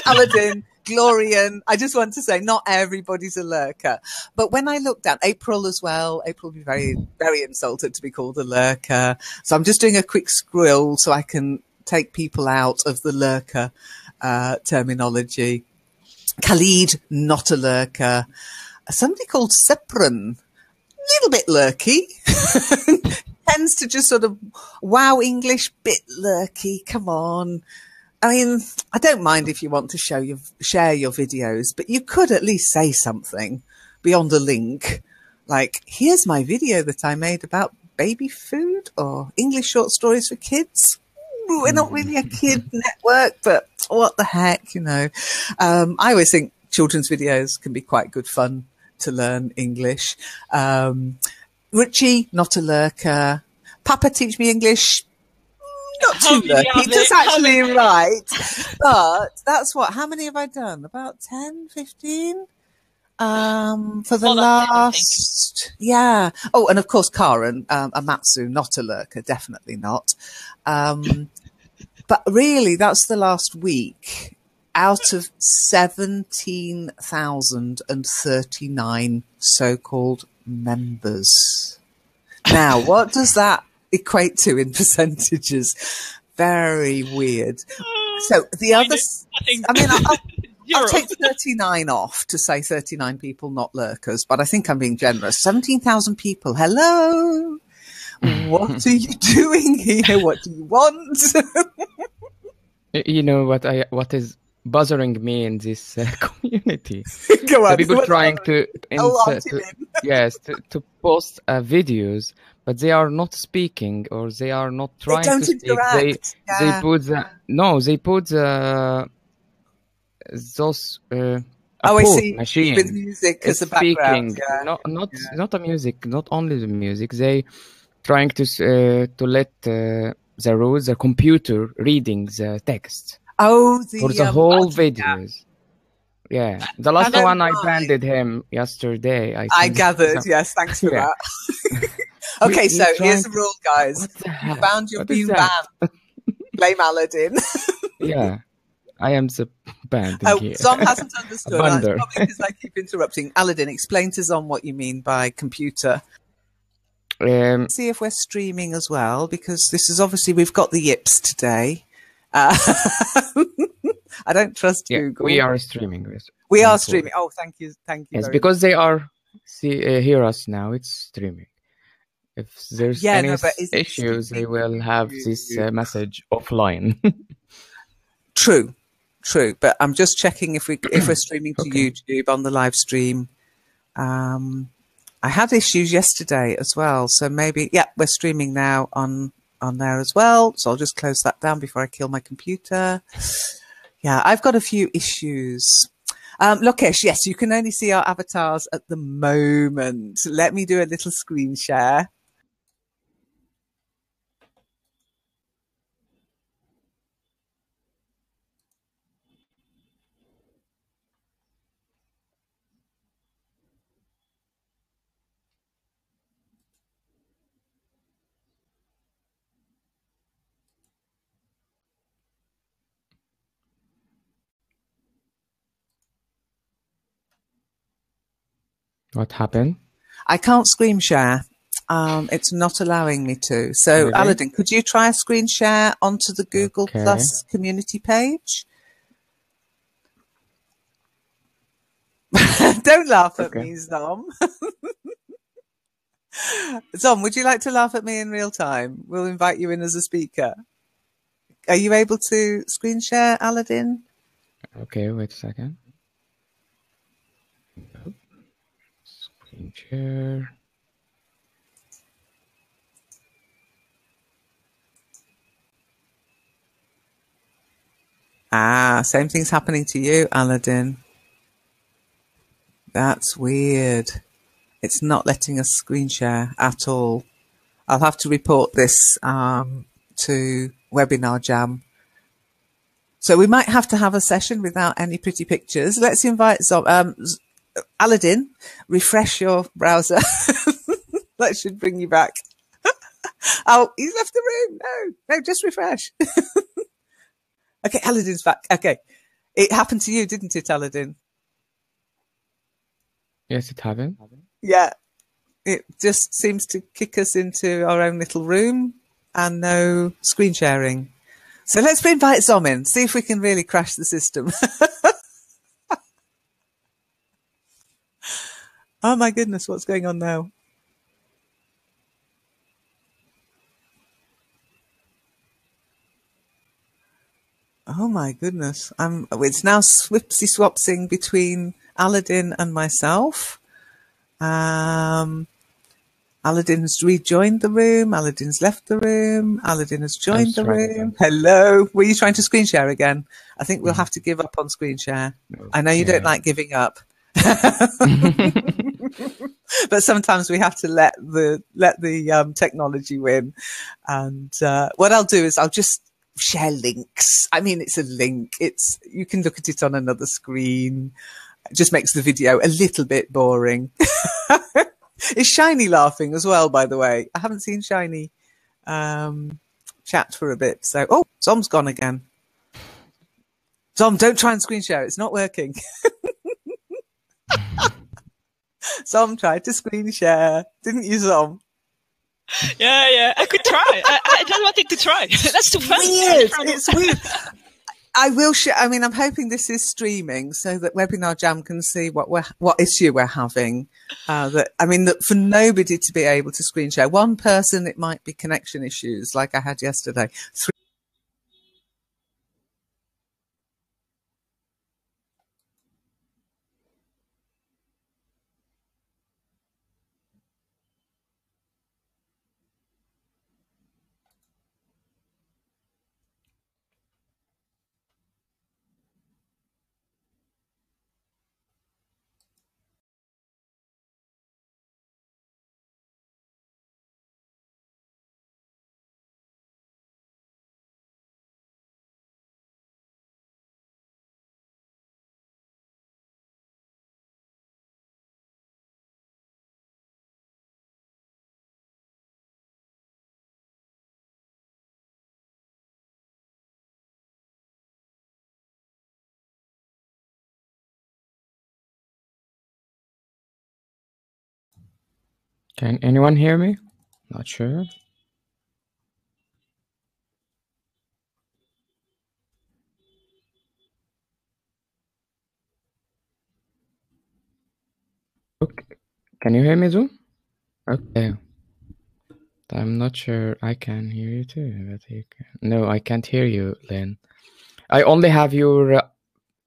Aladin, Glorian, I just want to say not everybody's a lurker. But when I looked at April as well, April will be very, very insulted to be called a lurker. So I'm just doing a quick scroll so I can take people out of the lurker terminology. Khalid, not a lurker. Somebody called Sepran, little bit lurky. Tends to just sort of wow English, bit lurky. Come on. I mean, I don't mind if you want to share your videos, but you could at least say something beyond a link. Like, here's my video that I made about baby food or English short stories for kids. We're not really a kid network, but what the heck, you know. I always think children's videos can be quite good fun to learn English. Richie, not a lurker. Papa, teach me English. Not too lurky. That's actually right. But that's what, how many have I done? About 10, 15? For the last, 10, yeah. Oh, and of course, Karen, Amatsu, not a lurker, definitely not. But really, that's the last week out of 17,039 so-called members. Now, what does that equate to in percentages? Very weird. So the other, I mean, I'll take 39 off to say 39 people, not lurkers, but I think I'm being generous. 17,000 people. Hello. What are you doing here? What do you want? You know what is bothering me in this community? Go on. The people trying to post videos, but they are not speaking, or they are not They trying to don't speak. They interact. Yeah. put those a Oh, I bot see. With machine music as is a background. speaking, Yeah. not a music, not only the music. They trying to let the rules, the computer reading the text Oh, for the the whole writing app. videos. Yeah, the last Hello, one I right. banned him yesterday. I I think. gathered. Yes, thanks for Yeah. that. Okay, so here's the rule, guys. What the You hell? found you've What is been that? banned. Blame Aladin. Yeah, I am the banding here. Zom hasn't A understood. That's bander. probably because I keep interrupting. Aladin, explain to Zom what you mean by computer. See if we're streaming as well, because this is obviously, we've got the yips today. I don't trust Yeah, Google. we are streaming this. We are Don't streaming. worry. Oh, thank you. Thank you. Yes, very because they are hear us now. It's streaming. If there's Yeah, any no, but is it issues, they streaming will to have this YouTube? message offline. True. But I'm just checking if we're streaming to Okay. YouTube on the live stream. I had issues yesterday as well, so maybe we're streaming now on there as well. So I'll just close that down before I kill my computer. Yeah, I've got a few issues. Lokesh, yes, you can only see our avatars at the moment. Let me do a little screen share. What happened? I can't screen share. It's not allowing me to. So, Really? Aladin, could you try a screen share onto the Google Okay. Plus community page? Don't laugh at me, Zom. Zom, would you like to laugh at me in real time? We'll invite you in as a speaker. Are you able to screen share, Aladin? Okay, wait a second. Screen share. Same thing's happening to you, Aladin. That's weird. It's not letting us screen share at all. I'll have to report this to Webinar Jam. So we might have to have a session without any pretty pictures. Let's invite Aladin, refresh your browser. That should bring you back. Oh, he's left the room. No, just refresh. Okay, Aladin's back. Okay. It happened to you, didn't it, Aladin? Yes, it happened. Yeah. It just seems to kick us into our own little room and no screen sharing. So let's invite Zom in, see if we can really crash the system. Oh my goodness, what's going on now? Oh my goodness. It's now swipsy-swapsing between Aladin and myself. Aladin has rejoined the room. Aladin's left the room. Aladin has joined the room. Hello. Were you trying to screen share again? I think we'll have to give up on screen share. Okay. I know you don't like giving up. But sometimes we have to let the technology win. And what I'll do is I'll just share links. I mean, it's a link. You can look at it on another screen. It just makes the video a little bit boring. Is Shiny laughing as well, by the way? I haven't seen Shiny chat for a bit. So, oh, Zom's gone again. Zom, don't try and screen share. It's not working. Zom tried to screen share. Didn't you, Zom? Yeah. I could try. I just wanted to try. That's too fun. Weird. It's weird. I will share. I mean, I'm hoping this is streaming so that Webinar Jam can see what issue we're having. That for nobody to be able to screen share. One person, it might be connection issues, like I had yesterday. Can anyone hear me? Not sure. Okay. Can you hear me, Zoom? Okay. I'm not sure I can hear you too, but you can. No, I can't hear you, Len. I only have your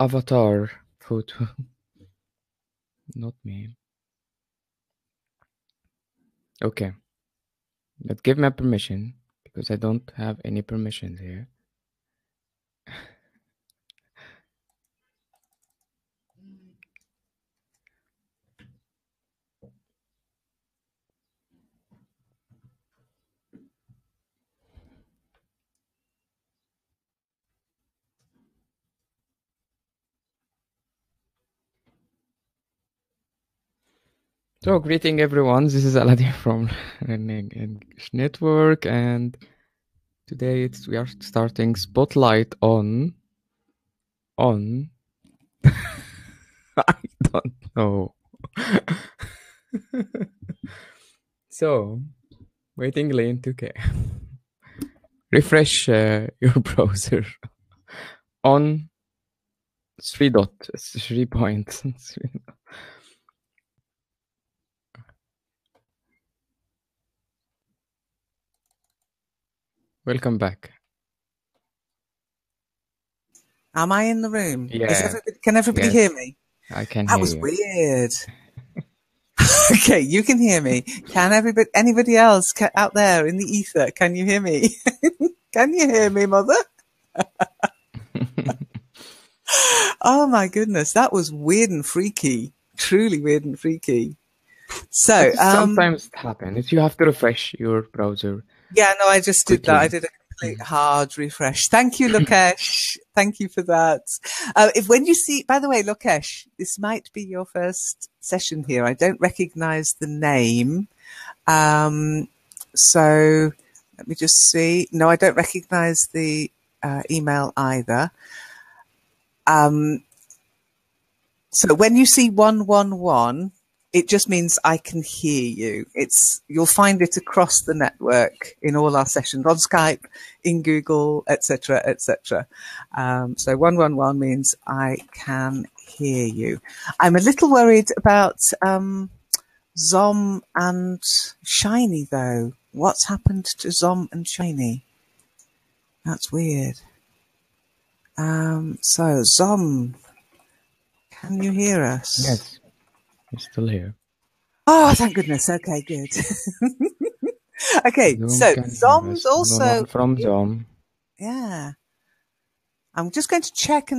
avatar photo, not me. Okay. But give me permission, because I don't have any permissions here. So, greeting everyone. This is Aladin from Learning English Network, and today we are starting Spotlight on. I don't know. So, waiting lane 2K. Refresh your browser on 3 points. Welcome back. Am I in the room? Yeah. Can everybody Yes. hear me? I can That hear was you. weird. Okay, you can hear me. Can anybody else out there in the ether, can you hear me? Can you hear me, mother? Oh my goodness, that was weird and freaky. Truly weird and freaky. So, sometimes it happens. You have to refresh your browser. Yeah, no, I just did that. I Quickly. did a complete hard refresh. Thank you, Lokesh. Thank you for that. When you see, by the way, Lokesh, this might be your first session here. I don't recognize the name. So let me just see. No, I don't recognize the email either. So when you see 111, it just means I can hear you. You'll find it across the network in all our sessions on Skype, in Google, etc., etc. So 111 means I can hear you. I'm a little worried about Zom and Shiny though. What's happened to Zom and Shiny? That's weird. So Zom, can you hear us? Yes, I'm still here. Oh, thank goodness. Okay, good. Okay, so Zom's also from Zom. Yeah. I'm just going to check and